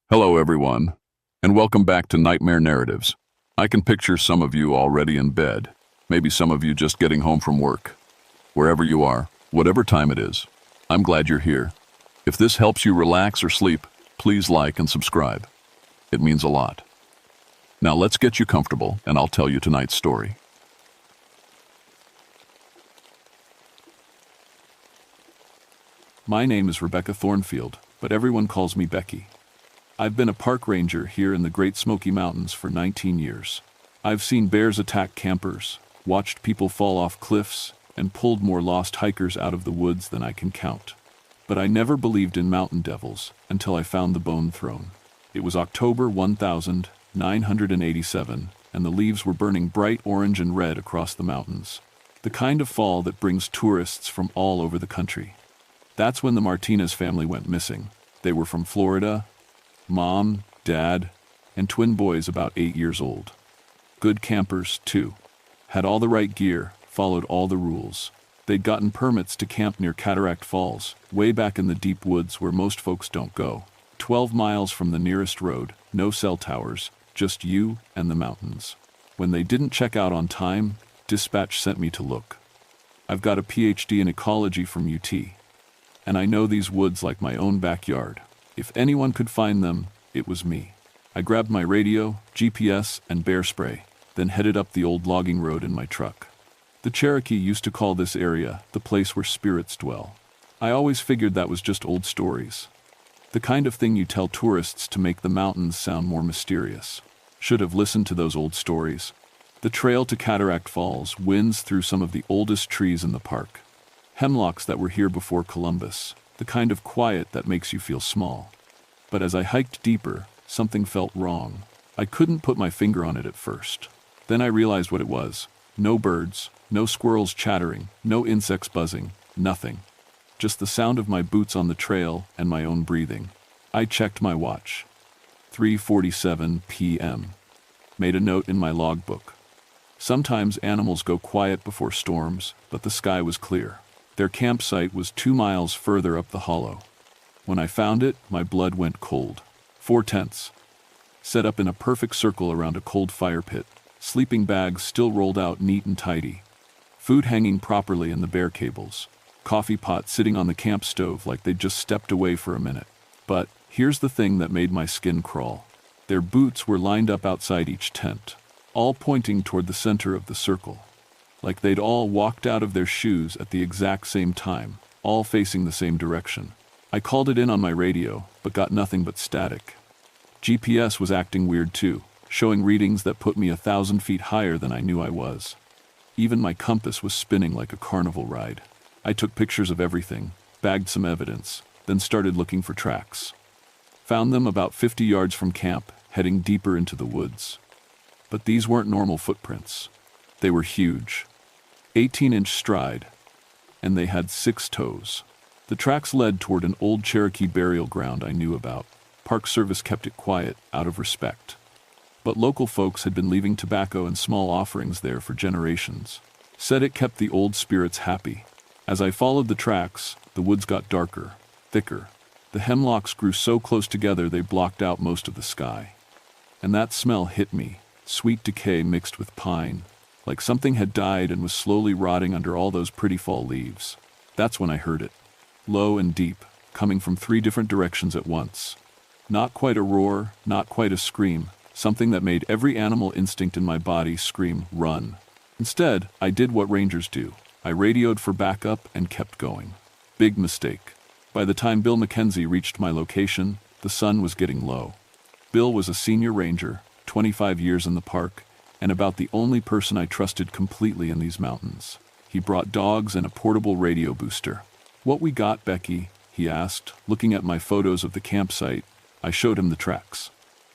Hello, everyone, and welcome back to Nightmare Narratives. I can picture some of you already in bed, maybe some of you just getting home from work. Wherever you are, whatever time it is, I'm glad you're here. If this helps you relax or sleep, please like and subscribe. It means a lot. Now let's get you comfortable, and I'll tell you tonight's story. My name is Rebecca Thornfield, but everyone calls me Becky. I've been a park ranger here in the Great Smoky Mountains for 19 years. I've seen bears attack campers, watched people fall off cliffs, and pulled more lost hikers out of the woods than I can count. But I never believed in mountain devils until I found the Bone Throne. It was October 1987, and the leaves were burning bright orange and red across the mountains. The kind of fall that brings tourists from all over the country. That's when the Martinez family went missing. They were from Florida. Mom, Dad, and twin boys about 8 years old. Good campers, too. Had all the right gear, followed all the rules. They'd gotten permits to camp near Cataract Falls, way back in the deep woods where most folks don't go. 12 miles from the nearest road, no cell towers, just you and the mountains. When they didn't check out on time, dispatch sent me to look. I've got a PhD in ecology from UT, and I know these woods like my own backyard. If anyone could find them, it was me. I grabbed my radio, GPS, and bear spray, then headed up the old logging road in my truck. The Cherokee used to call this area the place where spirits dwell. I always figured that was just old stories. The kind of thing you tell tourists to make the mountains sound more mysterious. Should have listened to those old stories. The trail to Cataract Falls winds through some of the oldest trees in the park. Hemlocks that were here before Columbus. The kind of quiet that makes you feel small. But as I hiked deeper, something felt wrong. I couldn't put my finger on it at first. Then I realized what it was. No birds, no squirrels chattering, no insects buzzing, nothing. Just the sound of my boots on the trail and my own breathing. I checked my watch. 3:47 p.m. Made a note in my logbook. Sometimes animals go quiet before storms, but the sky was clear. Their campsite was 2 miles further up the hollow. When I found it, my blood went cold. 4 tents, set up in a perfect circle around a cold fire pit. Sleeping bags still rolled out neat and tidy. Food hanging properly in the bear cables. Coffee pot sitting on the camp stove like they'd just stepped away for a minute. But here's the thing that made my skin crawl. Their boots were lined up outside each tent, all pointing toward the center of the circle. Like they'd all walked out of their shoes at the exact same time, all facing the same direction. I called it in on my radio, but got nothing but static. GPS was acting weird too, showing readings that put me 1,000 feet higher than I knew I was. Even my compass was spinning like a carnival ride. I took pictures of everything, bagged some evidence, then started looking for tracks. Found them about 50 yards from camp, heading deeper into the woods. But these weren't normal footprints. They were huge, 18-inch stride, and they had 6 toes. The tracks led toward an old Cherokee burial ground I knew about. Park Service kept it quiet, out of respect. But local folks had been leaving tobacco and small offerings there for generations. Said it kept the old spirits happy. As I followed the tracks, the woods got darker, thicker. The hemlocks grew so close together they blocked out most of the sky. And that smell hit me, sweet decay mixed with pine. Like something had died and was slowly rotting under all those pretty fall leaves. That's when I heard it. Low and deep, coming from 3 different directions at once. Not quite a roar, not quite a scream, something that made every animal instinct in my body scream, run. Instead, I did what rangers do. I radioed for backup and kept going. Big mistake. By the time Bill McKenzie reached my location, the sun was getting low. Bill was a senior ranger, 25 years in the park, and about the only person I trusted completely in these mountains. He brought dogs and a portable radio booster. "What we got, Becky?" he asked, looking at my photos of the campsite. I showed him the tracks.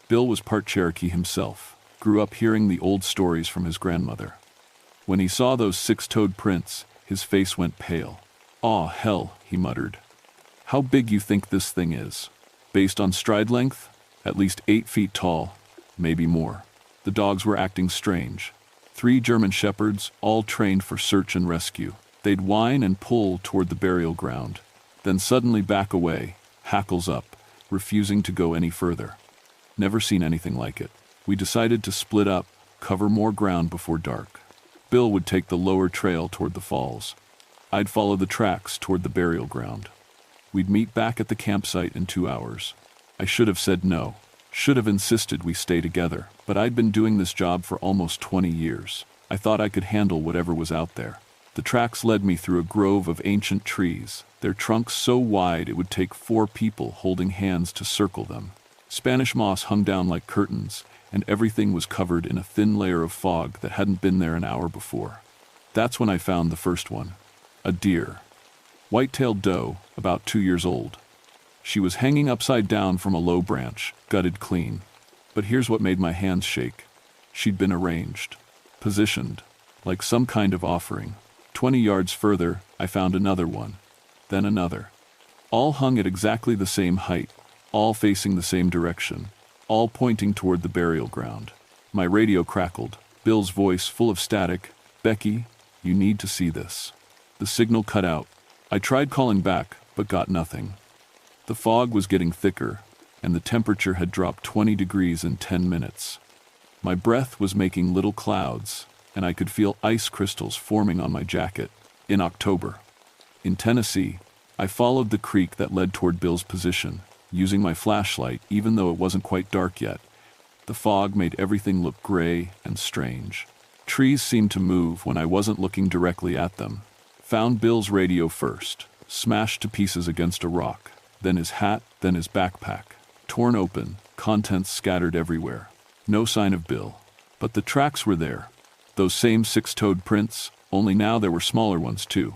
Bill was part Cherokee himself, grew up hearing the old stories from his grandmother. When he saw those 6-toed prints, his face went pale. "Aw, hell," he muttered. "How big you think this thing is?" "Based on stride length, at least 8 feet tall, maybe more." The dogs were acting strange. 3 German shepherds, all trained for search and rescue. They'd whine and pull toward the burial ground, then suddenly back away, hackles up, refusing to go any further. Never seen anything like it. We decided to split up, cover more ground before dark. Bill would take the lower trail toward the falls. I'd follow the tracks toward the burial ground. We'd meet back at the campsite in 2 hours. I should have said no. Should have insisted we stay together, but I'd been doing this job for almost 20 years. I thought I could handle whatever was out there. The tracks led me through a grove of ancient trees, their trunks so wide it would take 4 people holding hands to circle them. Spanish moss hung down like curtains, and everything was covered in a thin layer of fog that hadn't been there an hour before. That's when I found the first one. A deer. White-tailed doe, about 2 years old. She was hanging upside down from a low branch, gutted clean. But here's what made my hands shake. She'd been arranged, positioned, like some kind of offering. 20 yards further, I found another one, then another. All hung at exactly the same height, all facing the same direction, all pointing toward the burial ground. My radio crackled, Bill's voice full of static. "Becky, you need to see this." The signal cut out. I tried calling back, but got nothing. The fog was getting thicker, and the temperature had dropped 20 degrees in 10 minutes. My breath was making little clouds, and I could feel ice crystals forming on my jacket. In October. In Tennessee, I followed the creek that led toward Bill's position, using my flashlight even though it wasn't quite dark yet. The fog made everything look gray and strange. Trees seemed to move when I wasn't looking directly at them. Found Bill's radio first, smashed to pieces against a rock, then his hat, then his backpack. Torn open, contents scattered everywhere. No sign of Bill. But the tracks were there. Those same 6-toed prints, only now there were smaller ones too.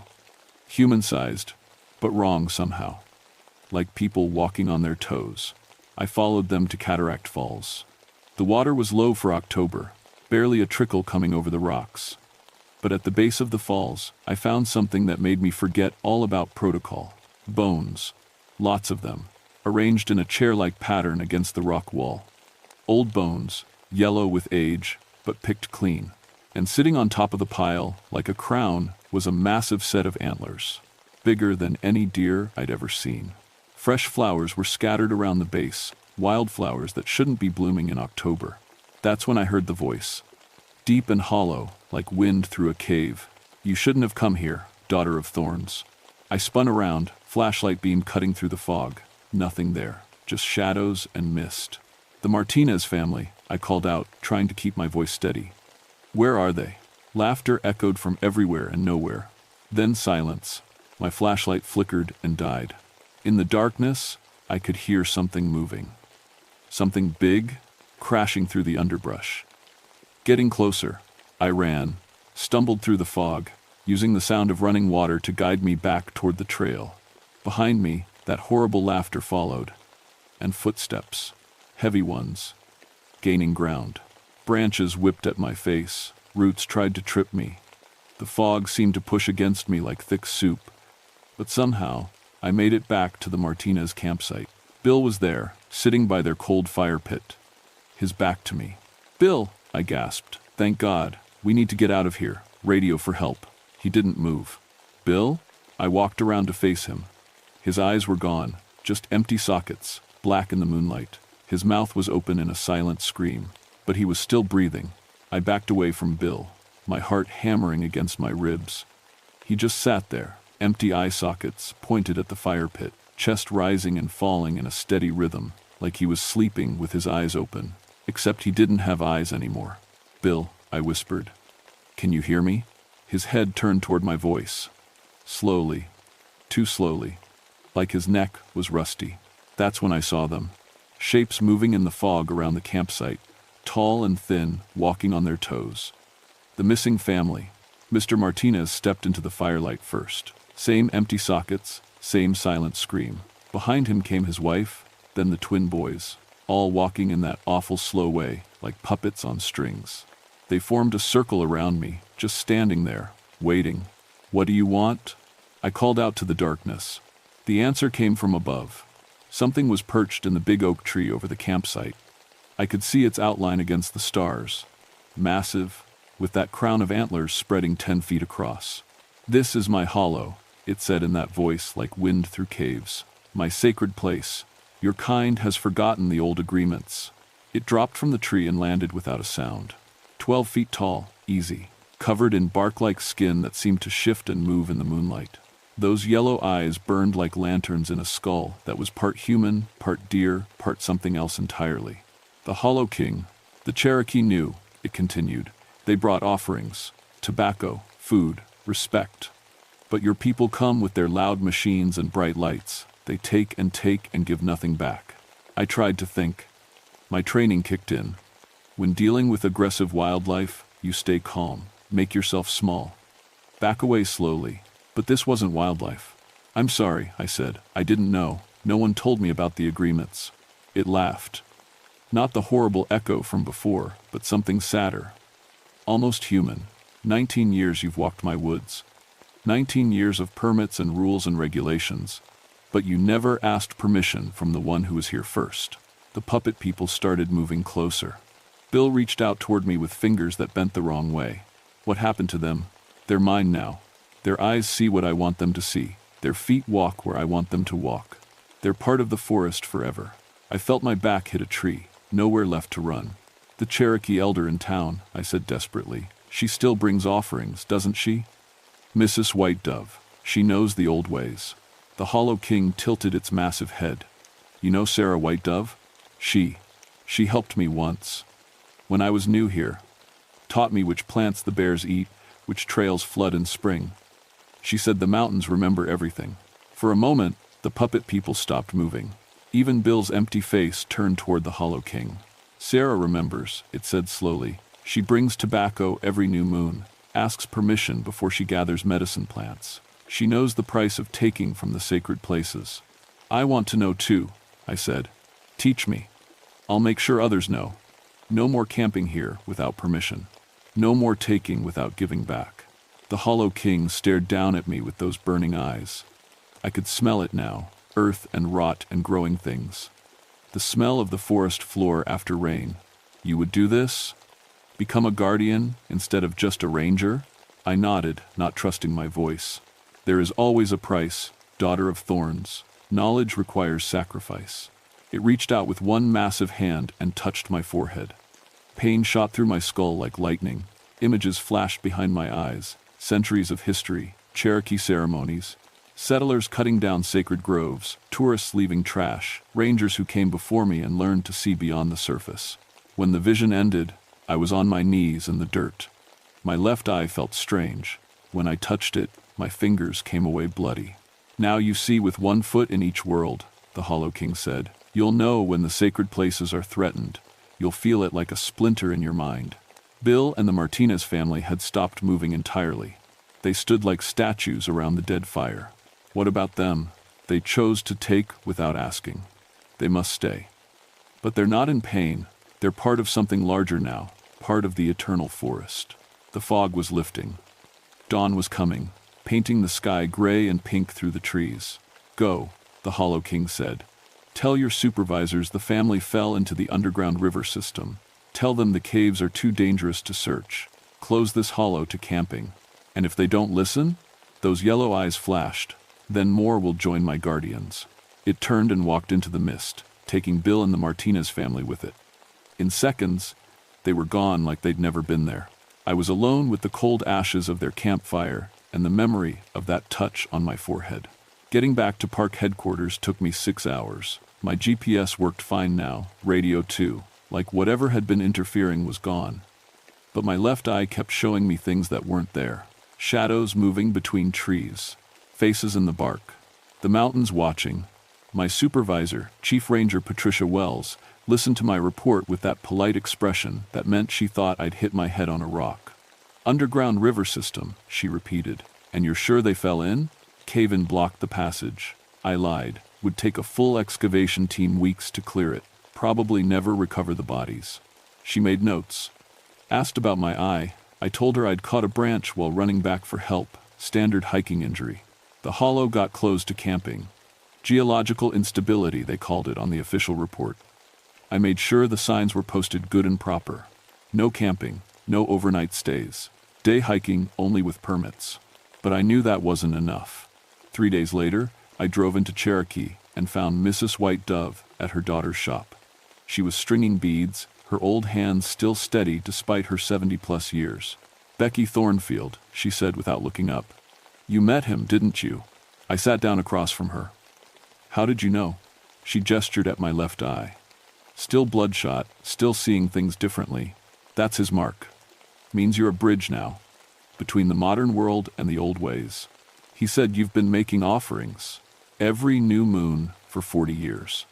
Human-sized, but wrong somehow. Like people walking on their toes. I followed them to Cataract Falls. The water was low for October, barely a trickle coming over the rocks. But at the base of the falls, I found something that made me forget all about protocol. Bones. Lots of them, arranged in a chair-like pattern against the rock wall. Old bones, yellow with age, but picked clean. And sitting on top of the pile, like a crown, was a massive set of antlers. Bigger than any deer I'd ever seen. Fresh flowers were scattered around the base, wildflowers that shouldn't be blooming in October. That's when I heard the voice. Deep and hollow, like wind through a cave. "You shouldn't have come here, daughter of thorns." I spun around, flashlight beam cutting through the fog. Nothing there, just shadows and mist. "The Martinez family," I called out, trying to keep my voice steady. "Where are they?" Laughter echoed from everywhere and nowhere. Then silence. My flashlight flickered and died. In the darkness, I could hear something moving. Something big, crashing through the underbrush. Getting closer, I ran, stumbled through the fog, using the sound of running water to guide me back toward the trail. Behind me, that horrible laughter followed. And footsteps. Heavy ones. Gaining ground. Branches whipped at my face. Roots tried to trip me. The fog seemed to push against me like thick soup. But somehow, I made it back to the Martinez campsite. Bill was there, sitting by their cold fire pit. His back to me. "Bill," I gasped. "Thank God. We need to get out of here. Radio for help." He didn't move. "Bill?" I walked around to face him. His eyes were gone, just empty sockets, black in the moonlight. His mouth was open in a silent scream, but he was still breathing. I backed away from Bill, my heart hammering against my ribs. He just sat there, empty eye sockets pointed at the fire pit, chest rising and falling in a steady rhythm, like he was sleeping with his eyes open, except he didn't have eyes anymore. "Bill," I whispered. "Can you hear me?" His head turned toward my voice. Slowly, too slowly, like his neck was rusty. That's when I saw them. Shapes moving in the fog around the campsite, tall and thin, walking on their toes. The missing family. Mr. Martinez stepped into the firelight first. Same empty sockets, same silent scream. Behind him came his wife, then the twin boys, all walking in that awful slow way, like puppets on strings. They formed a circle around me, just standing there, waiting. "What do you want?" I called out to the darkness. The answer came from above. Something was perched in the big oak tree over the campsite. I could see its outline against the stars. Massive, with that crown of antlers spreading 10 feet across. "This is my hollow," it said in that voice like wind through caves. "My sacred place. Your kind has forgotten the old agreements. It dropped from the tree and landed without a sound. 12 feet tall, easy, covered in bark-like skin that seemed to shift and move in the moonlight. Those yellow eyes burned like lanterns in a skull that was part human, part deer, part something else entirely. The Hollow King, the Cherokee knew, it continued. They brought offerings, tobacco, food, respect. But your people come with their loud machines and bright lights. They take and give nothing back. I tried to think. My training kicked in. When dealing with aggressive wildlife, you stay calm, make yourself small. Back away slowly. But this wasn't wildlife. I'm sorry, I said. I didn't know. No one told me about the agreements. It laughed. Not the horrible echo from before, but something sadder. Almost human. 19 years you've walked my woods. 19 years of permits and rules and regulations. But you never asked permission from the one who was here first. The puppet people started moving closer. Bill reached out toward me with fingers that bent the wrong way. What happened to them? They're mine now. Their eyes see what I want them to see. Their feet walk where I want them to walk. They're part of the forest forever. I felt my back hit a tree. Nowhere left to run. The Cherokee elder in town, I said desperately. She still brings offerings, doesn't she? Mrs. White Dove. She knows the old ways. The Hollow King tilted its massive head. You know Sarah White Dove? She helped me once. When I was new here. Taught me which plants the bears eat, which trails flood in spring. She said the mountains remember everything. For a moment, the puppet people stopped moving. Even Bill's empty face turned toward the Hollow King. Sarah remembers, it said slowly. She brings tobacco every new moon, asks permission before she gathers medicine plants. She knows the price of taking from the sacred places. I want to know too, I said. Teach me. I'll make sure others know. No more camping here without permission. No more taking without giving back. The Hollow King stared down at me with those burning eyes. I could smell it now, earth and rot and growing things. The smell of the forest floor after rain. You would do this? Become a guardian instead of just a ranger? I nodded, not trusting my voice. There is always a price, daughter of thorns. Knowledge requires sacrifice. It reached out with one massive hand and touched my forehead. Pain shot through my skull like lightning. Images flashed behind my eyes. Centuries of history, Cherokee ceremonies, settlers cutting down sacred groves, tourists leaving trash, rangers who came before me and learned to see beyond the surface. When the vision ended, I was on my knees in the dirt. My left eye felt strange. When I touched it, my fingers came away bloody. Now you see with one foot in each world, the Hollow King said. You'll know when the sacred places are threatened. You'll feel it like a splinter in your mind. Bill and the Martinez family had stopped moving entirely. They stood like statues around the dead fire. What about them? They chose to take without asking. They must stay. But they're not in pain. They're part of something larger now, part of the eternal forest. The fog was lifting. Dawn was coming, painting the sky gray and pink through the trees. Go, the Hollow King said. Tell your supervisors the family fell into the underground river system. Tell them the caves are too dangerous to search. Close this hollow to camping. And if they don't listen, those yellow eyes flashed. Then more will join my guardians. It turned and walked into the mist, taking Bill and the Martinez family with it. In seconds, they were gone like they'd never been there. I was alone with the cold ashes of their campfire and the memory of that touch on my forehead. Getting back to park headquarters took me 6 hours. My GPS worked fine now, radio too, like whatever had been interfering was gone. But my left eye kept showing me things that weren't there. Shadows moving between trees, faces in the bark, the mountains watching. My supervisor, Chief Ranger Patricia Wells, listened to my report with that polite expression that meant she thought I'd hit my head on a rock. Underground river system, she repeated. And you're sure they fell in? Cave-in blocked the passage. I lied. Would take a full excavation team weeks to clear it. Probably never recover the bodies. She made notes. Asked about my eye. I told her I'd caught a branch while running back for help. Standard hiking injury. The hollow got closed to camping. Geological instability, they called it on the official report. I made sure the signs were posted good and proper. No camping, no overnight stays. Day hiking only with permits. But I knew that wasn't enough. 3 days later, I drove into Cherokee and found Mrs. White Dove at her daughter's shop. She was stringing beads, her old hands still steady despite her 70-plus years. "Becky Thornfield," she said without looking up. "You met him, didn't you?" I sat down across from her. "How did you know?" She gestured at my left eye. "Still bloodshot, still seeing things differently. That's his mark. Means you're a bridge now, between the modern world and the old ways." He said, "You've been making offerings every new moon for 40 years.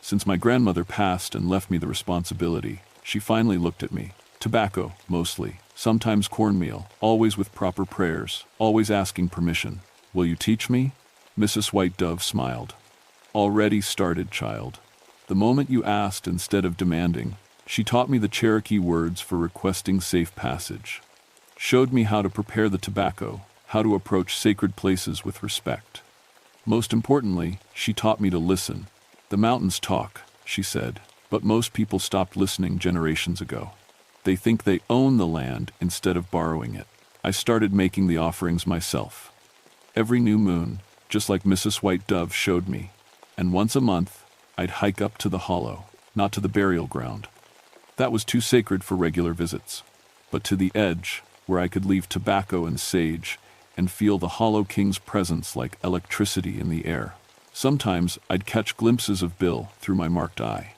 Since my grandmother passed and left me the responsibility." She finally looked at me. "Tobacco, mostly. Sometimes cornmeal, always with proper prayers, always asking permission. Will you teach me?" Mrs. White Dove smiled. "Already started, child. The moment you asked instead of demanding." She taught me the Cherokee words for requesting safe passage. Showed me how to prepare the tobacco, how to approach sacred places with respect. Most importantly, she taught me to listen. "The mountains talk," she said, "but most people stopped listening generations ago. They think they own the land instead of borrowing it." I started making the offerings myself. Every new moon, just like Mrs. White Dove showed me. And once a month, I'd hike up to the hollow, not to the burial ground. That was too sacred for regular visits. But to the edge, where I could leave tobacco and sage and feel the Hollow King's presence like electricity in the air. Sometimes I'd catch glimpses of Bill through my marked eye.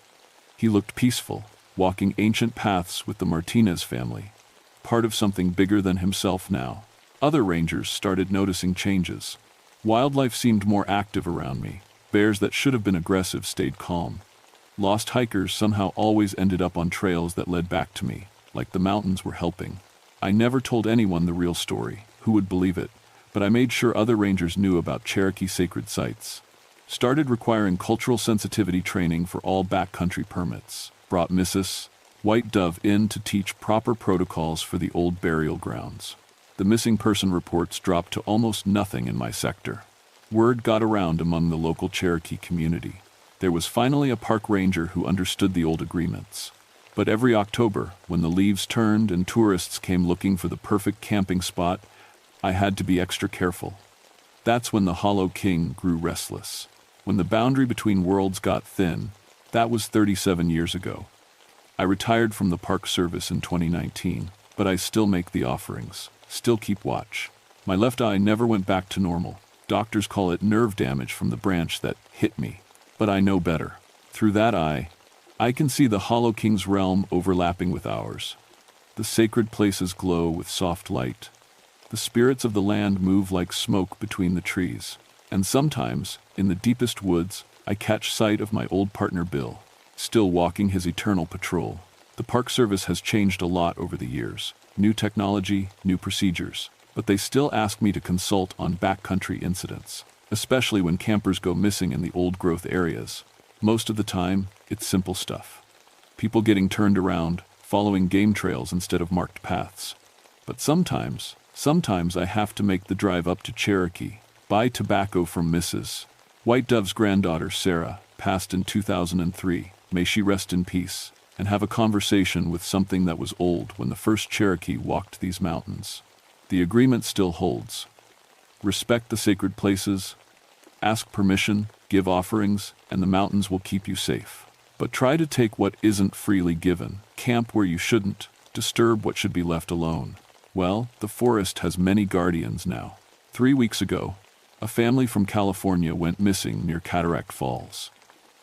He looked peaceful, walking ancient paths with the Martinez family, part of something bigger than himself now. Other rangers started noticing changes. Wildlife seemed more active around me. Bears that should have been aggressive stayed calm. Lost hikers somehow always ended up on trails that led back to me, like the mountains were helping. I never told anyone the real story. Who would believe it? But I made sure other rangers knew about Cherokee sacred sites. Started requiring cultural sensitivity training for all backcountry permits. Brought Mrs. White Dove in to teach proper protocols for the old burial grounds. The missing person reports dropped to almost nothing in my sector. Word got around among the local Cherokee community. There was finally a park ranger who understood the old agreements. But every October, when the leaves turned and tourists came looking for the perfect camping spot, I had to be extra careful. That's when the Hollow King grew restless. When the boundary between worlds got thin. That was 37 years ago. I retired from the Park Service in 2019, but I still make the offerings, still keep watch. My left eye never went back to normal. Doctors call it nerve damage from the branch that hit me. But I know better. Through that eye, I can see the Hollow King's realm overlapping with ours. The sacred places glow with soft light. The spirits of the land move like smoke between the trees. And sometimes, in the deepest woods, I catch sight of my old partner Bill, still walking his eternal patrol. The Park Service has changed a lot over the years. New technology, new procedures. But they still ask me to consult on backcountry incidents, especially when campers go missing in the old-growth areas. Most of the time, it's simple stuff. People getting turned around, following game trails instead of marked paths. But sometimes I have to make the drive up to Cherokee, buy tobacco from Mrs. White Dove's granddaughter, Sarah, passed in 2003, may she rest in peace, and have a conversation with something that was old when the first Cherokee walked these mountains. The agreement still holds. Respect the sacred places, ask permission, give offerings, and the mountains will keep you safe. But try to take what isn't freely given, camp where you shouldn't, disturb what should be left alone. Well, the forest has many guardians now. 3 weeks ago, a family from California went missing near Cataract Falls.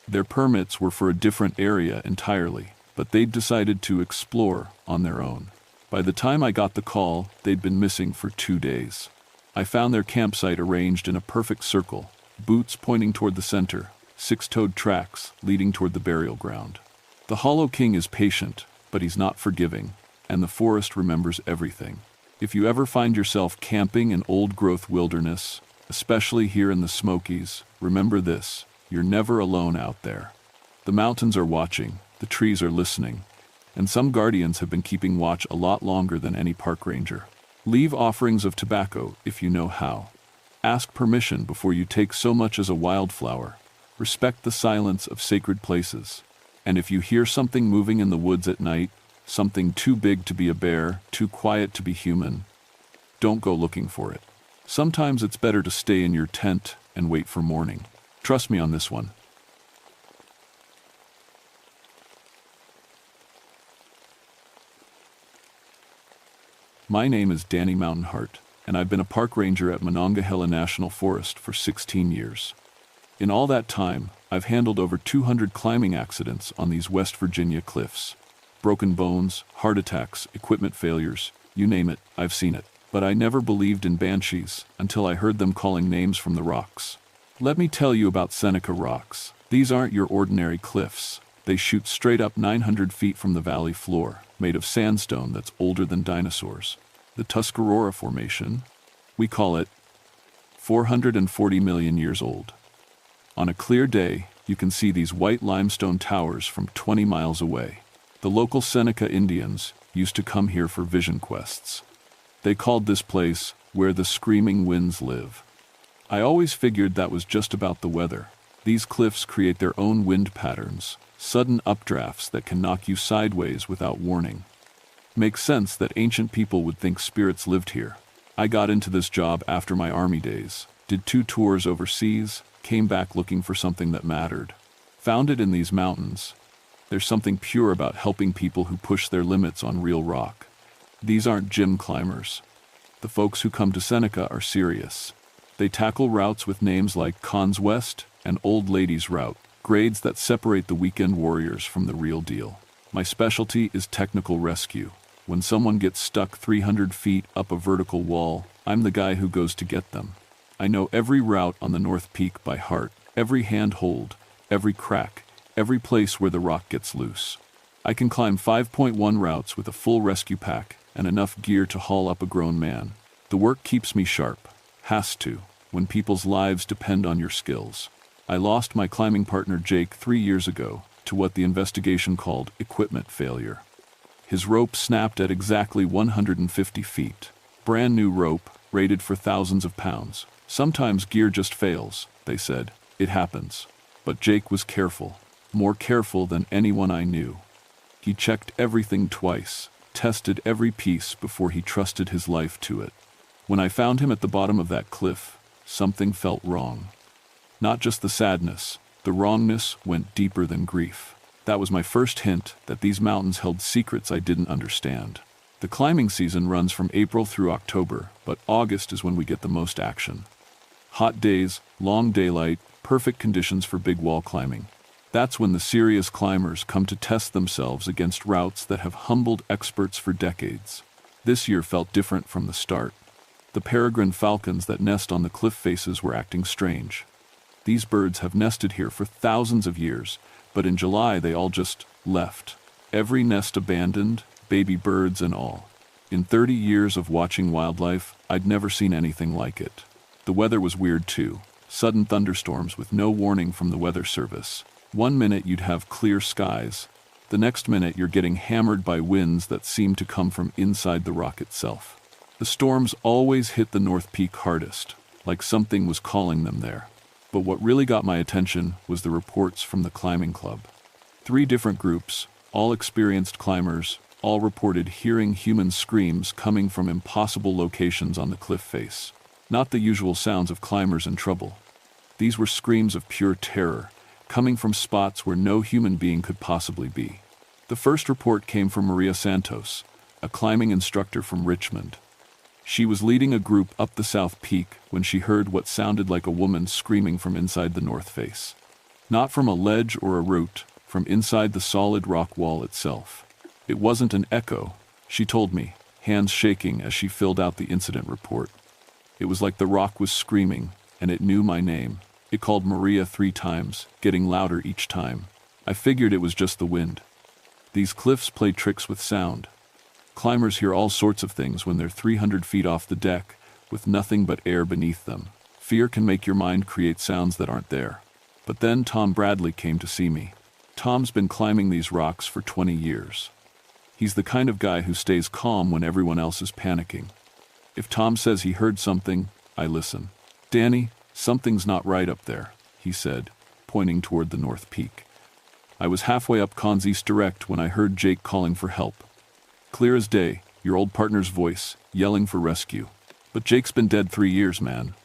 Their permits were for a different area entirely, but they'd decided to explore on their own. By the time I got the call, they'd been missing for 2 days. I found their campsite arranged in a perfect circle, boots pointing toward the center, 6-toed tracks leading toward the burial ground. The Hollow King is patient, but he's not forgiving, and the forest remembers everything. If you ever find yourself camping in old-growth wilderness, especially here in the Smokies, remember this: you're never alone out there. The mountains are watching, the trees are listening, and some guardians have been keeping watch a lot longer than any park ranger. Leave offerings of tobacco if you know how. Ask permission before you take so much as a wildflower. Respect the silence of sacred places. And if you hear something moving in the woods at night, something too big to be a bear, too quiet to be human, don't go looking for it. Sometimes it's better to stay in your tent and wait for morning. Trust me on this one. My name is Danny Mountainheart, and I've been a park ranger at Monongahela National Forest for 16 years. In all that time, I've handled over 200 climbing accidents on these West Virginia cliffs. Broken bones, heart attacks, equipment failures, you name it, I've seen it. But I never believed in banshees until I heard them calling names from the rocks. Let me tell you about Seneca Rocks. These aren't your ordinary cliffs. They shoot straight up 900 feet from the valley floor, made of sandstone that's older than dinosaurs. The Tuscarora Formation, we call it 440 million years old. On a clear day, you can see these white limestone towers from 20 miles away. The local Seneca Indians used to come here for vision quests. They called this place where the screaming winds live. I always figured that was just about the weather. These cliffs create their own wind patterns, sudden updrafts that can knock you sideways without warning. Makes sense that ancient people would think spirits lived here. I got into this job after my army days, did 2 tours overseas, came back looking for something that mattered. Found it in these mountains. There's something pure about helping people who push their limits on real rock. These aren't gym climbers. The folks who come to Seneca are serious. They tackle routes with names like Cons West and Old Ladies Route, grades that separate the weekend warriors from the real deal. My specialty is technical rescue. When someone gets stuck 300 feet up a vertical wall, I'm the guy who goes to get them. I know every route on the North Peak by heart, every handhold, every crack, every place where the rock gets loose. I can climb 5.1 routes with a full rescue pack and enough gear to haul up a grown man. The work keeps me sharp. Has to, when people's lives depend on your skills. I lost my climbing partner Jake 3 years ago to what the investigation called equipment failure. His rope snapped at exactly 150 feet. Brand new rope, rated for thousands of pounds. Sometimes gear just fails, they said. It happens. But Jake was careful, more careful than anyone I knew. He checked everything twice, tested every piece before he trusted his life to it. When I found him at the bottom of that cliff, something felt wrong. Not just the sadness, the wrongness went deeper than grief. That was my first hint that these mountains held secrets I didn't understand. The climbing season runs from April through October, but August is when we get the most action. Hot days, long daylight, perfect conditions for big wall climbing. That's when the serious climbers come to test themselves against routes that have humbled experts for decades. This year felt different from the start. The peregrine falcons that nest on the cliff faces were acting strange. These birds have nested here for thousands of years, but in July they all just left. Every nest abandoned, baby birds and all. In 30 years of watching wildlife, I'd never seen anything like it. The weather was weird too. Sudden thunderstorms with no warning from the weather service. One minute you'd have clear skies. The next minute you're getting hammered by winds that seem to come from inside the rock itself. The storms always hit the North Peak hardest, like something was calling them there. But what really got my attention was the reports from the climbing club. 3 different groups, all experienced climbers, all reported hearing human screams coming from impossible locations on the cliff face. Not the usual sounds of climbers in trouble. These were screams of pure terror, coming from spots where no human being could possibly be. The first report came from Maria Santos, a climbing instructor from Richmond. She was leading a group up the South Peak when she heard what sounded like a woman screaming from inside the north face. Not from a ledge or a root, from inside the solid rock wall itself. It wasn't an echo, she told me, hands shaking as she filled out the incident report. It was like the rock was screaming, and it knew my name. It called Maria 3 times, getting louder each time. I figured it was just the wind. These cliffs play tricks with sound. Climbers hear all sorts of things when they're 300 feet off the deck, with nothing but air beneath them. Fear can make your mind create sounds that aren't there. But then Tom Bradley came to see me. Tom's been climbing these rocks for 20 years. He's the kind of guy who stays calm when everyone else is panicking. If Tom says he heard something, I listen. "Danny, something's not right up there," he said, pointing toward the North Peak. I was halfway up Cons East Direct when I heard Jake calling for help. Clear as day, your old partner's voice, yelling for rescue. But Jake's been dead 3 years, man.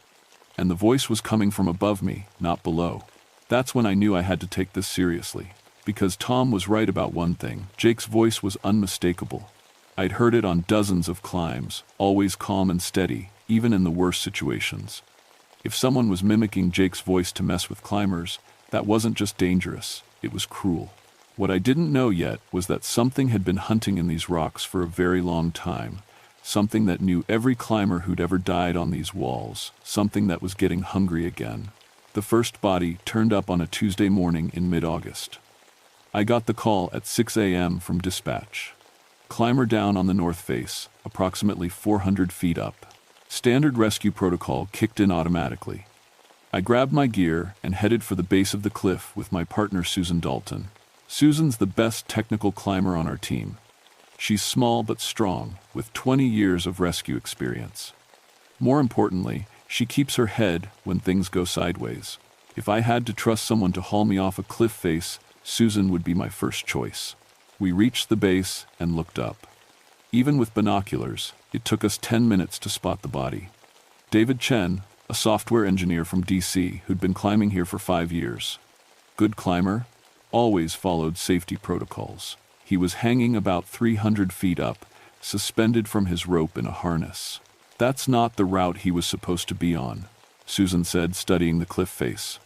And the voice was coming from above me, not below. That's when I knew I had to take this seriously. Because Tom was right about one thing. Jake's voice was unmistakable. I'd heard it on dozens of climbs, always calm and steady, even in the worst situations. If someone was mimicking Jake's voice to mess with climbers, that wasn't just dangerous, it was cruel. What I didn't know yet was that something had been hunting in these rocks for a very long time, something that knew every climber who'd ever died on these walls, something that was getting hungry again. The first body turned up on a Tuesday morning in mid-August. I got the call at 6 a.m. from dispatch. Climber down on the north face, approximately 400 feet up. Standard rescue protocol kicked in automatically. I grabbed my gear and headed for the base of the cliff with my partner Susan Dalton. Susan's the best technical climber on our team. She's small but strong, with 20 years of rescue experience. More importantly, she keeps her head when things go sideways. If I had to trust someone to haul me off a cliff face, Susan would be my first choice. We reached the base and looked up. Even with binoculars, it took us 10 minutes to spot the body. David Chen, a software engineer from DC who'd been climbing here for 5 years. Good climber, always followed safety protocols. He was hanging about 300 feet up, suspended from his rope in a harness. That's not the route he was supposed to be on, Susan said, studying the cliff face.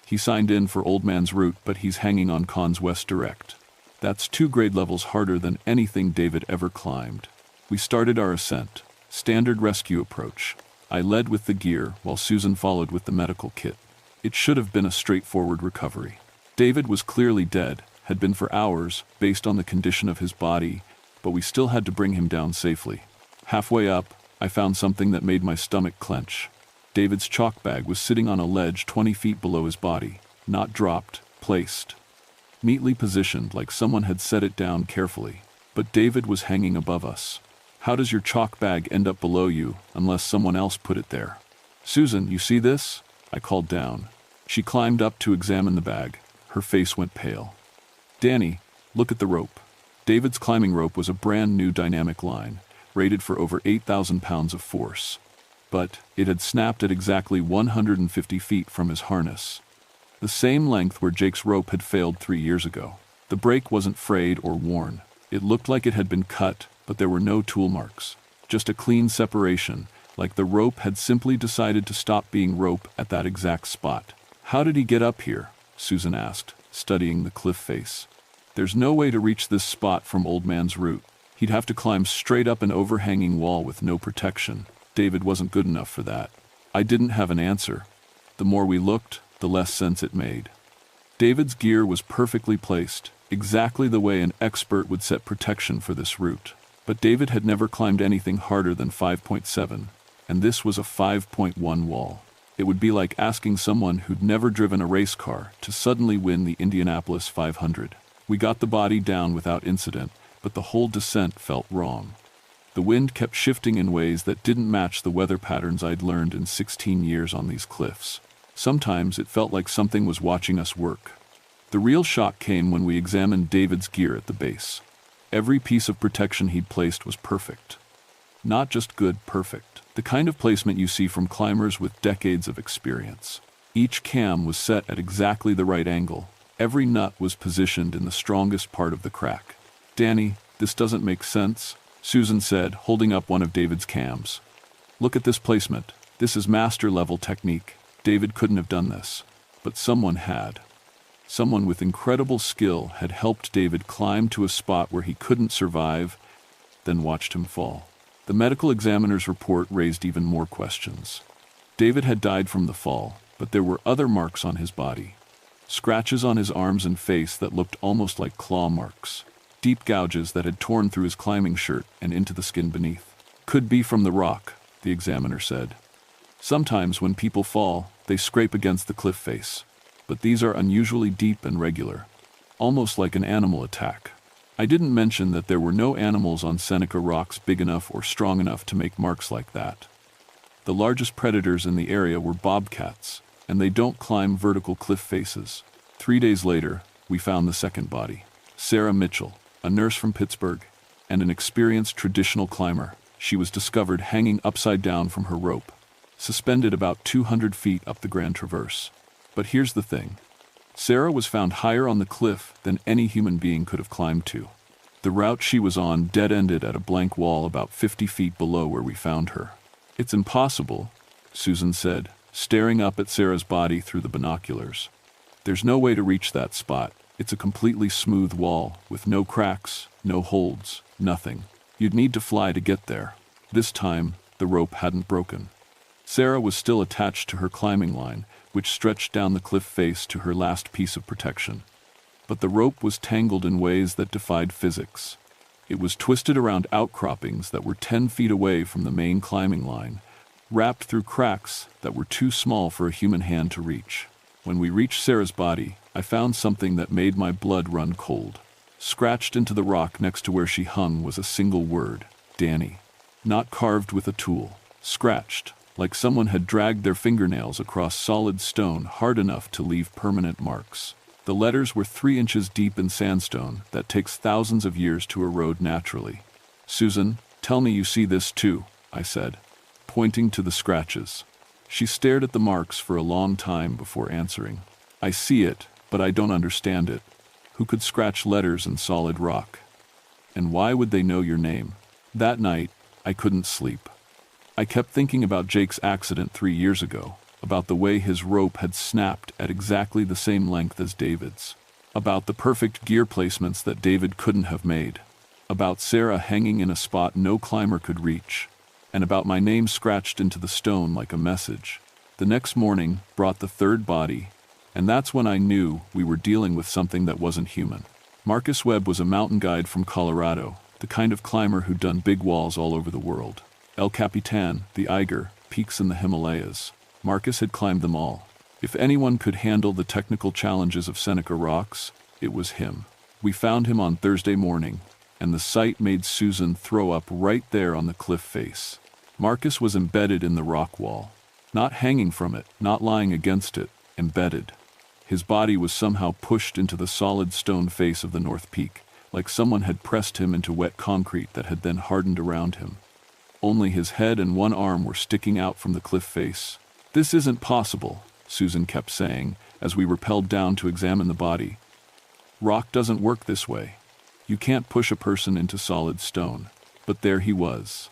He signed in for Old Man's route, but he's hanging on Khan's West Direct. That's 2 grade levels harder than anything David ever climbed. We started our ascent, standard rescue approach. I led with the gear while Susan followed with the medical kit. It should have been a straightforward recovery. David was clearly dead, had been for hours, based on the condition of his body, but we still had to bring him down safely. Halfway up, I found something that made my stomach clench. David's chalk bag was sitting on a ledge 20 feet below his body, not dropped, placed. Neatly positioned like someone had set it down carefully. But David was hanging above us. How does your chalk bag end up below you unless someone else put it there? Susan, you see this? I called down. She climbed up to examine the bag. Her face went pale. Danny, look at the rope. David's climbing rope was a brand new dynamic line, rated for over 8,000 pounds of force. But it had snapped at exactly 150 feet from his harness. The same length where Jake's rope had failed 3 years ago. The break wasn't frayed or worn. It looked like it had been cut, but there were no tool marks. Just a clean separation, like the rope had simply decided to stop being rope at that exact spot. How did he get up here? Susan asked, studying the cliff face. There's no way to reach this spot from Old Man's route. He'd have to climb straight up an overhanging wall with no protection. David wasn't good enough for that. I didn't have an answer. The more we looked, the less sense it made. David's gear was perfectly placed, exactly the way an expert would set protection for this route. But David had never climbed anything harder than 5.7, and this was a 5.1 wall. It would be like asking someone who'd never driven a race car to suddenly win the Indianapolis 500. We got the body down without incident, but the whole descent felt wrong. The wind kept shifting in ways that didn't match the weather patterns I'd learned in 16 years on these cliffs. Sometimes it felt like something was watching us work. The real shock came when we examined David's gear at the base. Every piece of protection he'd placed was perfect. Not just good, perfect. The kind of placement you see from climbers with decades of experience. Each cam was set at exactly the right angle. Every nut was positioned in the strongest part of the crack. Danny, this doesn't make sense, Susan said, holding up one of David's cams. Look at this placement. This is master-level technique. David couldn't have done this, but someone had. Someone with incredible skill had helped David climb to a spot where he couldn't survive, then watched him fall. The medical examiner's report raised even more questions. David had died from the fall, but there were other marks on his body. Scratches on his arms and face that looked almost like claw marks. Deep gouges that had torn through his climbing shirt and into the skin beneath. Could be from the rock, the examiner said. Sometimes when people fall, they scrape against the cliff face. But these are unusually deep and regular. Almost like an animal attack. I didn't mention that there were no animals on Seneca rocks big enough or strong enough to make marks like that. The largest predators in the area were bobcats, and they don't climb vertical cliff faces. 3 days later, we found the second body. Sarah Mitchell, a nurse from Pittsburgh, and an experienced traditional climber. She was discovered hanging upside down from her rope, suspended about 200 feet up the Grand Traverse. But here's the thing. Sarah was found higher on the cliff than any human being could have climbed to. The route she was on dead-ended at a blank wall about 50 feet below where we found her. "It's impossible," Susan said, staring up at Sarah's body through the binoculars. "There's no way to reach that spot. It's a completely smooth wall, with no cracks, no holds, nothing. You'd need to fly to get there." This time, the rope hadn't broken. Sarah was still attached to her climbing line, which stretched down the cliff face to her last piece of protection. But the rope was tangled in ways that defied physics. It was twisted around outcroppings that were 10 feet away from the main climbing line, wrapped through cracks that were too small for a human hand to reach. When we reached Sarah's body, I found something that made my blood run cold. Scratched into the rock next to where she hung was a single word: Danny. Not carved with a tool, scratched, like someone had dragged their fingernails across solid stone hard enough to leave permanent marks. The letters were 3 inches deep in sandstone that takes thousands of years to erode naturally. "Susan, tell me you see this too," I said, pointing to the scratches. She stared at the marks for a long time before answering. "I see it, but I don't understand it. Who could scratch letters in solid rock? And why would they know your name?" That night, I couldn't sleep. I kept thinking about Jake's accident 3 years ago, about the way his rope had snapped at exactly the same length as David's, about the perfect gear placements that David couldn't have made, about Sarah hanging in a spot no climber could reach, and about my name scratched into the stone like a message. The next morning brought the third body, and that's when I knew we were dealing with something that wasn't human. Marcus Webb was a mountain guide from Colorado, the kind of climber who'd done big walls all over the world. El Capitan, the Eiger, peaks in the Himalayas. Marcus had climbed them all. If anyone could handle the technical challenges of Seneca Rocks, it was him. We found him on Thursday morning, and the sight made Susan throw up right there on the cliff face. Marcus was embedded in the rock wall. Not hanging from it, not lying against it, embedded. His body was somehow pushed into the solid stone face of the North Peak, like someone had pressed him into wet concrete that had then hardened around him. Only his head and one arm were sticking out from the cliff face. "This isn't possible," Susan kept saying, as we rappelled down to examine the body. "Rock doesn't work this way. You can't push a person into solid stone." But there he was.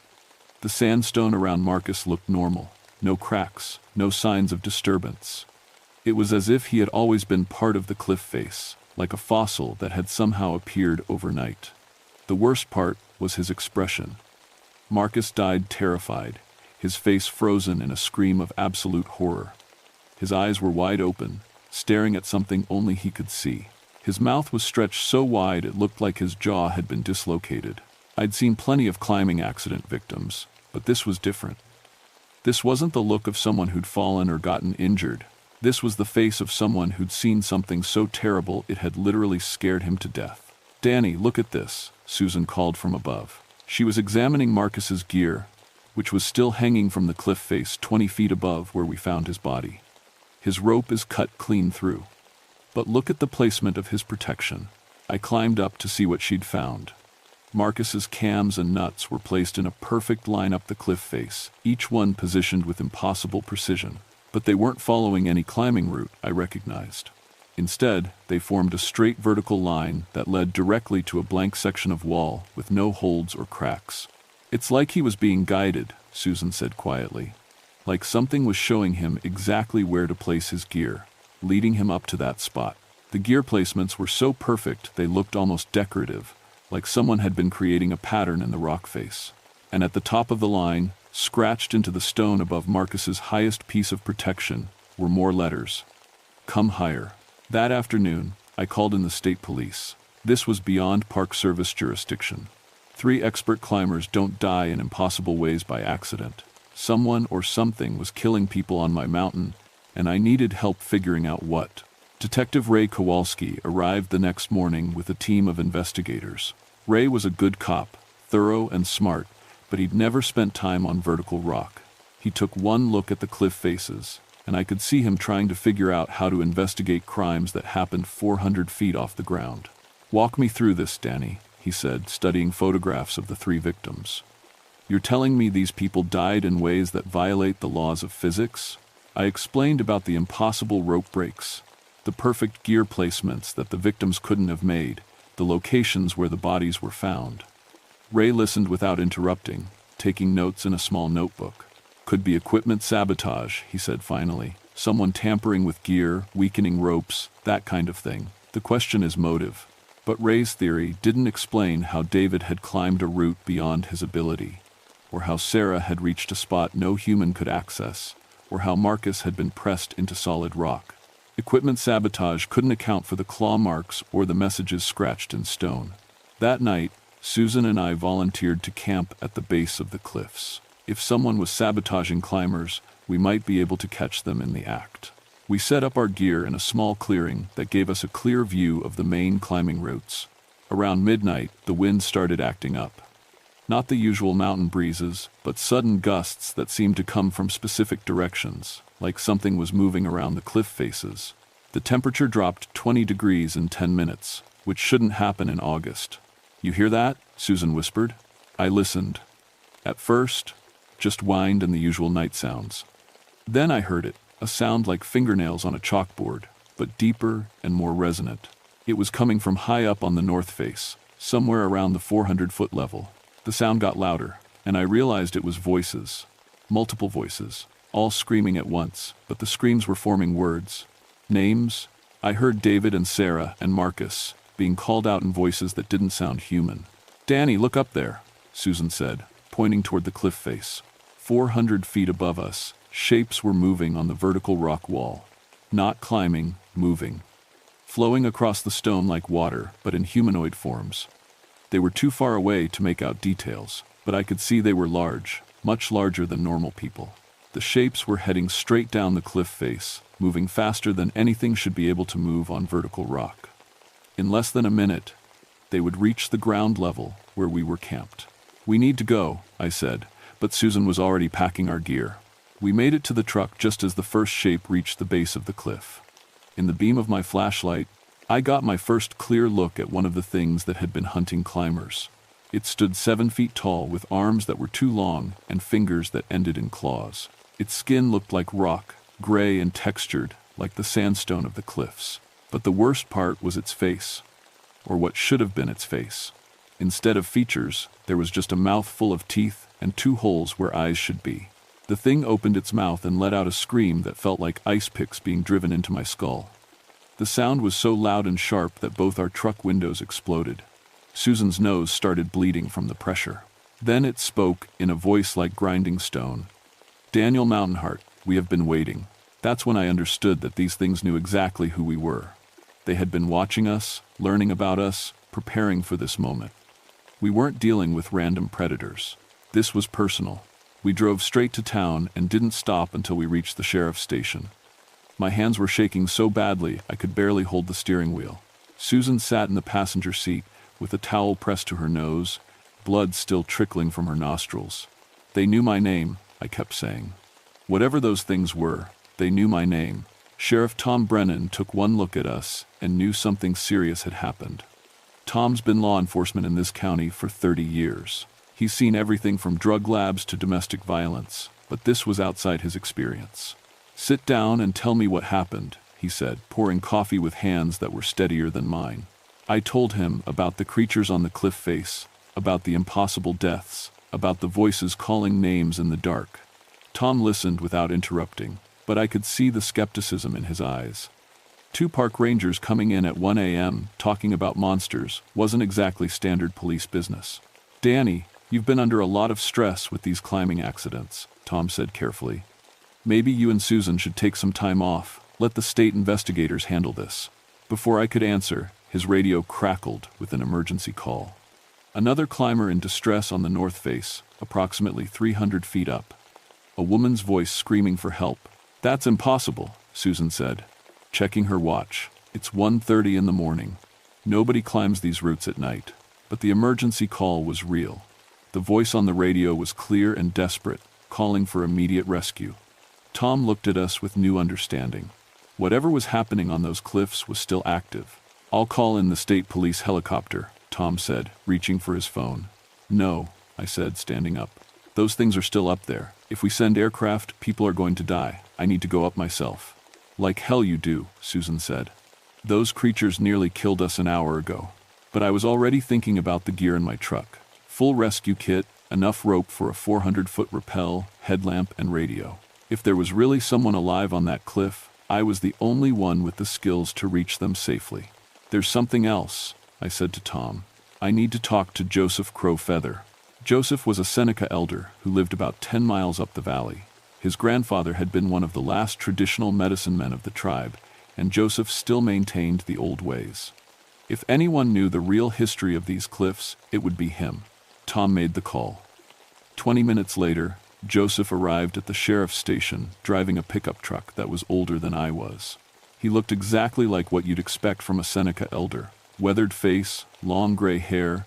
The sandstone around Marcus looked normal. No cracks, no signs of disturbance. It was as if he had always been part of the cliff face, like a fossil that had somehow appeared overnight. The worst part was his expression. Marcus died terrified, his face frozen in a scream of absolute horror. His eyes were wide open, staring at something only he could see. His mouth was stretched so wide it looked like his jaw had been dislocated. I'd seen plenty of climbing accident victims, but this was different. This wasn't the look of someone who'd fallen or gotten injured. This was the face of someone who'd seen something so terrible it had literally scared him to death. "Danny, look at this," Susan called from above. She was examining Marcus's gear, which was still hanging from the cliff face 20 feet above where we found his body. "His rope is cut clean through. But look at the placement of his protection." I climbed up to see what she'd found. Marcus's cams and nuts were placed in a perfect line up the cliff face, each one positioned with impossible precision. But they weren't following any climbing route, I recognized. Instead, they formed a straight vertical line that led directly to a blank section of wall with no holds or cracks. "It's like he was being guided," Susan said quietly. "Like something was showing him exactly where to place his gear, leading him up to that spot." The gear placements were so perfect they looked almost decorative, like someone had been creating a pattern in the rock face. And at the top of the line, scratched into the stone above Marcus's highest piece of protection, were more letters. "Come higher." That afternoon, I called in the state police. This was beyond Park Service jurisdiction. 3 expert climbers don't die in impossible ways by accident. Someone or something was killing people on my mountain, and I needed help figuring out what. Detective Ray Kowalski arrived the next morning with a team of investigators. Ray was a good cop, thorough and smart, but he'd never spent time on vertical rock. He took one look at the cliff faces, and I could see him trying to figure out how to investigate crimes that happened 400 feet off the ground. "Walk me through this, Danny," he said, studying photographs of the 3 victims. "You're telling me these people died in ways that violate the laws of physics?" I explained about the impossible rope breaks, the perfect gear placements that the victims couldn't have made, the locations where the bodies were found. Ray listened without interrupting, taking notes in a small notebook. Could be equipment sabotage, he said finally. Someone tampering with gear, weakening ropes, that kind of thing. The question is motive. But Ray's theory didn't explain how David had climbed a route beyond his ability, or how Sarah had reached a spot no human could access, or how Marcus had been pressed into solid rock. Equipment sabotage couldn't account for the claw marks or the messages scratched in stone. That night, Susan and I volunteered to camp at the base of the cliffs. If someone was sabotaging climbers, we might be able to catch them in the act. We set up our gear in a small clearing that gave us a clear view of the main climbing routes. Around midnight, the wind started acting up. Not the usual mountain breezes, but sudden gusts that seemed to come from specific directions, like something was moving around the cliff faces. The temperature dropped 20 degrees in 10 minutes, which shouldn't happen in August. "You hear that?" Susan whispered. I listened. At first, just wind and the usual night sounds. Then I heard it, a sound like fingernails on a chalkboard, but deeper and more resonant. It was coming from high up on the north face, somewhere around the 400-foot level. The sound got louder, and I realized it was voices. Multiple voices, all screaming at once, but the screams were forming words. Names. I heard David and Sarah and Marcus being called out in voices that didn't sound human. "Danny, look up there," Susan said, pointing toward the cliff face. 400 feet above us, shapes were moving on the vertical rock wall. Not climbing, moving. Flowing across the stone like water, but in humanoid forms. They were too far away to make out details, but I could see they were large, much larger than normal people. The shapes were heading straight down the cliff face, moving faster than anything should be able to move on vertical rock. In less than a minute, they would reach the ground level where we were camped. "We need to go," I said, but Susan was already packing our gear. We made it to the truck just as the first shape reached the base of the cliff. In the beam of my flashlight, I got my first clear look at one of the things that had been hunting climbers. It stood 7 feet tall with arms that were too long and fingers that ended in claws. Its skin looked like rock, gray and textured, like the sandstone of the cliffs. But the worst part was its face, or what should have been its face. Instead of features, there was just a mouth full of teeth and 2 holes where eyes should be. The thing opened its mouth and let out a scream that felt like ice picks being driven into my skull. The sound was so loud and sharp that both our truck windows exploded. Susan's nose started bleeding from the pressure. Then it spoke in a voice like grinding stone. "Daniel Mountainheart, we have been waiting." That's when I understood that these things knew exactly who we were. They had been watching us, learning about us, preparing for this moment. We weren't dealing with random predators. This was personal. We drove straight to town and didn't stop until we reached the sheriff's station. My hands were shaking so badly I could barely hold the steering wheel. Susan sat in the passenger seat with a towel pressed to her nose, blood still trickling from her nostrils. "They knew my name," I kept saying. Whatever those things were, they knew my name. Sheriff Tom Brennan took one look at us and knew something serious had happened. Tom's been law enforcement in this county for 30 years. He's seen everything from drug labs to domestic violence, but this was outside his experience. "Sit down and tell me what happened," he said, pouring coffee with hands that were steadier than mine. I told him about the creatures on the cliff face, about the impossible deaths, about the voices calling names in the dark. Tom listened without interrupting, but I could see the skepticism in his eyes. 2 park rangers coming in at 1 a.m. talking about monsters wasn't exactly standard police business. "Danny, you've been under a lot of stress with these climbing accidents," Tom said carefully. "Maybe you and Susan should take some time off. Let the state investigators handle this." Before I could answer, his radio crackled with an emergency call. Another climber in distress on the north face, approximately 300 feet up. A woman's voice screaming for help. "That's impossible," Susan said, checking her watch. "It's 1:30 in the morning. Nobody climbs these routes at night." But the emergency call was real. The voice on the radio was clear and desperate, calling for immediate rescue. Tom looked at us with new understanding. Whatever was happening on those cliffs was still active. "I'll call in the state police helicopter," Tom said, reaching for his phone. "No," I said, standing up. "Those things are still up there. If we send aircraft, people are going to die. I need to go up myself." "Like hell you do," Susan said. "Those creatures nearly killed us an hour ago." But I was already thinking about the gear in my truck. Full rescue kit, enough rope for a 400-foot rappel, headlamp, and radio. If there was really someone alive on that cliff, I was the only one with the skills to reach them safely. "There's something else," I said to Tom. "I need to talk to Joseph Crowfeather." Joseph was a Seneca elder who lived about 10 miles up the valley. His grandfather had been one of the last traditional medicine men of the tribe, and Joseph still maintained the old ways. If anyone knew the real history of these cliffs, it would be him. Tom made the call. 20 minutes later, Joseph arrived at the sheriff's station, driving a pickup truck that was older than I was. He looked exactly like what you'd expect from a Seneca elder. Weathered face, long gray hair,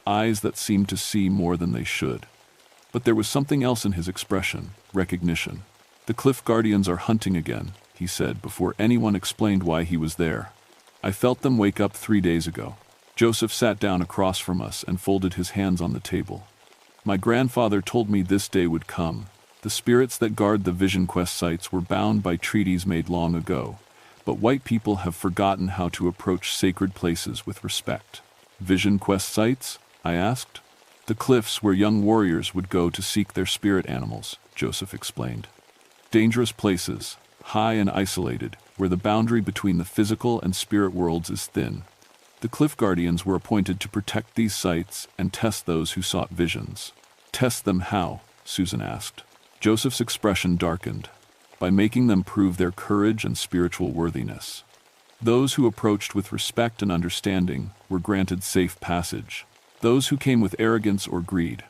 eyes that seemed to see more than they should. But there was something else in his expression, recognition. "The Cliff Guardians are hunting again," he said before anyone explained why he was there. "I felt them wake up 3 days ago." Joseph sat down across from us and folded his hands on the table. "My grandfather told me this day would come. The spirits that guard the Vision Quest sites were bound by treaties made long ago, but white people have forgotten how to approach sacred places with respect." "Vision Quest sites?" I asked. "The cliffs where young warriors would go to seek their spirit animals," Joseph explained. "Dangerous places, high and isolated, where the boundary between the physical and spirit worlds is thin. The Cliff Guardians were appointed to protect these sites and test those who sought visions." "Test them how?" Susan asked. Joseph's expression darkened. "By making them prove their courage and spiritual worthiness. Those who approached with respect and understanding were granted safe passage. Those who came with arrogance or greed."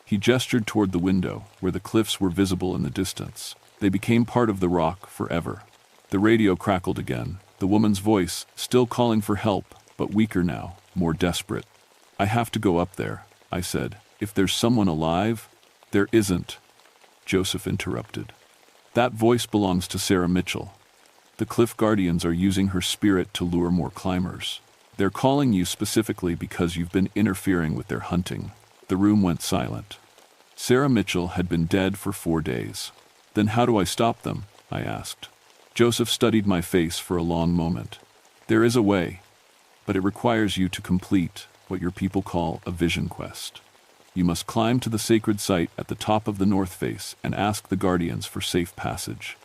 He gestured toward the window, where the cliffs were visible in the distance. "They became part of the rock forever." The radio crackled again, the woman's voice still calling for help, but weaker now, more desperate. "I have to go up there," I said. "If there's someone alive—" "There isn't," Joseph interrupted. "That voice belongs to Sarah Mitchell. The Cliff Guardians are using her spirit to lure more climbers. They're calling you specifically because you've been interfering with their hunting." The room went silent. Sarah Mitchell had been dead for 4 days. "Then how do I stop them?" I asked. Joseph studied my face for a long moment. "There is a way, but it requires you to complete what your people call a vision quest. You must climb to the sacred site at the top of the north face and ask the guardians for safe passage.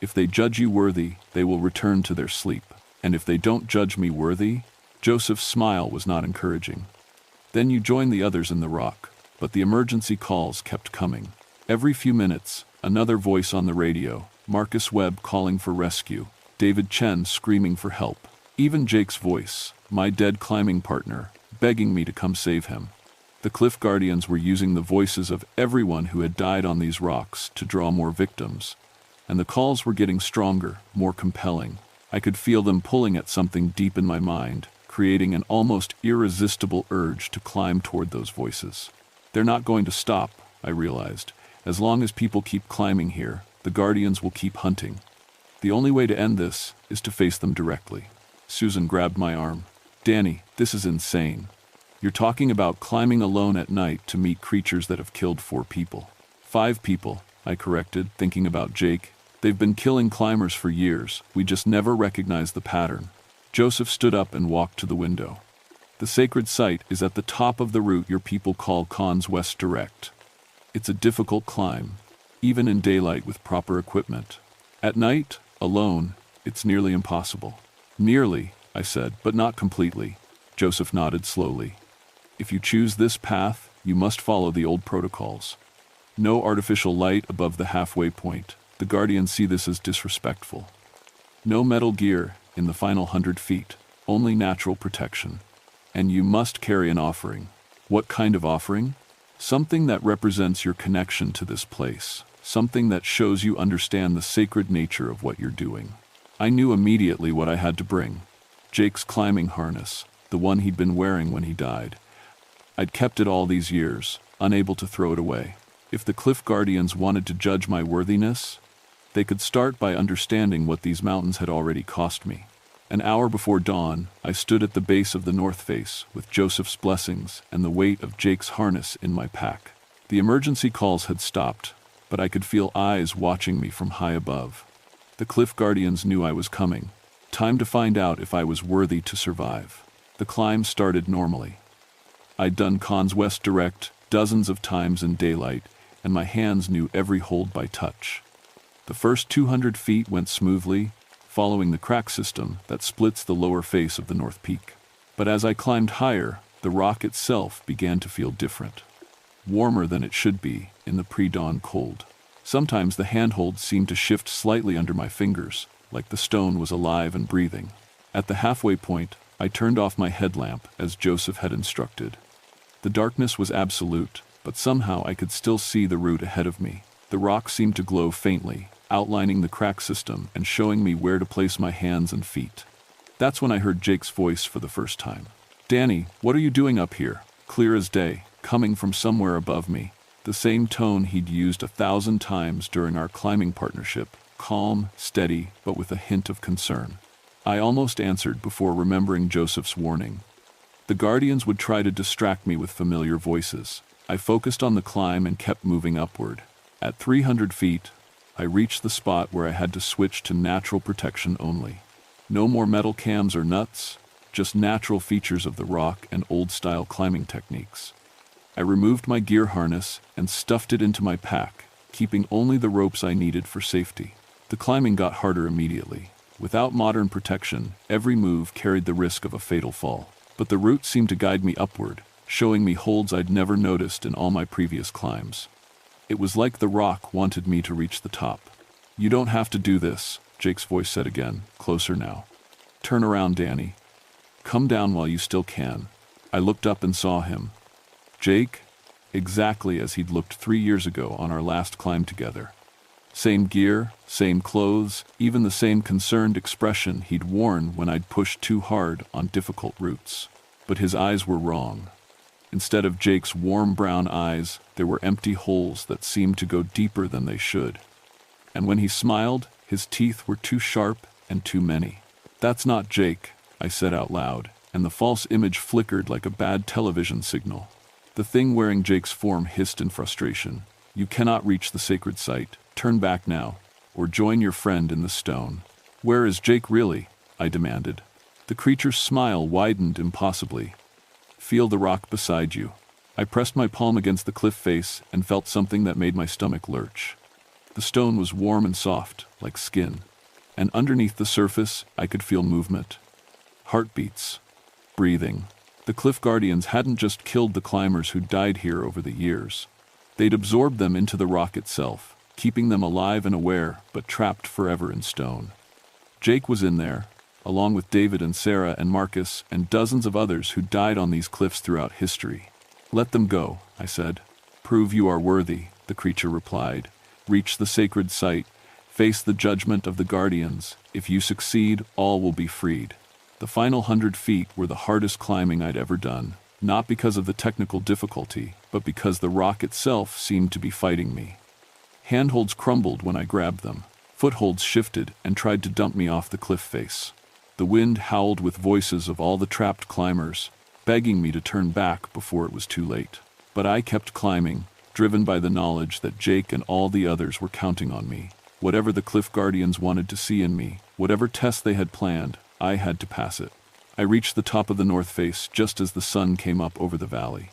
If they judge you worthy, they will return to their sleep. And if they don't judge me worthy—" Joseph's smile was not encouraging. "Then you join the others in the rock." But the emergency calls kept coming. Every few minutes, another voice on the radio, Marcus Webb calling for rescue, David Chen screaming for help. Even Jake's voice, my dead climbing partner, begging me to come save him. The Cliff Guardians were using the voices of everyone who had died on these rocks to draw more victims. And the calls were getting stronger, more compelling. I could feel them pulling at something deep in my mind, creating an almost irresistible urge to climb toward those voices. They're not going to stop, I realized. As long as people keep climbing here, the Guardians will keep hunting. The only way to end this is to face them directly. Susan grabbed my arm. "Danny, this is insane. You're talking about climbing alone at night to meet creatures that have killed 4 people. 5 people, I corrected, thinking about Jake. They've been killing climbers for years. We just never recognized the pattern." Joseph stood up and walked to the window. "The sacred site is at the top of the route your people call Khan's West Direct. It's a difficult climb, even in daylight with proper equipment. At night, alone, it's nearly impossible." "Nearly," I said, "but not completely." Joseph nodded slowly. "If you choose this path, you must follow the old protocols. No artificial light above the halfway point. The Guardians see this as disrespectful. No metal gear in the final 100 feet, only natural protection. And you must carry an offering." "What kind of offering?" "Something that represents your connection to this place. Something that shows you understand the sacred nature of what you're doing." I knew immediately what I had to bring. Jake's climbing harness, the one he'd been wearing when he died. I'd kept it all these years, unable to throw it away. If the Cliff Guardians wanted to judge my worthiness, they could start by understanding what these mountains had already cost me. An hour before dawn, I stood at the base of the north face with Joseph's blessings and the weight of Jake's harness in my pack. The emergency calls had stopped, but I could feel eyes watching me from high above. The Cliff Guardians knew I was coming. Time to find out if I was worthy to survive. The climb started normally. I'd done Cons West Direct dozens of times in daylight, and my hands knew every hold by touch. The first 200 feet went smoothly, following the crack system that splits the lower face of the North Peak. But as I climbed higher, the rock itself began to feel different. Warmer than it should be in the pre-dawn cold. Sometimes the handhold seemed to shift slightly under my fingers, like the stone was alive and breathing. At the halfway point, I turned off my headlamp as Joseph had instructed. The darkness was absolute, but somehow I could still see the route ahead of me. The rock seemed to glow faintly, outlining the crack system and showing me where to place my hands and feet. That's when I heard Jake's voice for the first time. "Danny, what are you doing up here?" Clear as day, coming from somewhere above me. The same tone he'd used 1,000 times during our climbing partnership, calm, steady, but with a hint of concern. I almost answered before remembering Joseph's warning. The Guardians would try to distract me with familiar voices. I focused on the climb and kept moving upward. At 300 feet, I reached the spot where I had to switch to natural protection only. No more metal cams or nuts, just natural features of the rock and old-style climbing techniques. I removed my gear harness and stuffed it into my pack, keeping only the ropes I needed for safety. The climbing got harder immediately. Without modern protection, every move carried the risk of a fatal fall. But the route seemed to guide me upward, showing me holds I'd never noticed in all my previous climbs. It was like the rock wanted me to reach the top. "You don't have to do this," Jake's voice said again, closer now. "Turn around, Danny. Come down while you still can." I looked up and saw him. Jake, exactly as he'd looked 3 years ago on our last climb together. Same gear, same clothes, even the same concerned expression he'd worn when I'd pushed too hard on difficult routes. But his eyes were wrong. Instead of Jake's warm brown eyes, there were empty holes that seemed to go deeper than they should. And when he smiled, his teeth were too sharp and too many. "That's not Jake," I said out loud, and the false image flickered like a bad television signal. The thing wearing Jake's form hissed in frustration. "You cannot reach the sacred site. Turn back now, or join your friend in the stone." "Where is Jake really?" I demanded. The creature's smile widened impossibly. "Feel the rock beside you." I pressed my palm against the cliff face and felt something that made my stomach lurch. The stone was warm and soft, like skin. And underneath the surface, I could feel movement. Heartbeats. Breathing. The cliff guardians hadn't just killed the climbers who died here over the years. They'd absorbed them into the rock itself, keeping them alive and aware, but trapped forever in stone. Jake was in there, along with David and Sarah and Marcus and dozens of others who died on these cliffs throughout history. "Let them go," I said. "Prove you are worthy," the creature replied. "Reach the sacred site. Face the judgment of the guardians. If you succeed, all will be freed." The final 100 feet were the hardest climbing I'd ever done, not because of the technical difficulty, but because the rock itself seemed to be fighting me. Handholds crumbled when I grabbed them. Footholds shifted and tried to dump me off the cliff face. The wind howled with voices of all the trapped climbers, begging me to turn back before it was too late. But I kept climbing, driven by the knowledge that Jake and all the others were counting on me. Whatever the cliff guardians wanted to see in me, whatever test they had planned, I had to pass it. I reached the top of the north face just as the sun came up over the valley.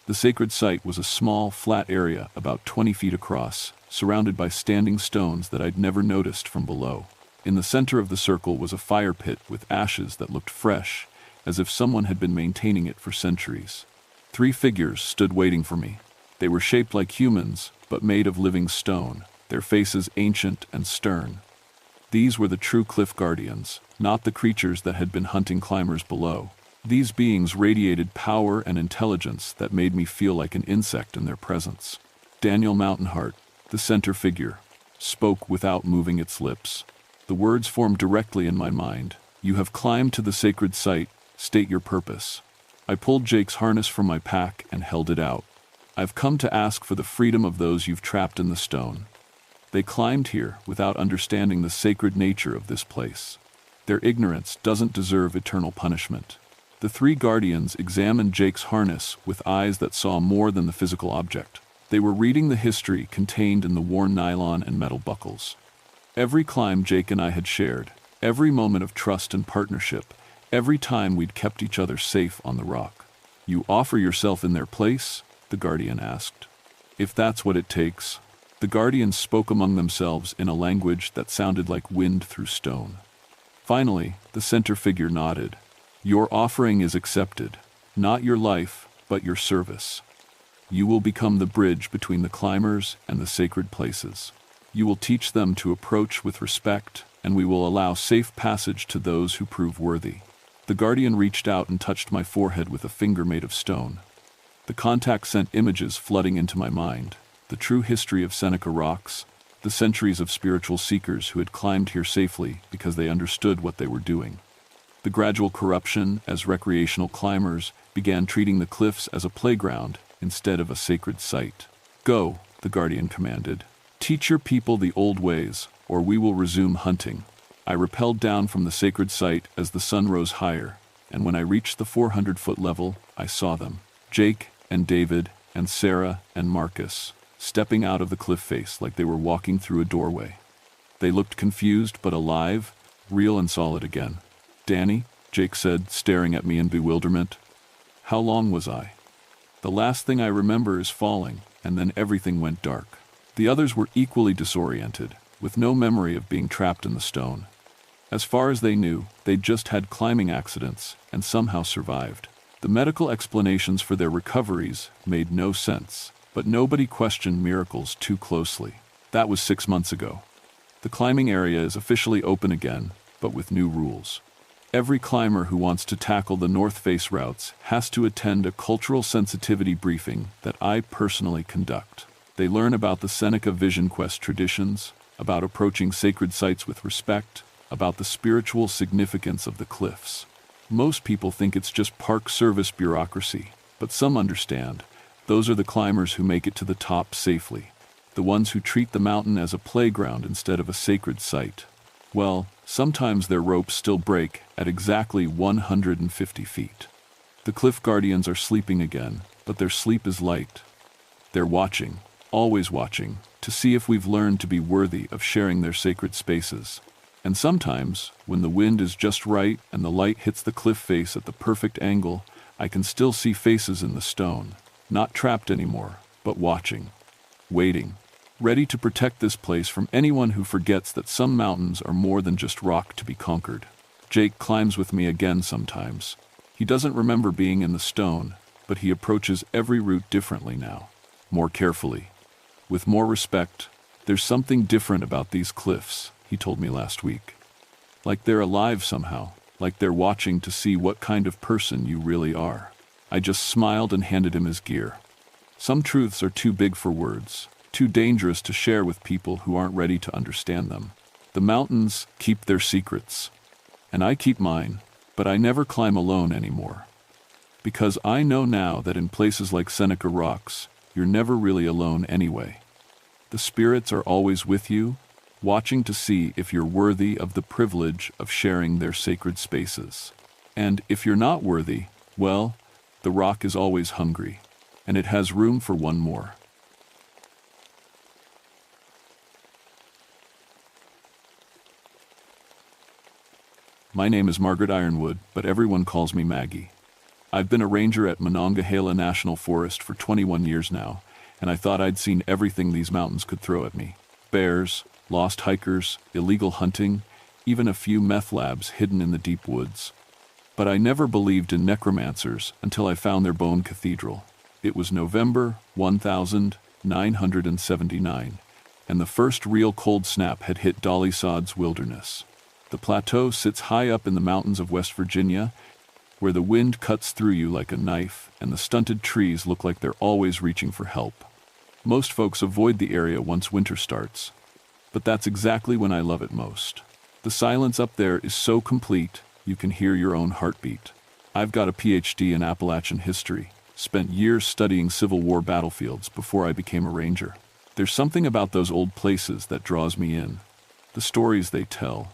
The sacred site was a small, flat area about 20 feet across, surrounded by standing stones that I'd never noticed from below. In the center of the circle was a fire pit with ashes that looked fresh, as if someone had been maintaining it for centuries. 3 figures stood waiting for me. They were shaped like humans, but made of living stone, their faces ancient and stern. These were the true cliff guardians, not the creatures that had been hunting climbers below. These beings radiated power and intelligence that made me feel like an insect in their presence. Daniel Mountainheart, the center figure, spoke without moving its lips. The words formed directly in my mind. "You have climbed to the sacred site. State your purpose." I pulled Jake's harness from my pack and held it out. "I've come to ask for the freedom of those you've trapped in the stone. They climbed here without understanding the sacred nature of this place. Their ignorance doesn't deserve eternal punishment." The 3 guardians examined Jake's harness with eyes that saw more than the physical object. They were reading the history contained in the worn nylon and metal buckles. Every climb Jake and I had shared, every moment of trust and partnership, Every time we'd kept each other safe on the rock. "You offer yourself in their place?" the guardian asked. "If that's what it takes." The guardians spoke among themselves in a language that sounded like wind through stone. Finally, the center figure nodded. "Your offering is accepted. Not your life, but your service. You will become the bridge between the climbers and the sacred places. You will teach them to approach with respect, and we will allow safe passage to those who prove worthy." The guardian reached out and touched my forehead with a finger made of stone. The contact sent images flooding into my mind. The true history of Seneca Rocks, the centuries of spiritual seekers who had climbed here safely because they understood what they were doing. The gradual corruption as recreational climbers began treating the cliffs as a playground instead of a sacred site. "Go," the guardian commanded. "Teach your people the old ways, or we will resume hunting." I rappelled down from the sacred site as the sun rose higher, and when I reached the 400-foot level, I saw them. Jake and David and Sarah and Marcus, stepping out of the cliff face like they were walking through a doorway. They looked confused but alive, real and solid again. "Danny," Jake said, staring at me in bewilderment. "How long was I?" "The last thing I remember is falling, and then everything went dark." The others were equally disoriented, with no memory of being trapped in the stone. As far as they knew, they'd just had climbing accidents and somehow survived. The medical explanations for their recoveries made no sense, but nobody questioned miracles too closely. That was 6 months ago. The climbing area is officially open again, but with new rules. Every climber who wants to tackle the North Face routes has to attend a cultural sensitivity briefing that I personally conduct. They learn about the Seneca Vision Quest traditions, about approaching sacred sites with respect, about the spiritual significance of the cliffs. Most people think it's just Park Service bureaucracy, but some understand. Those are the climbers who make it to the top safely, the ones who treat the mountain as a playground instead of a sacred site. Well, sometimes their ropes still break at exactly 150 feet. The cliff guardians are sleeping again, but their sleep is light. They're watching, always watching, to see if we've learned to be worthy of sharing their sacred spaces. And sometimes, when the wind is just right and the light hits the cliff face at the perfect angle, I can still see faces in the stone, not trapped anymore, but watching, waiting, ready to protect this place from anyone who forgets that some mountains are more than just rock to be conquered. Jake climbs with me again sometimes. He doesn't remember being in the stone, but he approaches every route differently now, more carefully, with more respect. "There's something different about these cliffs," he told me last week. "Like they're alive somehow, like they're watching to see what kind of person you really are." I just smiled and handed him his gear. Some truths are too big for words, too dangerous to share with people who aren't ready to understand them. The mountains keep their secrets, and I keep mine, but I never climb alone anymore. Because I know now that in places like Seneca Rocks, you're never really alone anyway. The spirits are always with you, watching to see if you're worthy of the privilege of sharing their sacred spaces. And if you're not worthy, well, the rock is always hungry, and it has room for one more. My name is Margaret Ironwood, but everyone calls me Maggie. I've been a ranger at Monongahela National Forest for 21 years now, and I thought I'd seen everything these mountains could throw at me. Bears, lost hikers, illegal hunting, even a few meth labs hidden in the deep woods. But I never believed in necromancers until I found their bone cathedral. It was November 1979, and the first real cold snap had hit Dolly Sod's wilderness. The plateau sits high up in the mountains of West Virginia, where the wind cuts through you like a knife, and the stunted trees look like they're always reaching for help. Most folks avoid the area once winter starts, but that's exactly when I love it most. The silence up there is so complete, you can hear your own heartbeat. I've got a PhD in Appalachian history, spent years studying Civil War battlefields before I became a ranger. There's something about those old places that draws me in. The stories they tell.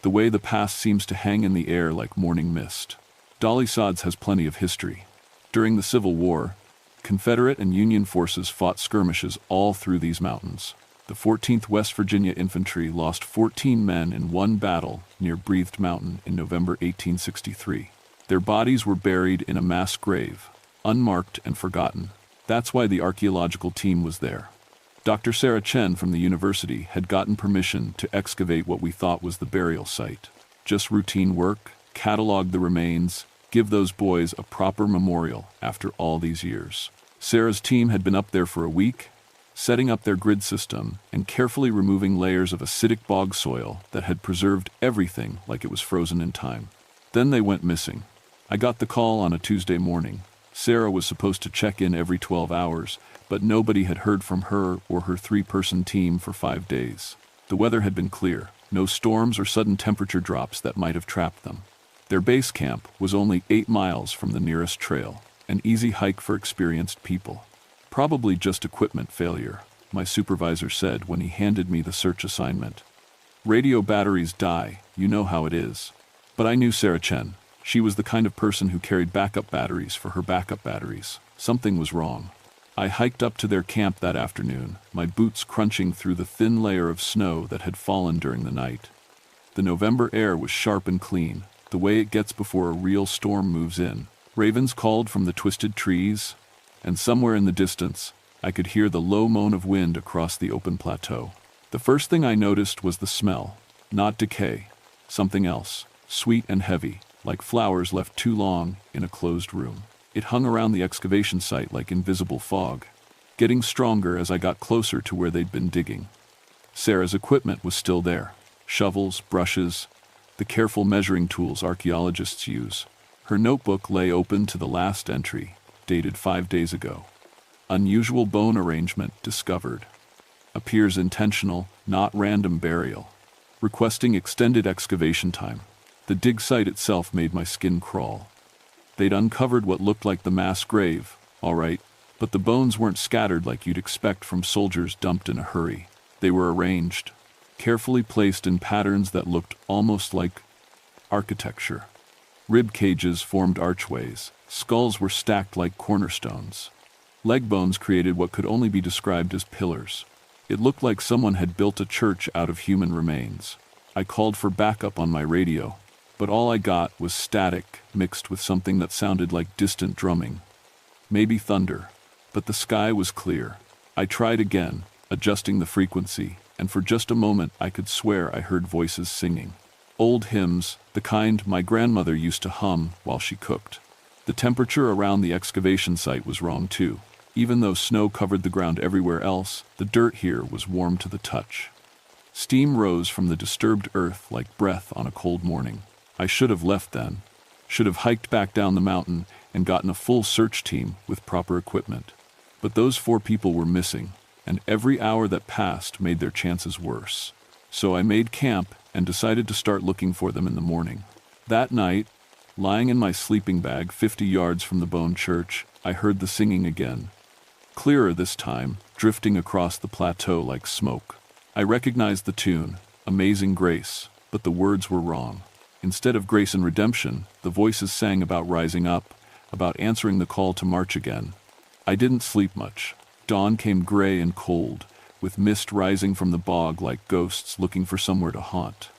The way the past seems to hang in the air like morning mist. Dolly Sods has plenty of history. During the Civil War, Confederate and Union forces fought skirmishes all through these mountains. The 14th West Virginia Infantry lost 14 men in one battle near Breathed Mountain in November 1863. Their bodies were buried in a mass grave, unmarked and forgotten. That's why the archaeological team was there. Dr. Sarah Chen from the university had gotten permission to excavate what we thought was the burial site. Just routine work, catalog the remains, give those boys a proper memorial after all these years. Sarah's team had been up there for a week, setting up their grid system and carefully removing layers of acidic bog soil that had preserved everything like it was frozen in time. Then they went missing. I got the call on a Tuesday morning. Sarah was supposed to check in every 12 hours, but nobody had heard from her or her 3-person team for 5 days. The weather had been clear, no storms or sudden temperature drops that might have trapped them. Their base camp was only 8 miles from the nearest trail, an easy hike for experienced people. Probably just equipment failure, my supervisor said when he handed me the search assignment. Radio batteries die, you know how it is. But I knew Sarah Chen. She was the kind of person who carried backup batteries for her backup batteries. Something was wrong. I hiked up to their camp that afternoon, my boots crunching through the thin layer of snow that had fallen during the night. The November air was sharp and clean, the way it gets before a real storm moves in. Ravens called from the twisted trees, and somewhere in the distance, I could hear the low moan of wind across the open plateau. The first thing I noticed was the smell, not decay, something else, sweet and heavy, like flowers left too long in a closed room. It hung around the excavation site like invisible fog, getting stronger as I got closer to where they'd been digging. Sarah's equipment was still there, shovels, brushes, the careful measuring tools archaeologists use. Her notebook lay open to the last entry, dated 5 days ago. Unusual bone arrangement discovered. Appears intentional, not random burial. Requesting extended excavation time. The dig site itself made my skin crawl. They'd uncovered what looked like the mass grave, all right, but the bones weren't scattered like you'd expect from soldiers dumped in a hurry. They were arranged, carefully placed in patterns that looked almost like architecture. Rib cages formed archways. Skulls were stacked like cornerstones. Leg bones created what could only be described as pillars. It looked like someone had built a church out of human remains. I called for backup on my radio, but all I got was static mixed with something that sounded like distant drumming. Maybe thunder, but the sky was clear. I tried again, adjusting the frequency, and for just a moment I could swear I heard voices singing. Old hymns, the kind my grandmother used to hum while she cooked. The temperature around the excavation site was wrong too. Even though snow covered the ground everywhere else, the dirt here was warm to the touch. Steam rose from the disturbed earth like breath on a cold morning. I should have left then. Should have hiked back down the mountain and gotten a full search team with proper equipment. But those 4 people were missing, and every hour that passed made their chances worse. So I made camp and decided to start looking for them in the morning. That night, lying in my sleeping bag 50 yards from the Bone Church, I heard the singing again. Clearer this time, drifting across the plateau like smoke. I recognized the tune, Amazing Grace, but the words were wrong. Instead of grace and redemption, the voices sang about rising up, about answering the call to march again. I didn't sleep much. Dawn came gray and cold, with mist rising from the bog like ghosts looking for somewhere to haunt.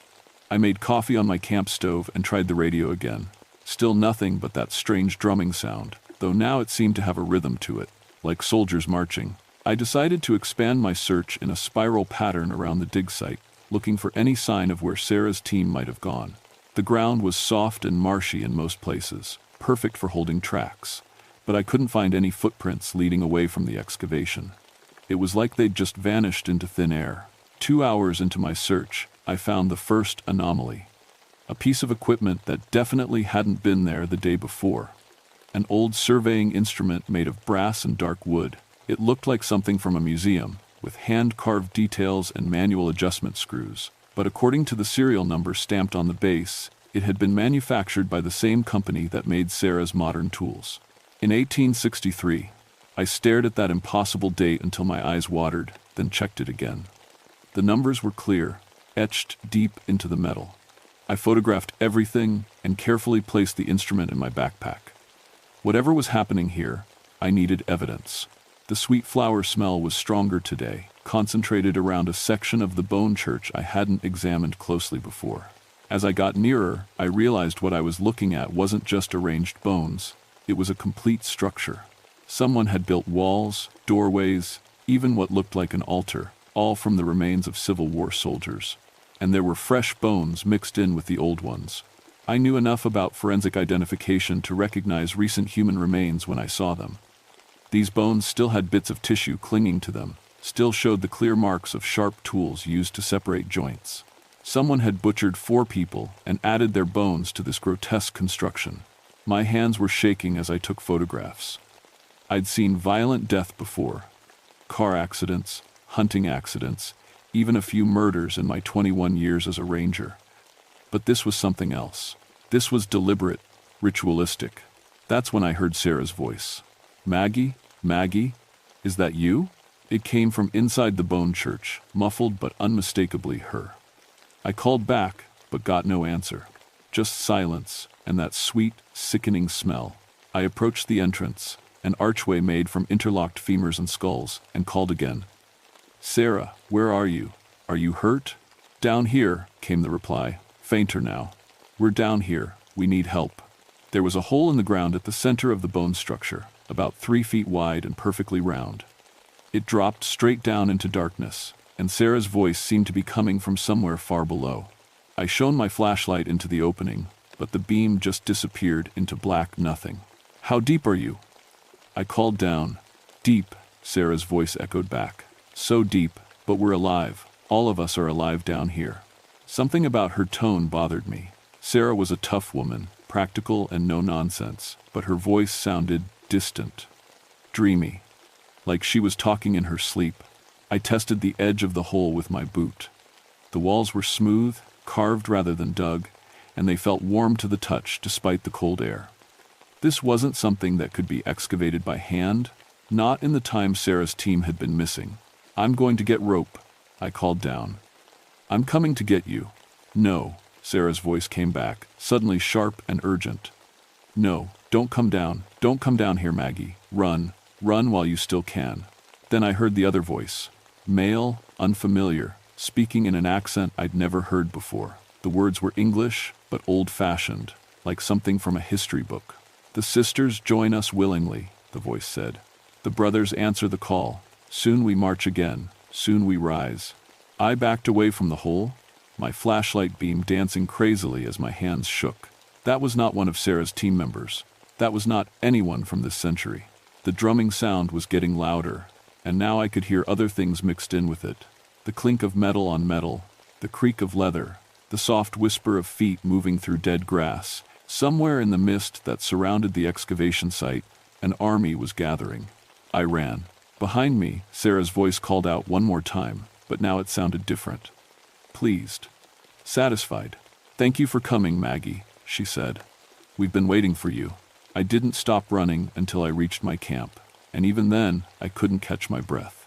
I made coffee on my camp stove and tried the radio again. Still nothing but that strange drumming sound, though now it seemed to have a rhythm to it, like soldiers marching. I decided to expand my search in a spiral pattern around the dig site, looking for any sign of where Sarah's team might have gone. The ground was soft and marshy in most places, perfect for holding tracks, but I couldn't find any footprints leading away from the excavation. It was like they'd just vanished into thin air. 2 hours into my search, I found the first anomaly. A piece of equipment that definitely hadn't been there the day before. An old surveying instrument made of brass and dark wood. It looked like something from a museum, with hand-carved details and manual adjustment screws. But according to the serial number stamped on the base, it had been manufactured by the same company that made Sarah's modern tools. In 1863, I stared at that impossible date until my eyes watered, then checked it again. The numbers were clear, etched deep into the metal. I photographed everything and carefully placed the instrument in my backpack. Whatever was happening here, I needed evidence. The sweet flower smell was stronger today, concentrated around a section of the bone church I hadn't examined closely before. As I got nearer, I realized what I was looking at wasn't just arranged bones. It was a complete structure. Someone had built walls, doorways, even what looked like an altar, all from the remains of Civil War soldiers. And there were fresh bones mixed in with the old ones. I knew enough about forensic identification to recognize recent human remains when I saw them. These bones still had bits of tissue clinging to them, still showed the clear marks of sharp tools used to separate joints. Someone had butchered 4 people and added their bones to this grotesque construction. My hands were shaking as I took photographs. I'd seen violent death before. Car accidents, hunting accidents, even a few murders in my 21 years as a ranger. But this was something else. This was deliberate, ritualistic. That's when I heard Sarah's voice. "Maggie? Maggie? Is that you?" It came from inside the bone church, muffled but unmistakably her. I called back, but got no answer. Just silence, and that sweet, sickening smell. I approached the entrance, an archway made from interlocked femurs and skulls, and called again. "Sarah, where are you? Are you hurt?" "Down here," came the reply, fainter now. "We're down here. We need help." There was a hole in the ground at the center of the bone structure, about 3 feet wide and perfectly round. It dropped straight down into darkness, and Sarah's voice seemed to be coming from somewhere far below. I shone my flashlight into the opening, but the beam just disappeared into black nothing. "How deep are you?" I called down. "Deep," Sarah's voice echoed back. "So deep, but we're alive. All of us are alive down here." Something about her tone bothered me. Sarah was a tough woman, practical and no nonsense, but her voice sounded distant, dreamy, like she was talking in her sleep. I tested the edge of the hole with my boot. The walls were smooth, carved rather than dug, and they felt warm to the touch despite the cold air. This wasn't something that could be excavated by hand, not in the time Sarah's team had been missing. "I'm going to get rope," I called down. "I'm coming to get you." "No," Sarah's voice came back, suddenly sharp and urgent. "No, don't come down. Don't come down here, Maggie. Run. Run while you still can." Then I heard the other voice. Male, unfamiliar, speaking in an accent I'd never heard before. The words were English, but old-fashioned, like something from a history book. "The sisters join us willingly," the voice said. "The brothers answer the call. Soon we march again. Soon we rise." I backed away from the hole, my flashlight beam dancing crazily as my hands shook. That was not one of Sarah's team members. That was not anyone from this century. The drumming sound was getting louder, and now I could hear other things mixed in with it. The clink of metal on metal, the creak of leather, the soft whisper of feet moving through dead grass. Somewhere in the mist that surrounded the excavation site, an army was gathering. I ran. Behind me, Sarah's voice called out one more time, but now it sounded different. Pleased. Satisfied. "Thank you for coming, Maggie," she said. "We've been waiting for you." I didn't stop running until I reached my camp, and even then, I couldn't catch my breath.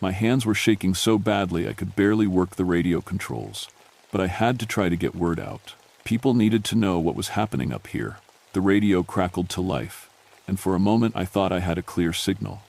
My hands were shaking so badly I could barely work the radio controls, but I had to try to get word out. People needed to know what was happening up here. The radio crackled to life, and for a moment I thought I had a clear signal.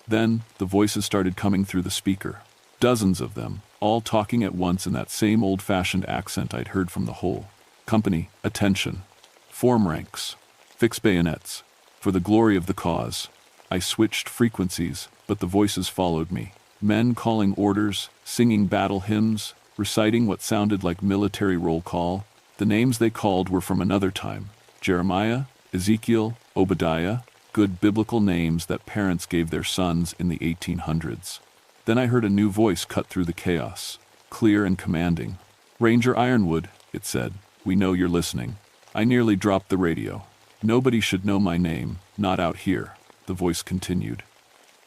Then, the voices started coming through the speaker. Dozens of them, all talking at once in that same old-fashioned accent I'd heard from the hole. "Company, attention. Form ranks. Fix bayonets. For the glory of the cause." I switched frequencies, but the voices followed me. Men calling orders, singing battle hymns, reciting what sounded like military roll call. The names they called were from another time. Jeremiah, Ezekiel, Obadiah, good biblical names that parents gave their sons in the 1800s. Then I heard a new voice cut through the chaos, clear and commanding. "Ranger Ironwood," it said, "we know you're listening." I nearly dropped the radio. "Nobody should know my name, not out here," the voice continued.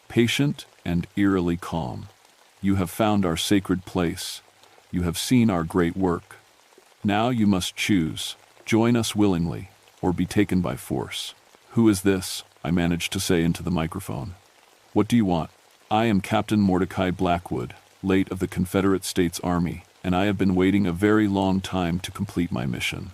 Patient and eerily calm. "You have found our sacred place. You have seen our great work. Now you must choose, join us willingly, or be taken by force." "Who is this?" I managed to say into the microphone. "What do you want?" "I am Captain Mordecai Blackwood, late of the Confederate States Army, and I have been waiting a very long time to complete my mission."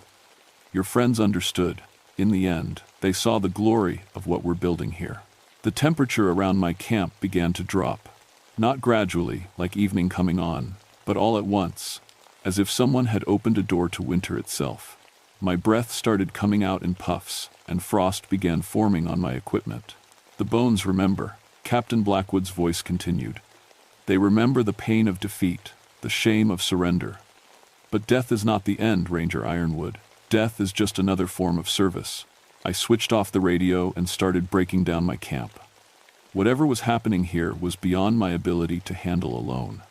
Your friends understood. In the end, they saw the glory of what we're building here. The temperature around my camp began to drop. Not gradually, like evening coming on, but all at once, as if someone had opened a door to winter itself. My breath started coming out in puffs, and frost began forming on my equipment. The bones remember, Captain Blackwood's voice continued. They remember the pain of defeat, the shame of surrender. But death is not the end, Ranger Ironwood. Death is just another form of service. I switched off the radio and started breaking down my camp. Whatever was happening here was beyond my ability to handle alone.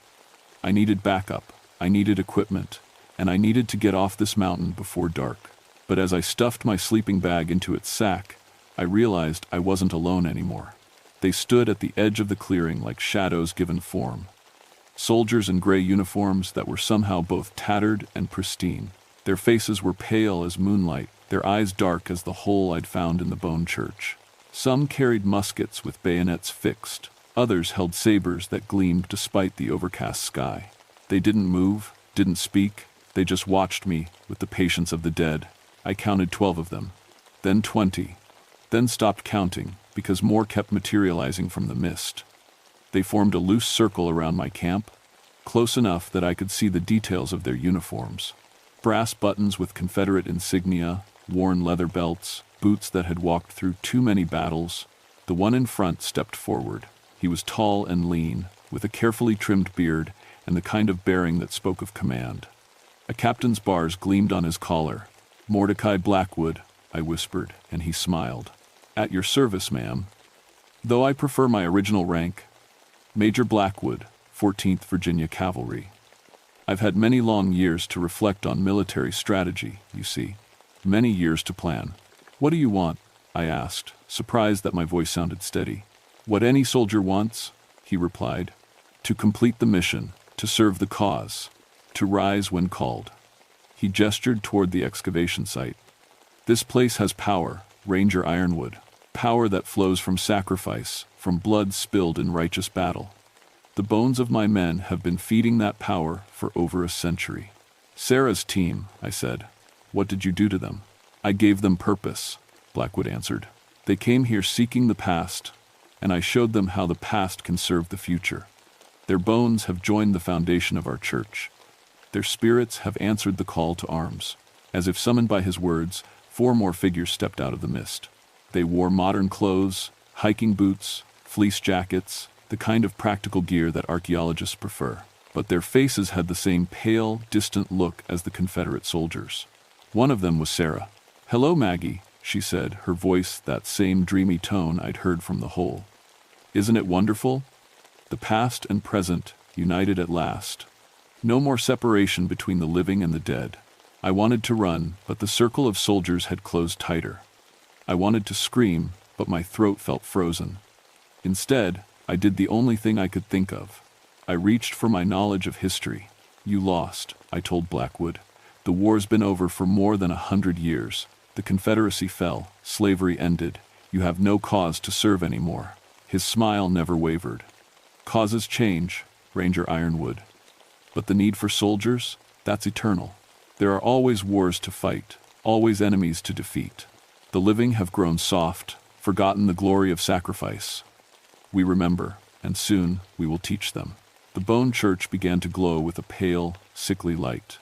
I needed backup, I needed equipment, and I needed to get off this mountain before dark. But as I stuffed my sleeping bag into its sack, I realized I wasn't alone anymore. They stood at the edge of the clearing like shadows given form. Soldiers in gray uniforms that were somehow both tattered and pristine. Their faces were pale as moonlight, their eyes dark as the hole I'd found in the bone church. Some carried muskets with bayonets fixed. Others held sabers that gleamed despite the overcast sky. They didn't move, didn't speak. They just watched me with the patience of the dead. I counted 12 of them, then 20, then stopped counting because more kept materializing from the mist. They formed a loose circle around my camp, close enough that I could see the details of their uniforms. Brass buttons with Confederate insignia, worn leather belts, boots that had walked through too many battles. The one in front stepped forward. He was tall and lean, with a carefully trimmed beard and the kind of bearing that spoke of command. A captain's bars gleamed on his collar. "Mordecai Blackwood," I whispered, and he smiled. "At your service, ma'am." Though I prefer my original rank, Major Blackwood, 14th Virginia Cavalry. I've had many long years to reflect on military strategy, you see. Many years to plan. "What do you want?" I asked, surprised that my voice sounded steady. "What any soldier wants," he replied. "To complete the mission, to serve the cause, to rise when called." He gestured toward the excavation site. "This place has power, Ranger Ironwood. Power that flows from sacrifice, from blood spilled in righteous battle. The bones of my men have been feeding that power for over a century." "Sarah's team," I said. "What did you do to them?" "I gave them purpose," Blackwood answered. "They came here seeking the past, and I showed them how the past can serve the future. Their bones have joined the foundation of our church. Their spirits have answered the call to arms." As if summoned by his words, 4 more figures stepped out of the mist. They wore modern clothes, hiking boots, fleece jackets, the kind of practical gear that archaeologists prefer. But their faces had the same pale, distant look as the Confederate soldiers. One of them was Sarah. "Hello, Maggie," she said, her voice that same dreamy tone I'd heard from the hole. "Isn't it wonderful? The past and present, united at last. No more separation between the living and the dead." I wanted to run, but the circle of soldiers had closed tighter. I wanted to scream, but my throat felt frozen. Instead, I did the only thing I could think of. I reached for my knowledge of history. "You lost," I told Blackwood. "The war's been over for more than 100 years. The Confederacy fell, slavery ended. You have no cause to serve anymore." His smile never wavered. "Causes change, Ranger Ironwood. But the need for soldiers, that's eternal. There are always wars to fight, always enemies to defeat. The living have grown soft, forgotten the glory of sacrifice. We remember, and soon we will teach them." The bone church began to glow with a pale, sickly light.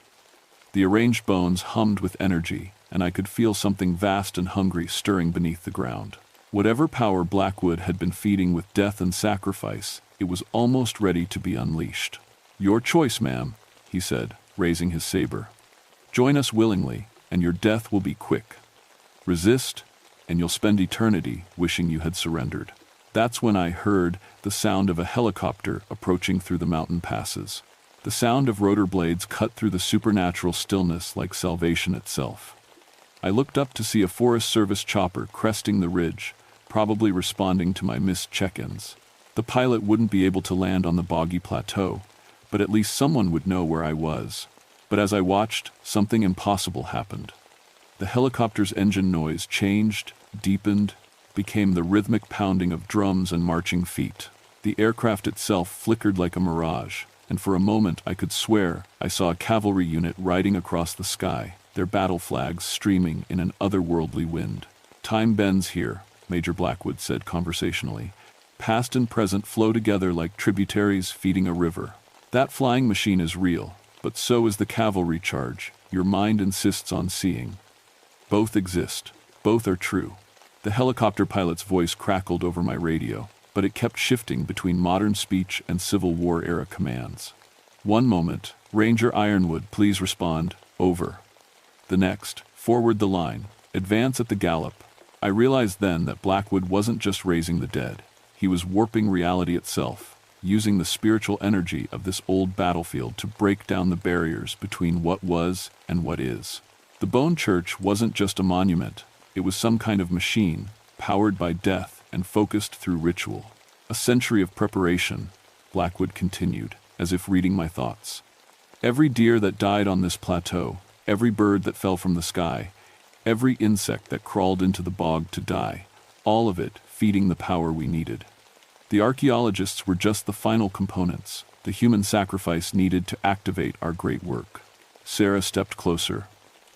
The arranged bones hummed with energy, and I could feel something vast and hungry stirring beneath the ground. Whatever power Blackwood had been feeding with death and sacrifice, it was almost ready to be unleashed. "Your choice, ma'am," he said, raising his saber. "Join us willingly, and your death will be quick. Resist, and you'll spend eternity wishing you had surrendered." That's when I heard the sound of a helicopter approaching through the mountain passes. The sound of rotor blades cut through the supernatural stillness like salvation itself. I looked up to see a Forest Service chopper cresting the ridge, probably responding to my missed check-ins. The pilot wouldn't be able to land on the boggy plateau, but at least someone would know where I was. But as I watched, something impossible happened. The helicopter's engine noise changed, deepened, became the rhythmic pounding of drums and marching feet. The aircraft itself flickered like a mirage, and for a moment I could swear I saw a cavalry unit riding across the sky, their battle flags streaming in an otherworldly wind. "Time bends here," Major Blackwood said conversationally. Past and present flow together like tributaries feeding a river. That flying machine is real, but so is the cavalry charge your mind insists on seeing. Both exist. Both are true. The helicopter pilot's voice crackled over my radio, but it kept shifting between modern speech and Civil War-era commands. One moment, Ranger Ironwood, please respond, over. The next, forward the line, advance at the gallop. I realized then that Blackwood wasn't just raising the dead. He was warping reality itself, using the spiritual energy of this old battlefield to break down the barriers between what was and what is. The Bone Church wasn't just a monument. It was some kind of machine, powered by death and focused through ritual. A century of preparation, Blackwood continued, as if reading my thoughts. Every deer that died on this plateau, every bird that fell from the sky, every insect that crawled into the bog to die, all of it feeding the power we needed. The archaeologists were just the final components, the human sacrifice needed to activate our great work. Sarah stepped closer,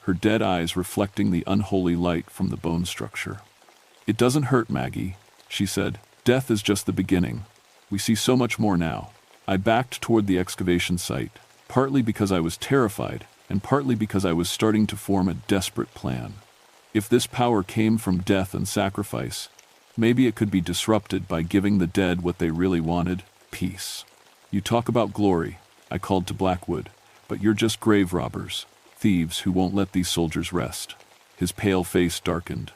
her dead eyes reflecting the unholy light from the bone structure. It doesn't hurt, Maggie, she said. Death is just the beginning. We see so much more now. I backed toward the excavation site, partly because I was terrified, and partly because I was starting to form a desperate plan. If this power came from death and sacrifice, maybe it could be disrupted by giving the dead what they really wanted, peace. You talk about glory, I called to Blackwood, but you're just grave robbers, thieves who won't let these soldiers rest. His pale face darkened.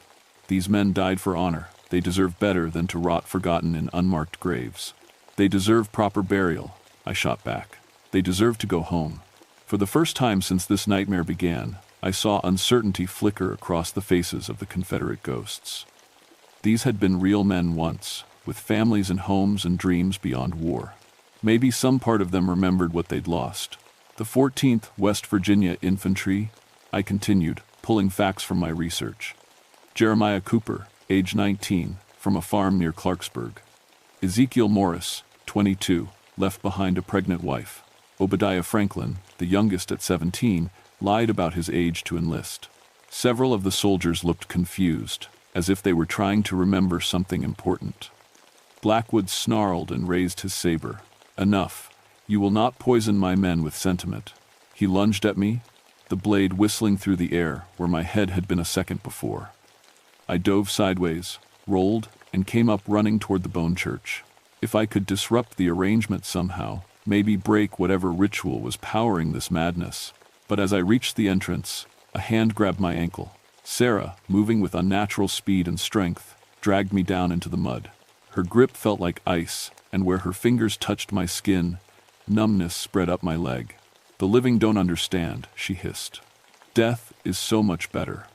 These men died for honor. They deserve better than to rot forgotten in unmarked graves. They deserve proper burial, I shot back. They deserve to go home. For the first time since this nightmare began, I saw uncertainty flicker across the faces of the Confederate ghosts. These had been real men once, with families and homes and dreams beyond war. Maybe some part of them remembered what they'd lost. The 14th West Virginia Infantry, I continued, pulling facts from my research. Jeremiah Cooper, age 19, from a farm near Clarksburg. Ezekiel Morris, 22, left behind a pregnant wife. Obadiah Franklin, the youngest at 17, lied about his age to enlist. Several of the soldiers looked confused, as if they were trying to remember something important. Blackwood snarled and raised his saber. Enough. You will not poison my men with sentiment. He lunged at me, the blade whistling through the air where my head had been a second before. I dove sideways, rolled, and came up running toward the Bone Church. If I could disrupt the arrangement somehow, maybe break whatever ritual was powering this madness. But as I reached the entrance, a hand grabbed my ankle. Sarah, moving with unnatural speed and strength, dragged me down into the mud. Her grip felt like ice, and where her fingers touched my skin, numbness spread up my leg. The living don't understand, she hissed. Death is so much better.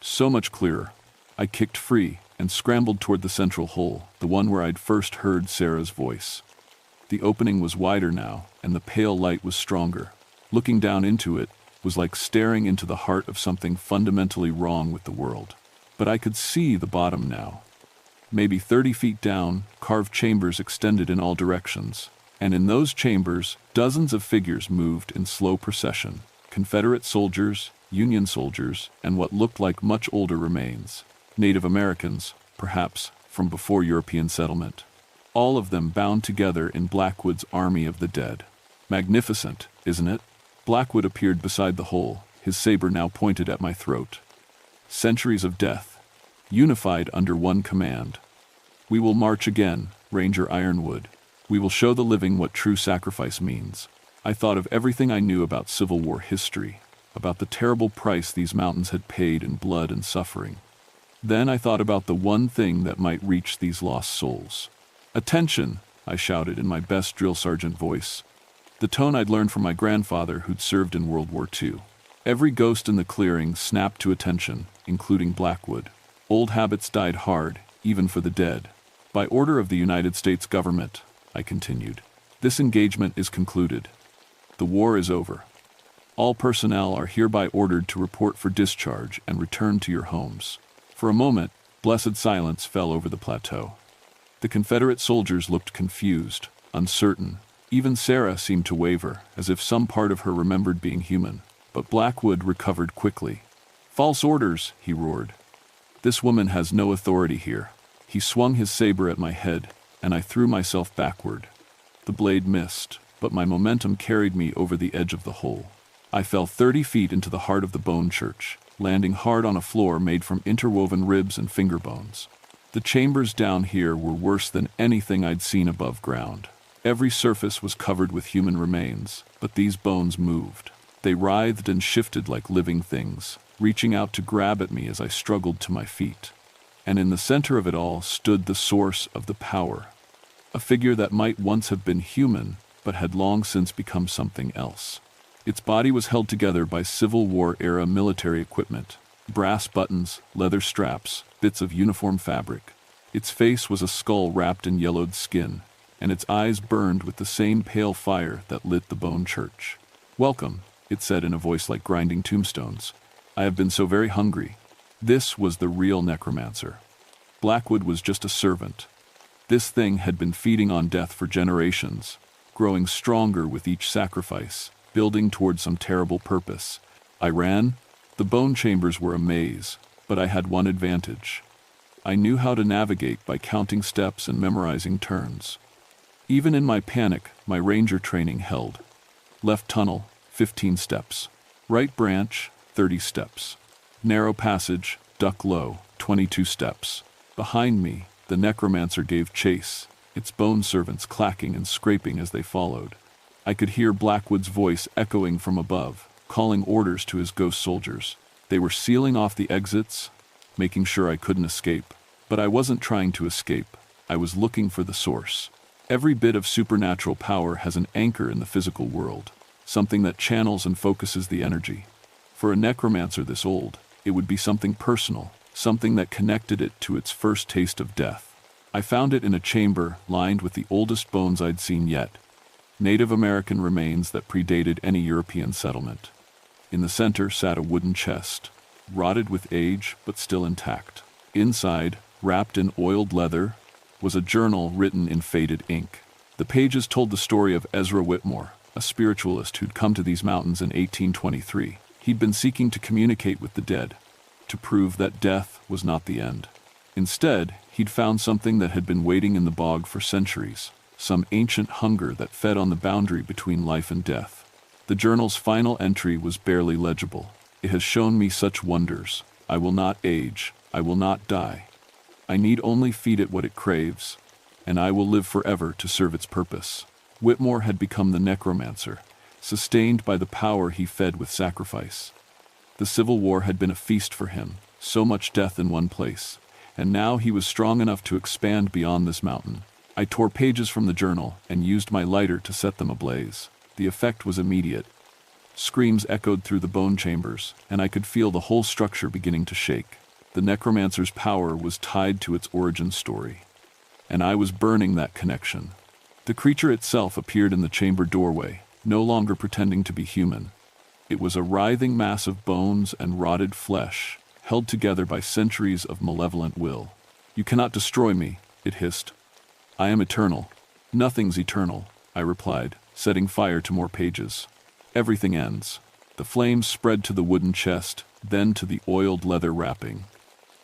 So much clearer. I kicked free and scrambled toward the central hole, the one where I'd first heard Sarah's voice. The opening was wider now, and the pale light was stronger. Looking down into it was like staring into the heart of something fundamentally wrong with the world. But I could see the bottom now. Maybe 30 feet down, carved chambers extended in all directions, and in those chambers, dozens of figures moved in slow procession. Confederate soldiers, Union soldiers, and what looked like much older remains. Native Americans, perhaps, from before European settlement. All of them bound together in Blackwood's army of the dead. Magnificent, isn't it? Blackwood appeared beside the hole, his saber now pointed at my throat. Centuries of death, unified under one command. We will march again, Ranger Ironwood. We will show the living what true sacrifice means. I thought of everything I knew about Civil War history, about the terrible price these mountains had paid in blood and suffering. Then I thought about the one thing that might reach these lost souls. Attention, I shouted in my best drill sergeant voice, the tone I'd learned from my grandfather who'd served in World War II. Every ghost in the clearing snapped to attention, including Blackwood. Old habits died hard, even for the dead. By order of the United States government, I continued, this engagement is concluded. The war is over. All personnel are hereby ordered to report for discharge and return to your homes. For a moment, blessed silence fell over the plateau. The Confederate soldiers looked confused, uncertain. Even Sarah seemed to waver, as if some part of her remembered being human. But Blackwood recovered quickly. False orders, he roared. This woman has no authority here. He swung his saber at my head, and I threw myself backward. The blade missed, but my momentum carried me over the edge of the hole. I fell 30 feet into the heart of the bone church, landing hard on a floor made from interwoven ribs and finger bones. The chambers down here were worse than anything I'd seen above ground. Every surface was covered with human remains, but these bones moved. They writhed and shifted like living things, reaching out to grab at me as I struggled to my feet. And in the center of it all stood the source of the power. A figure that might once have been human, but had long since become something else. Its body was held together by Civil War-era military equipment, brass buttons, leather straps, bits of uniform fabric. Its face was a skull wrapped in yellowed skin, and its eyes burned with the same pale fire that lit the bone church. "Welcome," it said in a voice like grinding tombstones. "I have been so very hungry." This was the real necromancer. Blackwood was just a servant. This thing had been feeding on death for generations, growing stronger with each sacrifice, building toward some terrible purpose. I ran. The bone chambers were a maze, but I had one advantage. I knew how to navigate by counting steps and memorizing turns. Even in my panic, my ranger training held. Left tunnel, 15 steps. Right branch, 30 steps. Narrow passage, duck low, 22 steps. Behind me, the necromancer gave chase, its bone servants clacking and scraping as they followed. I could hear Blackwood's voice echoing from above, calling orders to his ghost soldiers. They were sealing off the exits, making sure I couldn't escape. But I wasn't trying to escape. I was looking for the source. Every bit of supernatural power has an anchor in the physical world, something that channels and focuses the energy. For a necromancer this old, it would be something personal, something that connected it to its first taste of death. I found it in a chamber lined with the oldest bones I'd seen yet, Native American remains that predated any European settlement. In the center sat a wooden chest, rotted with age but still intact. Inside, wrapped in oiled leather, was a journal written in faded ink. The pages told the story of Ezra Whitmore, a spiritualist who'd come to these mountains in 1823. He'd been seeking to communicate with the dead, to prove that death was not the end. Instead, he'd found something that had been waiting in the bog for centuries, some ancient hunger that fed on the boundary between life and death. The journal's final entry was barely legible. "It has shown me such wonders. I will not age. I will not die. I need only feed it what it craves, and I will live forever to serve its purpose." Whitmore had become the necromancer, sustained by the power he fed with sacrifice. The Civil War had been a feast for him, so much death in one place, and now he was strong enough to expand beyond this mountain. I tore pages from the journal and used my lighter to set them ablaze. The effect was immediate. Screams echoed through the bone chambers, and I could feel the whole structure beginning to shake. The necromancer's power was tied to its origin story, and I was burning that connection. The creature itself appeared in the chamber doorway, no longer pretending to be human. It was a writhing mass of bones and rotted flesh, held together by centuries of malevolent will. "You cannot destroy me," it hissed. "I am eternal." "Nothing's eternal," I replied, setting fire to more pages. "Everything ends." The flames spread to the wooden chest, then to the oiled leather wrapping.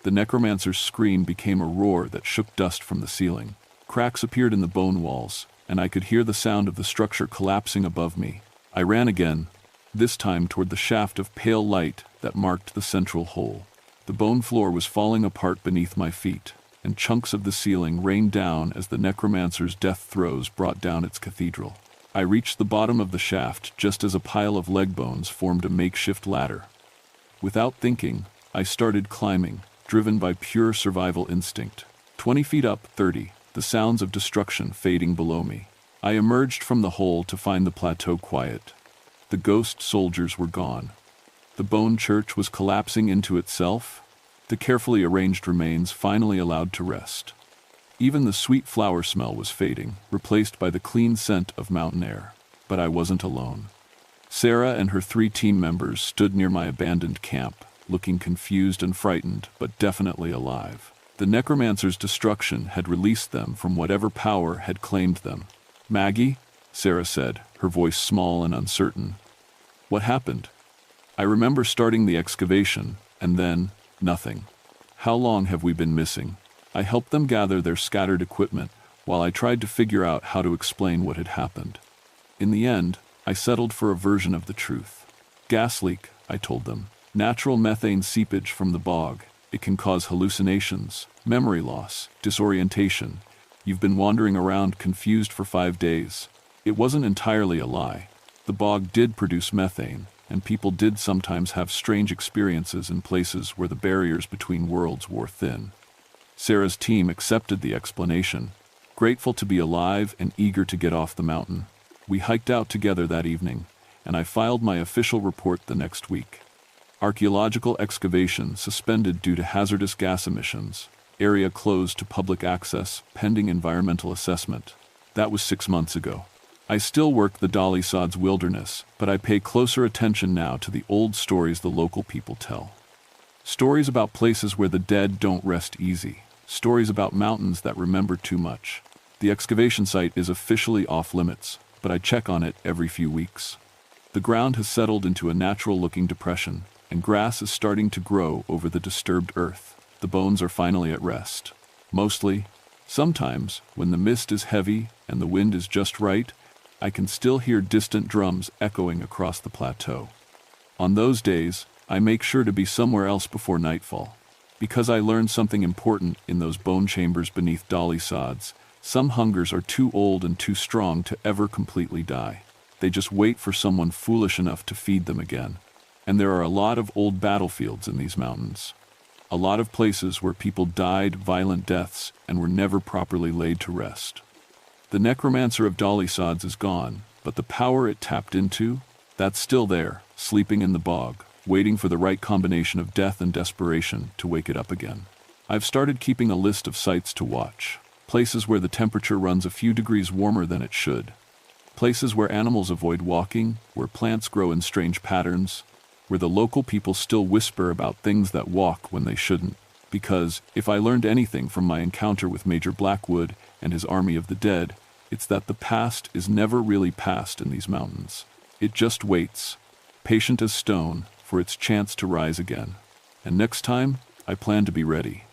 The necromancer's scream became a roar that shook dust from the ceiling. Cracks appeared in the bone walls, and I could hear the sound of the structure collapsing above me. I ran again, this time toward the shaft of pale light that marked the central hole. The bone floor was falling apart beneath my feet, and chunks of the ceiling rained down as the necromancer's death throes brought down its cathedral. I reached the bottom of the shaft just as a pile of leg bones formed a makeshift ladder. Without thinking, I started climbing, driven by pure survival instinct. 20 feet up, 30, the sounds of destruction fading below me. I emerged from the hole to find the plateau quiet. The ghost soldiers were gone. The bone church was collapsing into itself, the carefully arranged remains finally allowed to rest. Even the sweet flower smell was fading, replaced by the clean scent of mountain air. But I wasn't alone. Sarah and her 3 team members stood near my abandoned camp, looking confused and frightened, but definitely alive. The necromancer's destruction had released them from whatever power had claimed them. "Maggie," Sarah said, her voice small and uncertain. "What happened?" I remember starting the excavation, and then, nothing. "How long have we been missing?" I helped them gather their scattered equipment, while I tried to figure out how to explain what had happened. In the end, I settled for a version of the truth. Gas leak, I told them. Natural methane seepage from the bog. It can cause hallucinations, memory loss, disorientation. You've been wandering around confused for 5 days. It wasn't entirely a lie. The bog did produce methane, and people did sometimes have strange experiences in places where the barriers between worlds wore thin. Sarah's team accepted the explanation, grateful to be alive and eager to get off the mountain. We hiked out together that evening, and I filed my official report the next week. Archaeological excavation suspended due to hazardous gas emissions. Area closed to public access pending environmental assessment. That was 6 months ago. I still work the Dolly Sods wilderness, but I pay closer attention now to the old stories the local people tell. Stories about places where the dead don't rest easy. Stories about mountains that remember too much. The excavation site is officially off limits, but I check on it every few weeks. The ground has settled into a natural-looking depression, and grass is starting to grow over the disturbed earth. The bones are finally at rest. Mostly. Sometimes, when the mist is heavy and the wind is just right, I can still hear distant drums echoing across the plateau. On those days, I make sure to be somewhere else before nightfall. Because I learned something important in those bone chambers beneath Dolly Sods, some hungers are too old and too strong to ever completely die. They just wait for someone foolish enough to feed them again. And there are a lot of old battlefields in these mountains. A lot of places where people died violent deaths and were never properly laid to rest. The necromancer of Dolly Sods is gone, but the power it tapped into, that's still there, sleeping in the bog, waiting for the right combination of death and desperation to wake it up again. I've started keeping a list of sites to watch, places where the temperature runs a few degrees warmer than it should, places where animals avoid walking, where plants grow in strange patterns, where the local people still whisper about things that walk when they shouldn't. Because, if I learned anything from my encounter with Major Blackwood and his army of the dead, it's that the past is never really past in these mountains. It just waits, patient as stone, for its chance to rise again. And next time, I plan to be ready.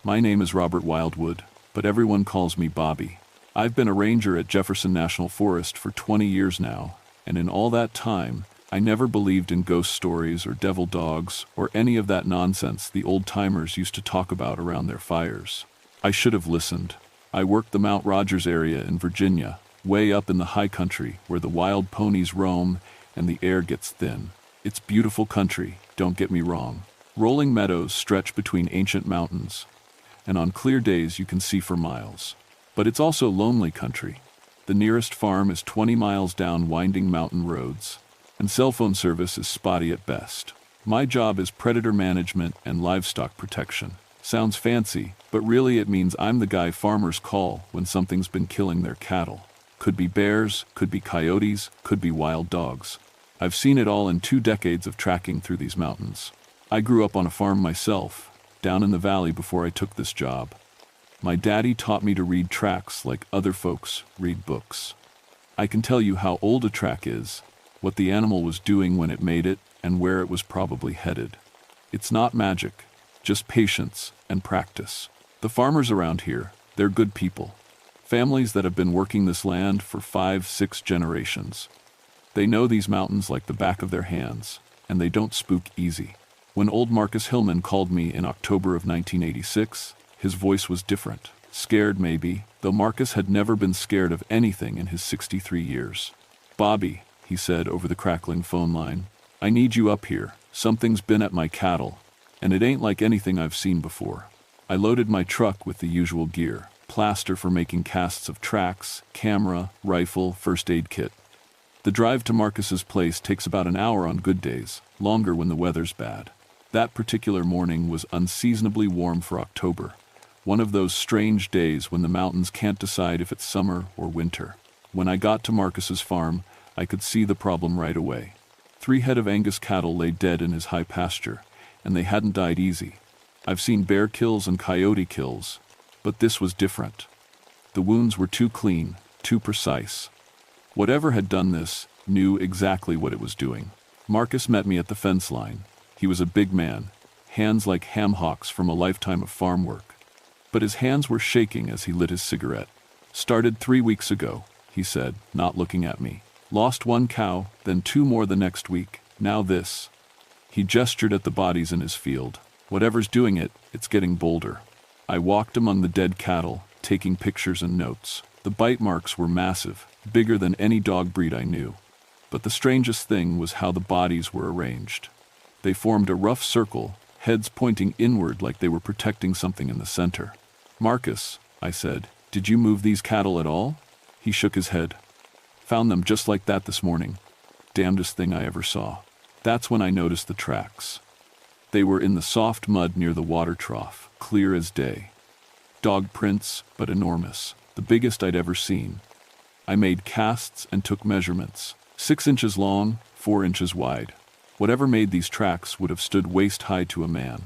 My name is Robert Wildwood, but everyone calls me Bobby. I've been a ranger at Jefferson National Forest for 20 years now, and in all that time, I never believed in ghost stories or devil dogs or any of that nonsense the old-timers used to talk about around their fires. I should have listened. I worked the Mount Rogers area in Virginia, way up in the high country where the wild ponies roam and the air gets thin. It's beautiful country, don't get me wrong. Rolling meadows stretch between ancient mountains, and on clear days you can see for miles. But it's also lonely country. The nearest farm is 20 miles down winding mountain roads, and cell phone service is spotty at best. My job is predator management and livestock protection. Sounds fancy, but really it means I'm the guy farmers call when something's been killing their cattle. Could be bears, could be coyotes, could be wild dogs. I've seen it all in 2 decades of tracking through these mountains. I grew up on a farm myself, down in the valley before I took this job. My daddy taught me to read tracks like other folks read books. I can tell you how old a track is, what the animal was doing when it made it, and where it was probably headed. It's not magic, just patience and practice. The farmers around here, they're good people. Families that have been working this land for 5-6 generations. They know these mountains like the back of their hands, and they don't spook easy. When old Marcus Hillman called me in October of 1986, his voice was different. Scared maybe, though Marcus had never been scared of anything in his 63 years. "Bobby," he said over the crackling phone line, "I need you up here. Something's been at my cattle, and it ain't like anything I've seen before." I loaded my truck with the usual gear, plaster for making casts of tracks, camera, rifle, first aid kit. The drive to Marcus's place takes about an hour on good days, longer when the weather's bad. That particular morning was unseasonably warm for October, one of those strange days when the mountains can't decide if it's summer or winter. When I got to Marcus's farm, I could see the problem right away. 3 head of Angus cattle lay dead in his high pasture, and they hadn't died easy. I've seen bear kills and coyote kills, but this was different. The wounds were too clean, too precise. Whatever had done this knew exactly what it was doing. Marcus met me at the fence line. He was a big man, hands like ham hocks from a lifetime of farm work. But his hands were shaking as he lit his cigarette. "Started 3 weeks ago," he said, not looking at me. "Lost 1 cow, then 2 more the next week. Now this." He gestured at the bodies in his field. "Whatever's doing it, it's getting bolder." I walked among the dead cattle, taking pictures and notes. The bite marks were massive, bigger than any dog breed I knew. But the strangest thing was how the bodies were arranged. They formed a rough circle, heads pointing inward like they were protecting something in the center. "Marcus," I said, "did you move these cattle at all?" He shook his head. "Found them just like that this morning. Damnedest thing I ever saw." That's when I noticed the tracks. They were in the soft mud near the water trough, clear as day. Dog prints, but enormous, the biggest I'd ever seen. I made casts and took measurements. 6 inches long, 4 inches wide. Whatever made these tracks would have stood waist-high to a man.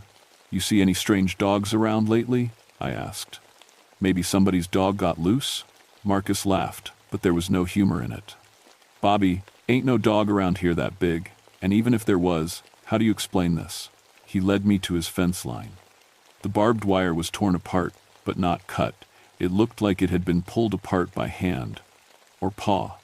"You see any strange dogs around lately?" I asked. "Maybe somebody's dog got loose?" Marcus laughed, but there was no humor in it. "Bobby, ain't no dog around here that big, and even if there was, how do you explain this?" He led me to his fence line. The barbed wire was torn apart, but not cut. It looked like it had been pulled apart by hand or paw.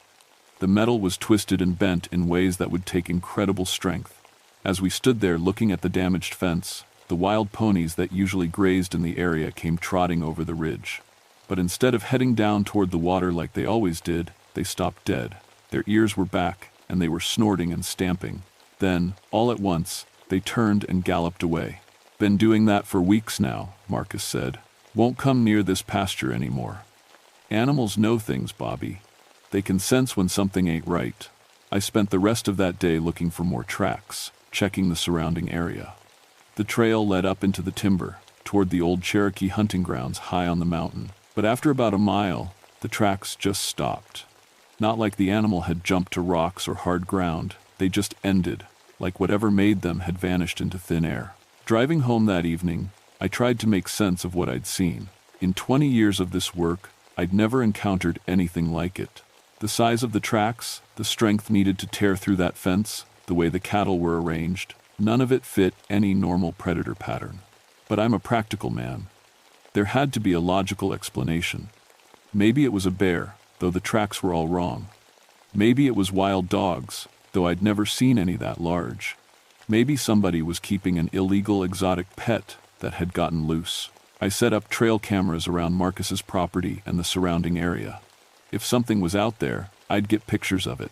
The metal was twisted and bent in ways that would take incredible strength. As we stood there looking at the damaged fence, the wild ponies that usually grazed in the area came trotting over the ridge. But instead of heading down toward the water like they always did, they stopped dead. Their ears were back, and they were snorting and stamping. Then, all at once, they turned and galloped away. "Been doing that for weeks now," Marcus said. "Won't come near this pasture anymore." Animals know things, Bobby. They can sense when something ain't right. I spent the rest of that day looking for more tracks, checking the surrounding area. The trail led up into the timber, toward the old Cherokee hunting grounds high on the mountain. But after about a mile, the tracks just stopped. Not like the animal had jumped to rocks or hard ground, they just ended, like whatever made them had vanished into thin air. Driving home that evening, I tried to make sense of what I'd seen. In 20 years of this work, I'd never encountered anything like it. The size of the tracks, the strength needed to tear through that fence, the way the cattle were arranged, none of it fit any normal predator pattern. But I'm a practical man. There had to be a logical explanation. Maybe it was a bear, though the tracks were all wrong. Maybe it was wild dogs, though I'd never seen any that large. Maybe somebody was keeping an illegal exotic pet that had gotten loose. I set up trail cameras around Marcus's property and the surrounding area. If something was out there, I'd get pictures of it.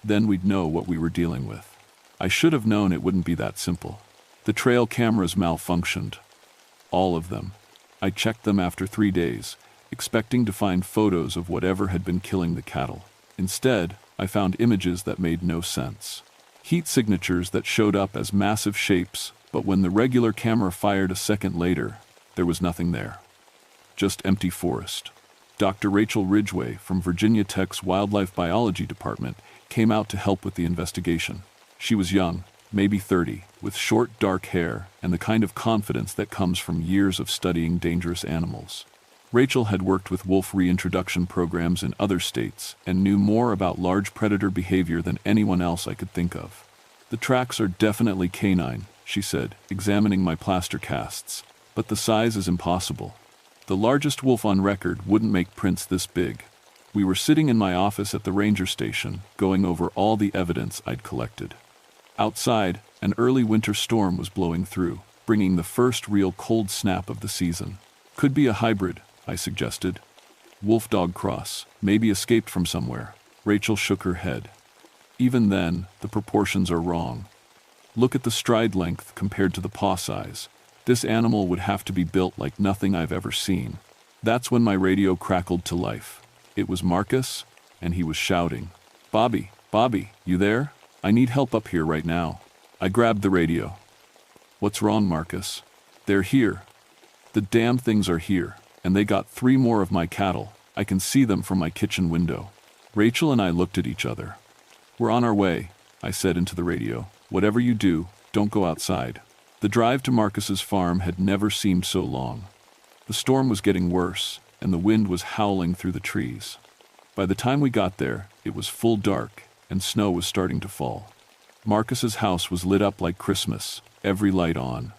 Then we'd know what we were dealing with. I should have known it wouldn't be that simple. The trail cameras malfunctioned. All of them. I checked them after 3 days, expecting to find photos of whatever had been killing the cattle. Instead, I found images that made no sense. Heat signatures that showed up as massive shapes, but when the regular camera fired a second later, there was nothing there. Just empty forest. Dr. Rachel Ridgway from Virginia Tech's Wildlife Biology Department came out to help with the investigation. She was young, maybe 30, with short, dark hair and the kind of confidence that comes from years of studying dangerous animals. Rachel had worked with wolf reintroduction programs in other states and knew more about large predator behavior than anyone else I could think of. "The tracks are definitely canine," she said, examining my plaster casts, "but the size is impossible. The largest wolf on record wouldn't make prints this big." We were sitting in my office at the ranger station, going over all the evidence I'd collected. Outside, an early winter storm was blowing through, bringing the first real cold snap of the season. "Could be a hybrid," I suggested. "Wolf-dog cross, maybe escaped from somewhere." Rachel shook her head. "Even then, the proportions are wrong. Look at the stride length compared to the paw size. This animal would have to be built like nothing I've ever seen." That's when my radio crackled to life. It was Marcus, and he was shouting, "Bobby, Bobby, you there? I need help up here right now." I grabbed the radio. "What's wrong, Marcus?" "They're here. The damn things are here, and they got 3 more of my cattle. I can see them from my kitchen window." Rachel and I looked at each other. "We're on our way," I said into the radio. "Whatever you do, don't go outside." The drive to Marcus's farm had never seemed so long. The storm was getting worse, and the wind was howling through the trees. By the time we got there, it was full dark, and snow was starting to fall. Marcus's house was lit up like Christmas, every light on.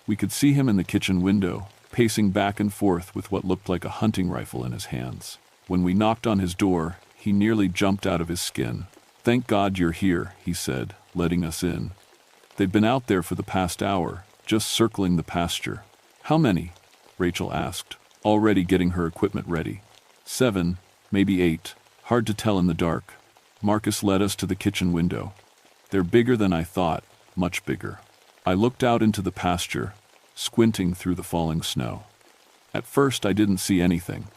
We could see him in the kitchen window, pacing back and forth with what looked like a hunting rifle in his hands. When we knocked on his door, he nearly jumped out of his skin. "Thank God you're here," he said, letting us in. They'd been out there for the past hour, just circling the pasture. "How many?" Rachel asked, already getting her equipment ready. 7, maybe 8, hard to tell in the dark. Marcus led us to the kitchen window. "They're bigger than I thought, much bigger." I looked out into the pasture, squinting through the falling snow. At first I didn't see anything.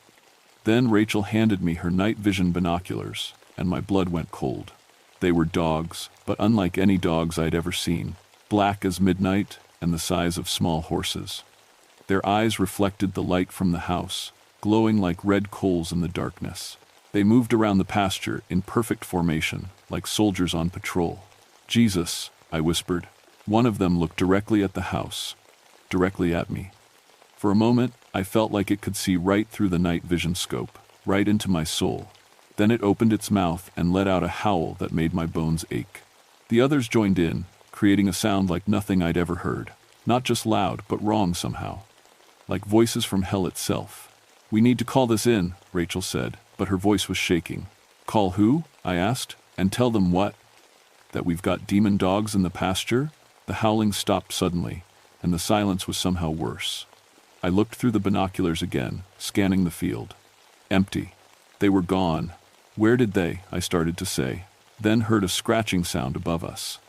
Then Rachel handed me her night vision binoculars, and my blood went cold. They were dogs, but unlike any dogs I'd ever seen, black as midnight and the size of small horses. Their eyes reflected the light from the house, glowing like red coals in the darkness. They moved around the pasture in perfect formation, like soldiers on patrol. "Jesus," I whispered. One of them looked directly at the house, directly at me. For a moment, I felt like it could see right through the night vision scope, right into my soul. Then it opened its mouth and let out a howl that made my bones ache. The others joined in, creating a sound like nothing I'd ever heard. Not just loud, but wrong somehow. Like voices from hell itself. "We need to call this in," Rachel said, but her voice was shaking. "Call who?" I asked. "And tell them what? That we've got demon dogs in the pasture?" The howling stopped suddenly, and the silence was somehow worse. I looked through the binoculars again, scanning the field. Empty. They were gone. "Where did they?" I started to say, then heard a scratching sound above us.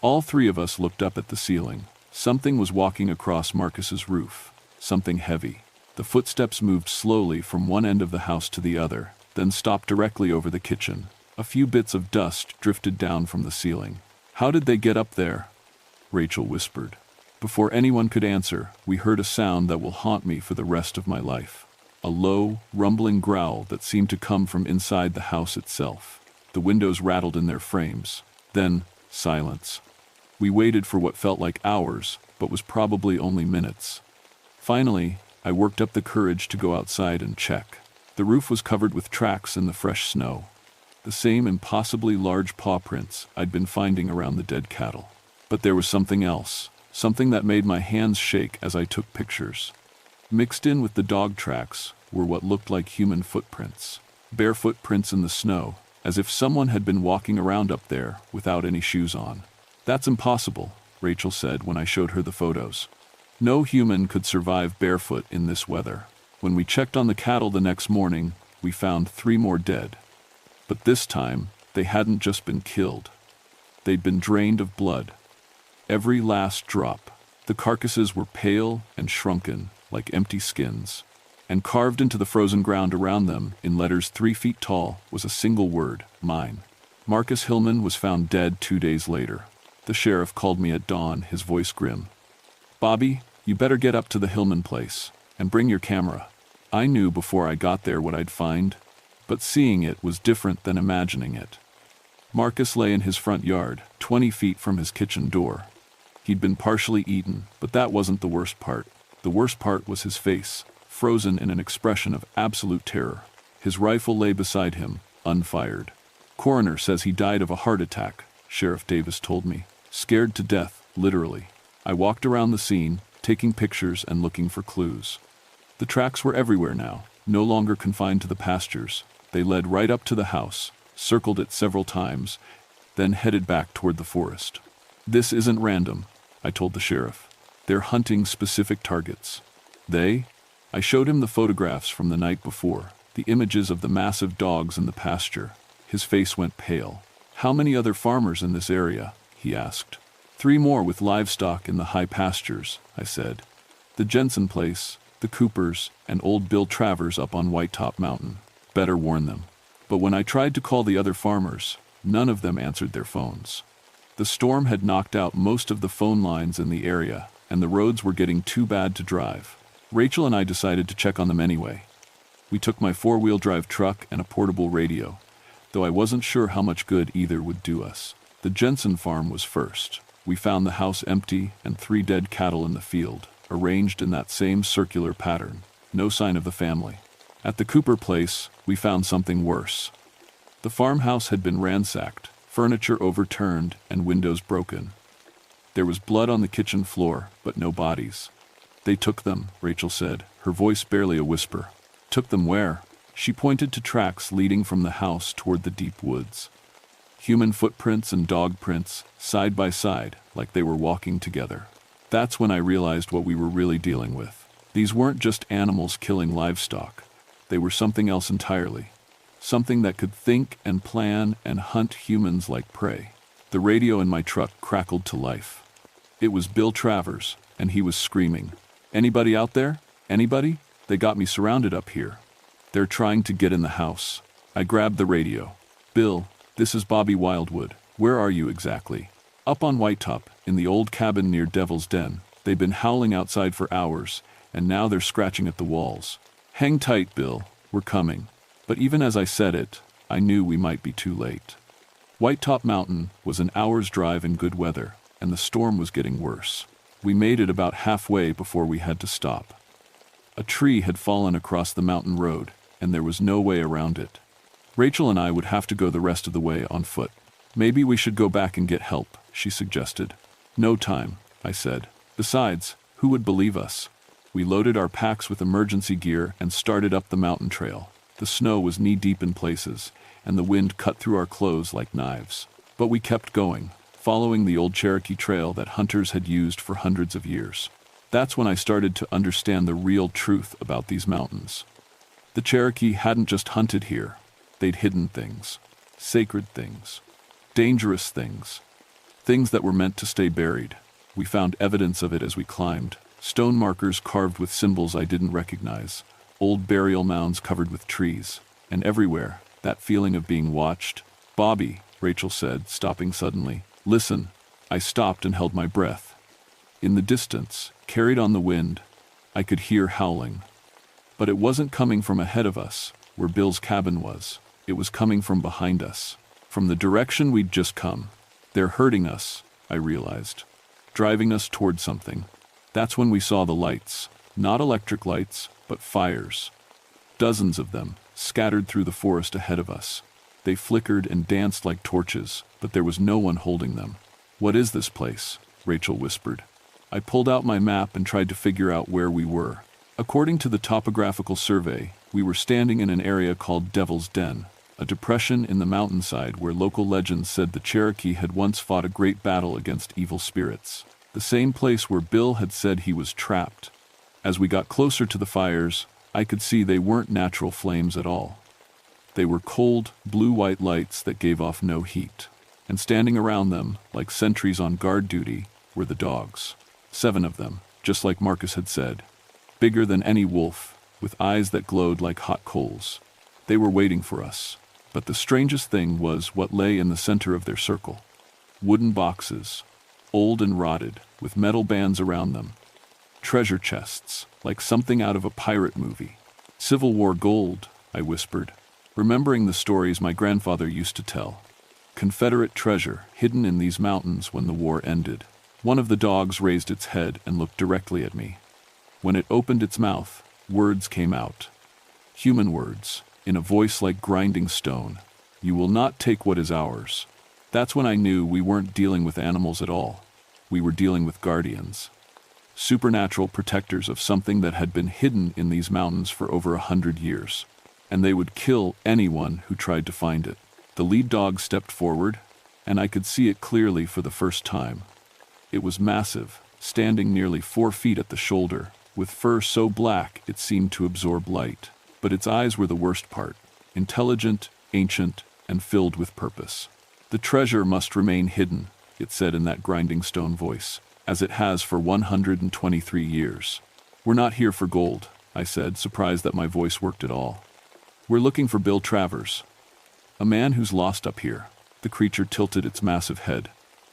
All three of us looked up at the ceiling. Something was walking across Marcus's roof. Something heavy. The footsteps moved slowly from one end of the house to the other, then stopped directly over the kitchen. A few bits of dust drifted down from the ceiling. "How did they get up there?" Rachel whispered. Before anyone could answer, we heard a sound that will haunt me for the rest of my life. A low, rumbling growl that seemed to come from inside the house itself. The windows rattled in their frames. Then, silence. We waited for what felt like hours, but was probably only minutes. Finally, I worked up the courage to go outside and check. The roof was covered with tracks in the fresh snow. The same impossibly large paw prints I'd been finding around the dead cattle. But there was something else. Something that made my hands shake as I took pictures. Mixed in with the dog tracks were what looked like human footprints. Bare footprints in the snow, as if someone had been walking around up there without any shoes on. "That's impossible," Rachel said when I showed her the photos. "No human could survive barefoot in this weather." When we checked on the cattle the next morning, we found 3 more dead. But this time, they hadn't just been killed. They'd been drained of blood. Every last drop. The carcasses were pale and shrunken, like empty skins. And carved into the frozen ground around them, in letters 3 feet tall, was a single word: mine. Marcus Hillman was found dead 2 days later. The sheriff called me at dawn, his voice grim. "Bobby, you better get up to the Hillman place, and bring your camera." I knew before I got there what I'd find, but seeing it was different than imagining it. Marcus lay in his front yard, 20 feet from his kitchen door. He'd been partially eaten, but that wasn't the worst part. The worst part was his face, frozen in an expression of absolute terror. His rifle lay beside him, unfired. "Coroner says he died of a heart attack," Sheriff Davis told me. "Scared to death, literally." I walked around the scene, taking pictures and looking for clues. The tracks were everywhere now, no longer confined to the pastures. They led right up to the house, circled it several times, then headed back toward the forest. "This isn't random," I told the sheriff. "They're hunting specific targets." "They?" I showed him the photographs from the night before, the images of the massive dogs in the pasture. His face went pale. "How many other farmers in this area?" he asked. 3 more with livestock in the high pastures," I said. "The Jensen place, the Coopers, and old Bill Travers up on White Top Mountain. Better warn them." But when I tried to call the other farmers, none of them answered their phones. The storm had knocked out most of the phone lines in the area, and the roads were getting too bad to drive. Rachel and I decided to check on them anyway. We took my 4-wheel drive truck and a portable radio, though I wasn't sure how much good either would do us. The Jensen farm was first. We found the house empty and 3 dead cattle in the field, arranged in that same circular pattern. No sign of the family. At the Cooper place, we found something worse. The farmhouse had been ransacked, furniture overturned and windows broken. There was blood on the kitchen floor, but no bodies. "They took them," Rachel said, her voice barely a whisper. "Took them where?" She pointed to tracks leading from the house toward the deep woods. Human footprints and dog prints, side by side, like they were walking together. That's when I realized what we were really dealing with. These weren't just animals killing livestock. They were something else entirely. Something that could think and plan and hunt humans like prey. The radio in my truck crackled to life. It was Bill Travers, and he was screaming, "Anybody out there? Anybody? They got me surrounded up here. They're trying to get in the house." I grabbed the radio. "Bill, this is Bobby Wildwood. Where are you exactly?" "Up on Whitetop, in the old cabin near Devil's Den. They've been howling outside for hours, and now they're scratching at the walls." "Hang tight, Bill. We're coming." But even as I said it, I knew we might be too late. Whitetop Mountain was an hour's drive in good weather, and the storm was getting worse. We made it about halfway before we had to stop. A tree had fallen across the mountain road, and there was no way around it. Rachel and I would have to go the rest of the way on foot. "Maybe we should go back and get help," she suggested. "No time," I said. "Besides, who would believe us?" We loaded our packs with emergency gear and started up the mountain trail. The snow was knee-deep in places, and the wind cut through our clothes like knives. But we kept going, following the old Cherokee trail that hunters had used for hundreds of years. That's when I started to understand the real truth about these mountains. The Cherokee hadn't just hunted here. They'd hidden things, sacred things, dangerous things, things that were meant to stay buried. We found evidence of it as we climbed. Stone markers carved with symbols I didn't recognize, old burial mounds covered with trees, and everywhere, that feeling of being watched. "Bobby," Rachel said, stopping suddenly. "Listen." I stopped and held my breath. In the distance, carried on the wind, I could hear howling. But it wasn't coming from ahead of us, where Bill's cabin was. It was coming from behind us, from the direction we'd just come. "They're hurting us," I realized, driving us toward something. That's when we saw the lights, not electric lights, but fires. Dozens of them, scattered through the forest ahead of us. They flickered and danced like torches, but there was no one holding them. "What is this place?" Rachel whispered. I pulled out my map and tried to figure out where we were. According to the topographical survey, we were standing in an area called Devil's Den, a depression in the mountainside where local legends said the Cherokee had once fought a great battle against evil spirits. The same place where Bill had said he was trapped. As we got closer to the fires, I could see they weren't natural flames at all. They were cold, blue-white lights that gave off no heat. And standing around them, like sentries on guard duty, were the dogs. 7 of them, just like Marcus had said. Bigger than any wolf, with eyes that glowed like hot coals. They were waiting for us. But the strangest thing was what lay in the center of their circle. Wooden boxes, old and rotted, with metal bands around them. Treasure chests, like something out of a pirate movie. "Civil War gold," I whispered, remembering the stories my grandfather used to tell. Confederate treasure hidden in these mountains when the war ended. One of the dogs raised its head and looked directly at me. When it opened its mouth, words came out. Human words, in a voice like grinding stone. "You will not take what is ours." That's when I knew we weren't dealing with animals at all. We were dealing with guardians. Supernatural protectors of something that had been hidden in these mountains for over 100 years. And they would kill anyone who tried to find it. The lead dog stepped forward, and I could see it clearly for the first time. It was massive, standing nearly 4 feet at the shoulder, with fur so black it seemed to absorb light. But its eyes were the worst part, intelligent, ancient, and filled with purpose. "The treasure must remain hidden," it said in that grinding stone voice, "as it has for 123 years. "We're not here for gold," I said, surprised that my voice worked at all. "We're looking for Bill Travers. A man who's lost up here." The creature tilted its massive head.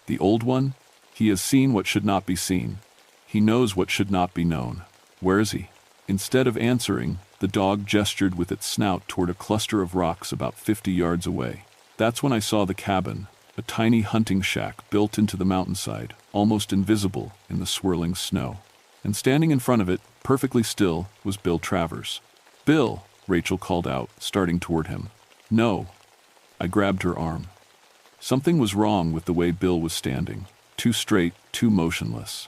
"The old one? He has seen what should not be seen. He knows what should not be known. Where is he?" Instead of answering, the dog gestured with its snout toward a cluster of rocks about 50 yards away. That's when I saw the cabin, a tiny hunting shack built into the mountainside, almost invisible in the swirling snow. And standing in front of it, perfectly still, was Bill Travers. "Bill!" Rachel called out, starting toward him. "No." I grabbed her arm. Something was wrong with the way Bill was standing. Too straight, too motionless.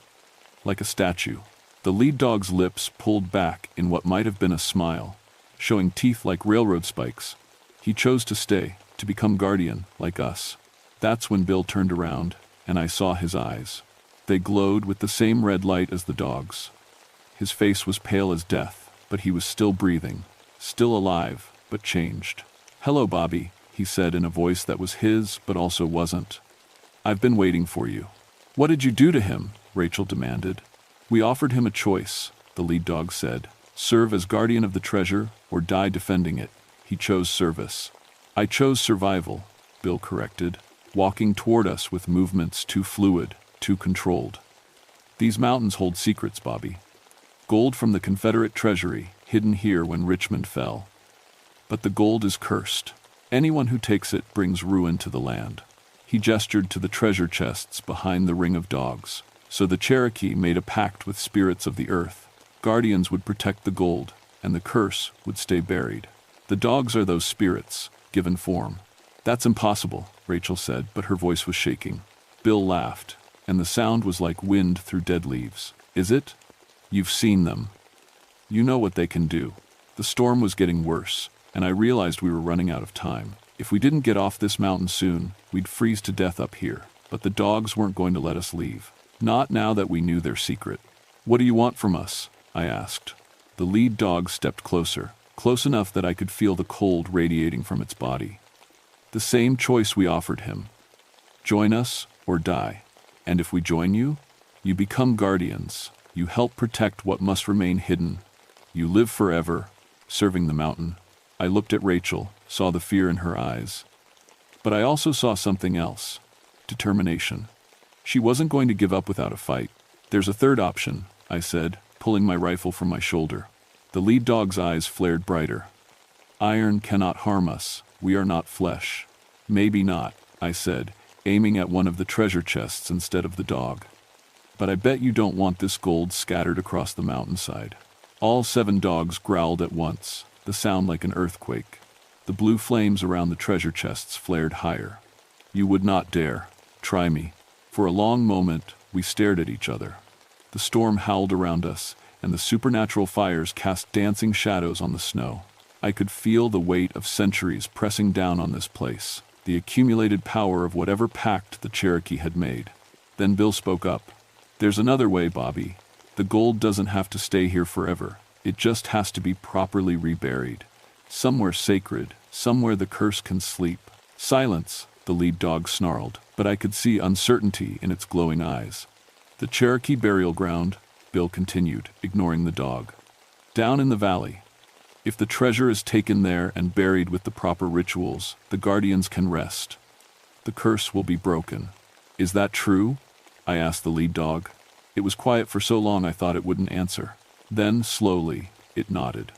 Like a statue. The lead dog's lips pulled back in what might have been a smile, showing teeth like railroad spikes. He chose to stay, to become guardian, like us. That's when Bill turned around, and I saw his eyes. They glowed with the same red light as the dog's. His face was pale as death, but he was still breathing, still alive, but changed. "Hello, Bobby," he said in a voice that was his, but also wasn't. "I've been waiting for you." "What did you do to him?" Rachel demanded. "We offered him a choice," the lead dog said. "Serve as guardian of the treasure or die defending it. He chose service." "I chose survival," Bill corrected, walking toward us with movements too fluid, too controlled. "These mountains hold secrets, Bobby. Gold from the Confederate treasury, hidden here when Richmond fell. But the gold is cursed. Anyone who takes it brings ruin to the land." He gestured to the treasure chests behind the ring of dogs. So the Cherokee made a pact with spirits of the earth. Guardians would protect the gold, and the curse would stay buried. The dogs are those spirits, given form. "That's impossible," Rachel said, but her voice was shaking. Bill laughed, and the sound was like wind through dead leaves. "Is it? You've seen them. You know what they can do." The storm was getting worse, and I realized we were running out of time. If we didn't get off this mountain soon, we'd freeze to death up here. But the dogs weren't going to let us leave. Not now that we knew their secret. "What do you want from us?" I asked. The lead dog stepped closer, close enough that I could feel the cold radiating from its body. "The same choice we offered him. Join us or die. And if we join you, you become guardians. You help protect what must remain hidden. You live forever, serving the mountain." I looked at Rachel, saw the fear in her eyes. But I also saw something else. Determination. She wasn't going to give up without a fight. "There's a third option," I said, pulling my rifle from my shoulder. The lead dog's eyes flared brighter. "Iron cannot harm us. We are not flesh." "Maybe not," I said, aiming at one of the treasure chests instead of the dog. "But I bet you don't want this gold scattered across the mountainside." All 7 dogs growled at once, the sound like an earthquake. The blue flames around the treasure chests flared higher. "You would not dare. Try me." For a long moment, we stared at each other. The storm howled around us, and the supernatural fires cast dancing shadows on the snow. I could feel the weight of centuries pressing down on this place, the accumulated power of whatever pact the Cherokee had made. Then Bill spoke up. "There's another way, Bobby. The gold doesn't have to stay here forever. It just has to be properly reburied. Somewhere sacred, somewhere the curse can sleep." "Silence," the lead dog snarled, but I could see uncertainty in its glowing eyes. "The Cherokee burial ground," Bill continued, ignoring the dog. "Down in the valley. If the treasure is taken there and buried with the proper rituals, the guardians can rest. The curse will be broken." "Is that true?" I asked the lead dog. It was quiet for so long I thought it wouldn't answer. Then, slowly, it nodded.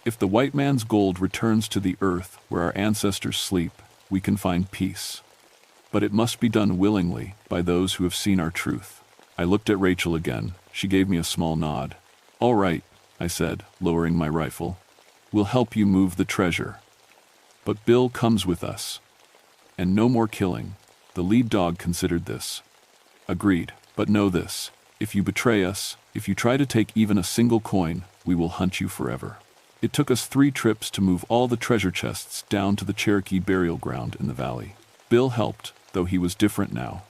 "If the white man's gold returns to the earth where our ancestors sleep, we can find peace. But it must be done willingly by those who have seen our truth." I looked at Rachel again. She gave me a small nod. "All right," I said, lowering my rifle. "We'll help you move the treasure. But Bill comes with us. And no more killing." The lead dog considered this. "Agreed, but know this. If you betray us, if you try to take even a single coin, we will hunt you forever." It took us 3 trips to move all the treasure chests down to the Cherokee burial ground in the valley. Bill helped, though he was different now.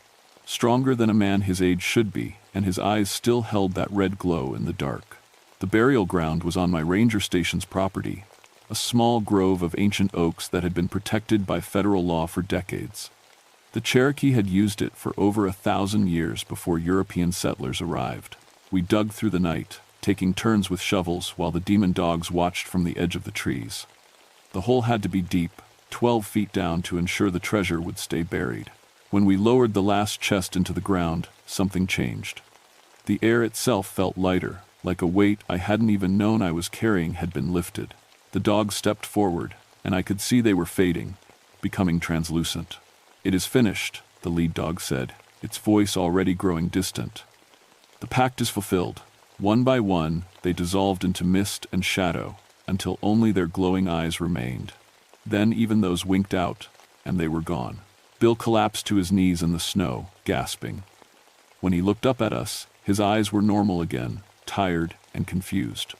Stronger than a man his age should be, and his eyes still held that red glow in the dark. The burial ground was on my ranger station's property, a small grove of ancient oaks that had been protected by federal law for decades. The Cherokee had used it for over 1,000 years before European settlers arrived. We dug through the night, taking turns with shovels while the demon dogs watched from the edge of the trees. The hole had to be deep, 12 feet down, to ensure the treasure would stay buried. When we lowered the last chest into the ground, something changed. The air itself felt lighter, like a weight I hadn't even known I was carrying had been lifted. The dogs stepped forward, and I could see they were fading, becoming translucent. "It is finished," the lead dog said, its voice already growing distant. "The pact is fulfilled." One by one, they dissolved into mist and shadow, until only their glowing eyes remained. Then even those winked out, and they were gone. Bill collapsed to his knees in the snow, gasping. When he looked up at us, his eyes were normal again, tired and confused.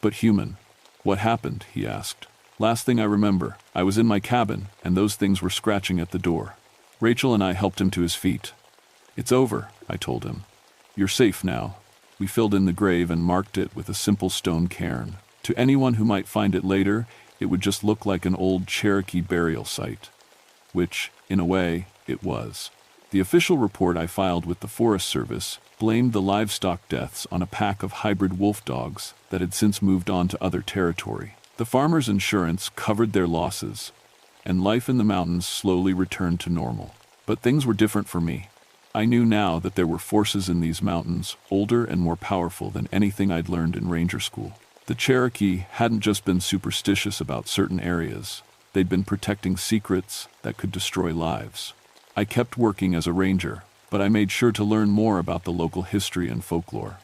"But human, what happened?" he asked. "Last thing I remember, I was in my cabin, and those things were scratching at the door." Rachel and I helped him to his feet. "It's over," I told him. "You're safe now." We filled in the grave and marked it with a simple stone cairn. To anyone who might find it later, it would just look like an old Cherokee burial site. Which, in a way, it was. The official report I filed with the Forest Service blamed the livestock deaths on a pack of hybrid wolf dogs that had since moved on to other territory. The farmers' insurance covered their losses, and life in the mountains slowly returned to normal. But things were different for me. I knew now that there were forces in these mountains, older and more powerful than anything I'd learned in ranger school. The Cherokee hadn't just been superstitious about certain areas. They'd been protecting secrets that could destroy lives. I kept working as a ranger, but I made sure to learn more about the local history and folklore.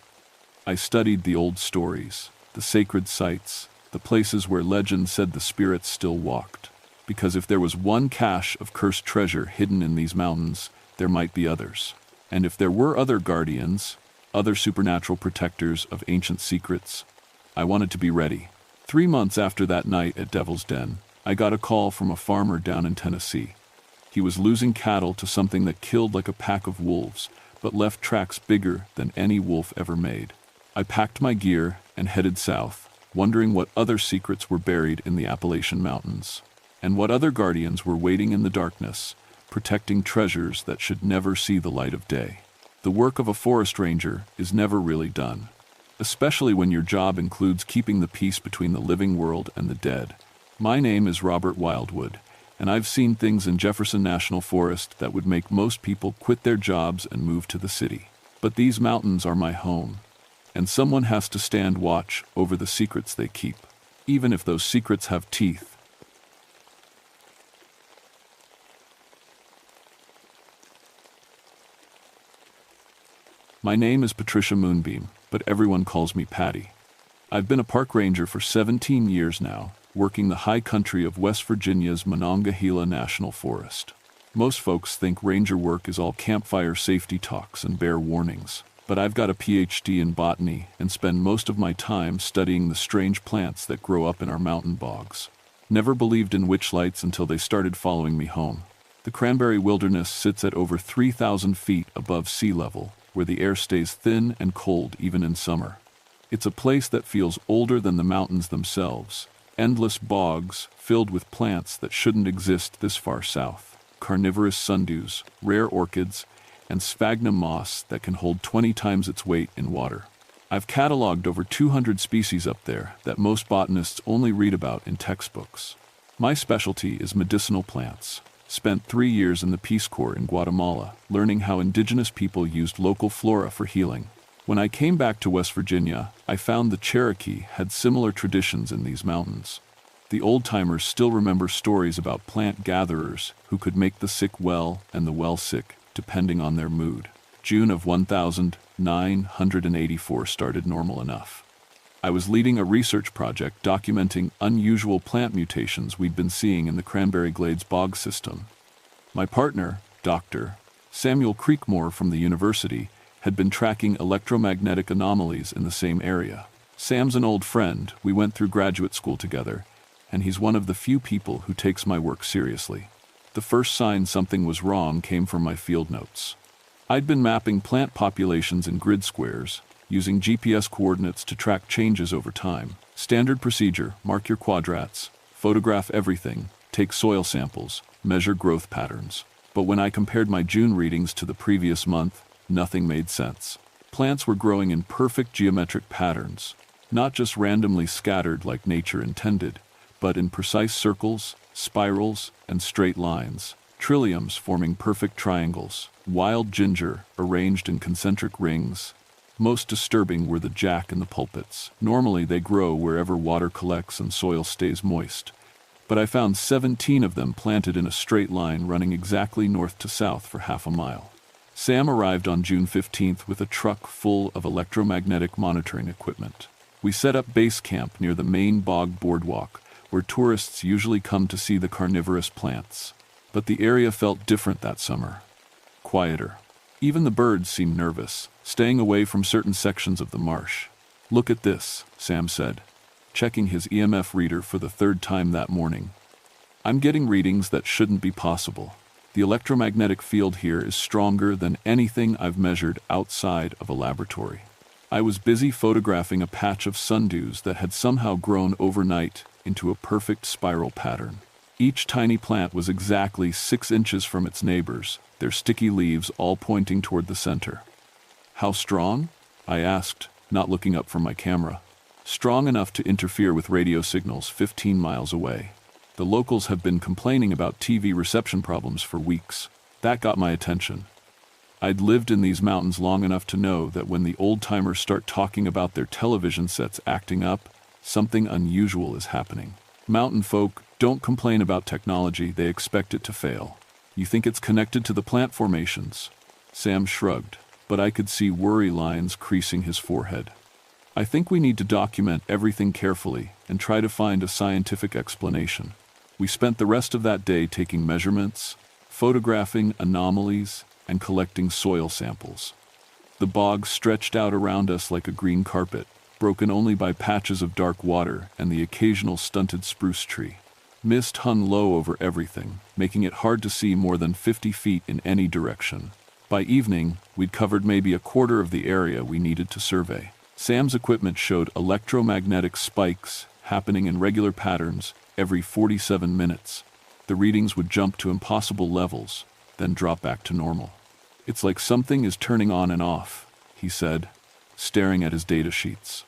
I studied the old stories, the sacred sites, the places where legend said the spirits still walked. Because if there was one cache of cursed treasure hidden in these mountains, there might be others. And if there were other guardians, other supernatural protectors of ancient secrets, I wanted to be ready. 3 months after that night at Devil's Den, I got a call from a farmer down in Tennessee. He was losing cattle to something that killed like a pack of wolves, but left tracks bigger than any wolf ever made. I packed my gear and headed south, wondering what other secrets were buried in the Appalachian Mountains, and what other guardians were waiting in the darkness, protecting treasures that should never see the light of day. The work of a forest ranger is never really done, especially when your job includes keeping the peace between the living world and the dead. My name is Robert Wildwood, and I've seen things in Jefferson National Forest that would make most people quit their jobs and move to the city. But these mountains are my home, and someone has to stand watch over the secrets they keep, even if those secrets have teeth. My name is Patricia Moonbeam, but everyone calls me Patty. I've been a park ranger for 17 years now, working the high country of West Virginia's Monongahela National Forest. Most folks think ranger work is all campfire safety talks and bear warnings, but I've got a PhD in botany and spend most of my time studying the strange plants that grow up in our mountain bogs. Never believed in witch lights until they started following me home. The Cranberry Wilderness sits at over 3,000 feet above sea level, where the air stays thin and cold even in summer. It's a place that feels older than the mountains themselves. Endless bogs filled with plants that shouldn't exist this far south. Carnivorous sundews, rare orchids, and sphagnum moss that can hold 20 times its weight in water. I've cataloged over 200 species up there that most botanists only read about in textbooks. My specialty is medicinal plants. Spent 3 years in the Peace Corps in Guatemala, learning how indigenous people used local flora for healing. When I came back to West Virginia, I found the Cherokee had similar traditions in these mountains. The old-timers still remember stories about plant gatherers who could make the sick well and the well sick, depending on their mood. June of 1984 started normal enough. I was leading a research project documenting unusual plant mutations we'd been seeing in the Cranberry Glades bog system. My partner, Dr. Samuel Creekmore from the university, had been tracking electromagnetic anomalies in the same area. Sam's an old friend. We went through graduate school together, and he's one of the few people who takes my work seriously. The first sign something was wrong came from my field notes. I'd been mapping plant populations in grid squares, using GPS coordinates to track changes over time. Standard procedure: mark your quadrats, photograph everything, take soil samples, measure growth patterns. But when I compared my June readings to the previous month, nothing made sense. Plants were growing in perfect geometric patterns, not just randomly scattered like nature intended, but in precise circles, spirals, and straight lines. Trilliums forming perfect triangles, wild ginger arranged in concentric rings. Most disturbing were the jack and the pulpits. Normally they grow wherever water collects and soil stays moist, but I found 17 of them planted in a straight line running exactly north to south for half a mile. Sam arrived on June 15th with a truck full of electromagnetic monitoring equipment. We set up base camp near the main bog boardwalk, where tourists usually come to see the carnivorous plants. But the area felt different that summer. Quieter. Even the birds seemed nervous, staying away from certain sections of the marsh. "Look at this," Sam said, checking his EMF reader for the third time that morning. "I'm getting readings that shouldn't be possible. The electromagnetic field here is stronger than anything I've measured outside of a laboratory." I was busy photographing a patch of sundews that had somehow grown overnight into a perfect spiral pattern. Each tiny plant was exactly 6 inches from its neighbors, their sticky leaves all pointing toward the center. "How strong?" I asked, not looking up from my camera. "Strong enough to interfere with radio signals 15 miles away. The locals have been complaining about TV reception problems for weeks." That got my attention. I'd lived in these mountains long enough to know that when the old-timers start talking about their television sets acting up, something unusual is happening. Mountain folk don't complain about technology, they expect it to fail. "You think it's connected to the plant formations?" Sam shrugged, but I could see worry lines creasing his forehead. "I think we need to document everything carefully and try to find a scientific explanation." We spent the rest of that day taking measurements, photographing anomalies, and collecting soil samples. The bog stretched out around us like a green carpet, broken only by patches of dark water and the occasional stunted spruce tree. Mist hung low over everything, making it hard to see more than 50 feet in any direction. By evening, we'd covered maybe a quarter of the area we needed to survey. Sam's equipment showed electromagnetic spikes happening in regular patterns every 47 minutes. The readings would jump to impossible levels, then drop back to normal. "It's like something is turning on and off," he said, staring at his data sheets.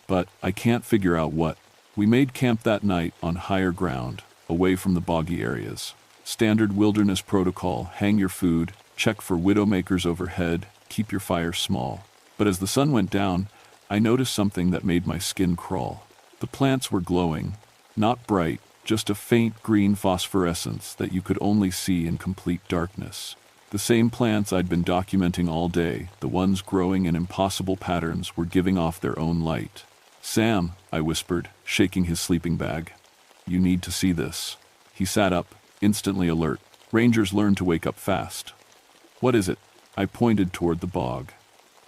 "But I can't figure out what." We made camp that night on higher ground, away from the boggy areas. Standard wilderness protocol: hang your food, check for widowmakers overhead, keep your fire small. But as the sun went down, I noticed something that made my skin crawl. The plants were glowing, not bright, just a faint green phosphorescence that you could only see in complete darkness. The same plants I'd been documenting all day, the ones growing in impossible patterns, were giving off their own light. "Sam," I whispered, shaking his sleeping bag. "You need to see this." He sat up, instantly alert. Rangers learn to wake up fast. "What is it?" I pointed toward the bog.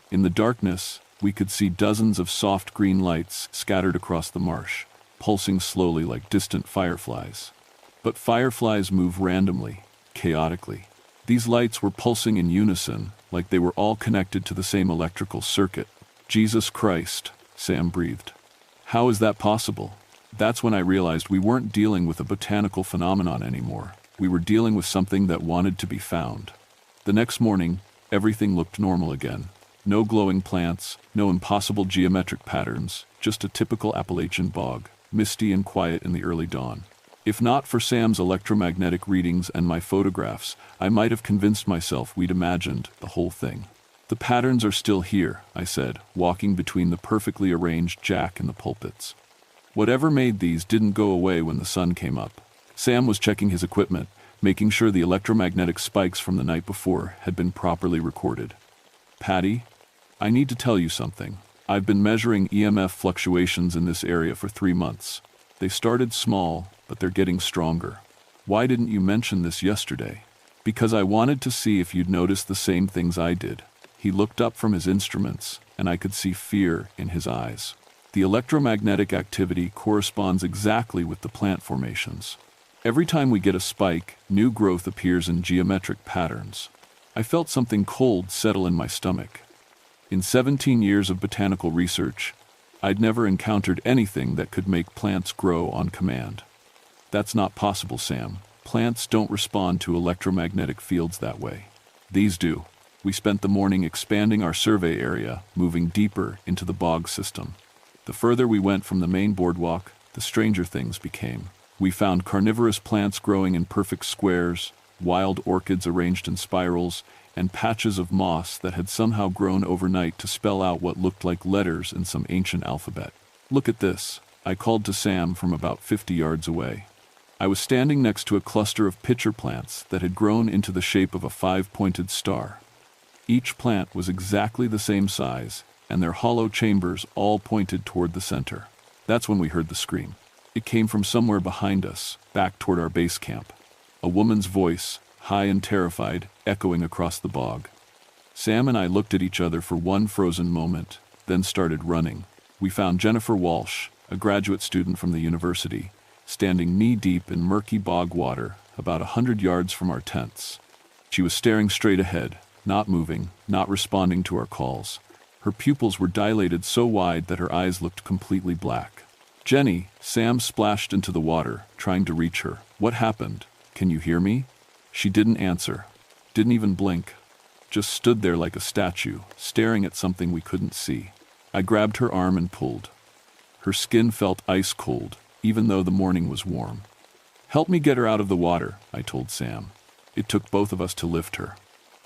In the darkness, we could see dozens of soft green lights scattered across the marsh, pulsing slowly like distant fireflies. But fireflies move randomly, chaotically. These lights were pulsing in unison, like they were all connected to the same electrical circuit. "Jesus Christ," Sam breathed. "How is that possible?" That's when I realized we weren't dealing with a botanical phenomenon anymore. We were dealing with something that wanted to be found. The next morning, everything looked normal again. No glowing plants, no impossible geometric patterns, just a typical Appalachian bog, misty and quiet in the early dawn. If not for Sam's electromagnetic readings and my photographs, I might have convinced myself we'd imagined the whole thing. "The patterns are still here," I said, walking between the perfectly arranged jack and the pulpits. "Whatever made these didn't go away when the sun came up." Sam was checking his equipment, making sure the electromagnetic spikes from the night before had been properly recorded. "Patty, I need to tell you something. I've been measuring EMF fluctuations in this area for 3 months. They started small, but they're getting stronger. Why didn't you mention this yesterday?" "Because I wanted to see if you'd noticed the same things I did." He looked up from his instruments, and I could see fear in his eyes. The electromagnetic activity corresponds exactly with the plant formations. Every time we get a spike, new growth appears in geometric patterns. I felt something cold settle in my stomach. In 17 years of botanical research, I'd never encountered anything that could make plants grow on command. "That's not possible, Sam. Plants don't respond to electromagnetic fields that way." "These do." We spent the morning expanding our survey area, moving deeper into the bog system. The further we went from the main boardwalk, the stranger things became. We found carnivorous plants growing in perfect squares, wild orchids arranged in spirals, and patches of moss that had somehow grown overnight to spell out what looked like letters in some ancient alphabet. "Look at this," I called to Sam from about 50 yards away. I was standing next to a cluster of pitcher plants that had grown into the shape of a 5-pointed star. Each plant was exactly the same size, and their hollow chambers all pointed toward the center. That's when we heard the scream. It came from somewhere behind us, back toward our base camp. a woman's voice, high and terrified, echoing across the bog. Sam and I looked at each other for one frozen moment, then started running. We found Jennifer Walsh, a graduate student from the university, standing knee-deep in murky bog water about 100 yards from our tents. She was staring straight ahead, not moving, not responding to our calls. Her pupils were dilated so wide that her eyes looked completely black. "Jenny," Sam splashed into the water, trying to reach her. "What happened? Can you hear me?" She didn't answer, didn't even blink, just stood there like a statue, staring at something we couldn't see. I grabbed her arm and pulled. Her skin felt ice cold, even though the morning was warm. "Help me get her out of the water," I told Sam. It took both of us to lift her.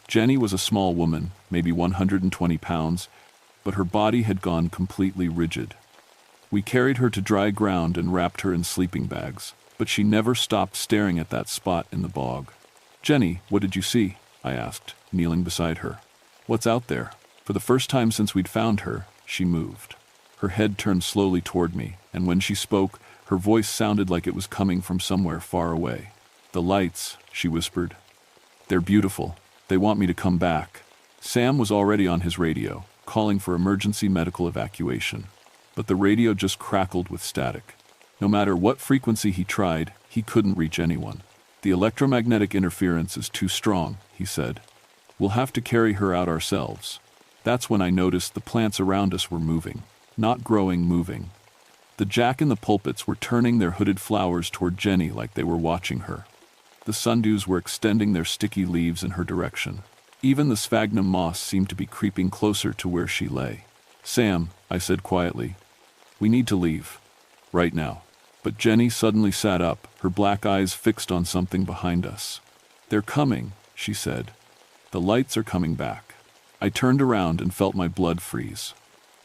Jenny was a small woman, maybe 120 pounds, but her body had gone completely rigid. We carried her to dry ground and wrapped her in sleeping bags, but she never stopped staring at that spot in the bog. "Jenny, what did you see?" I asked, kneeling beside her. "What's out there?" For the first time since we'd found her, she moved. Her head turned slowly toward me, and when she spoke, her voice sounded like it was coming from somewhere far away. "The lights," she whispered. "They're beautiful. They want me to come back." Sam was already on his radio, calling for emergency medical evacuation. But the radio just crackled with static. No matter what frequency he tried, he couldn't reach anyone. "The electromagnetic interference is too strong," he said. "We'll have to carry her out ourselves." That's when I noticed the plants around us were moving. Not growing, moving. The jack-in-the-pulpits were turning their hooded flowers toward Jenny like they were watching her. The sundews were extending their sticky leaves in her direction. Even the sphagnum moss seemed to be creeping closer to where she lay. "Sam," I said quietly, "we need to leave. Right now." But Jenny suddenly sat up, her black eyes fixed on something behind us. "They're coming," she said. "The lights are coming back." I turned around and felt my blood freeze.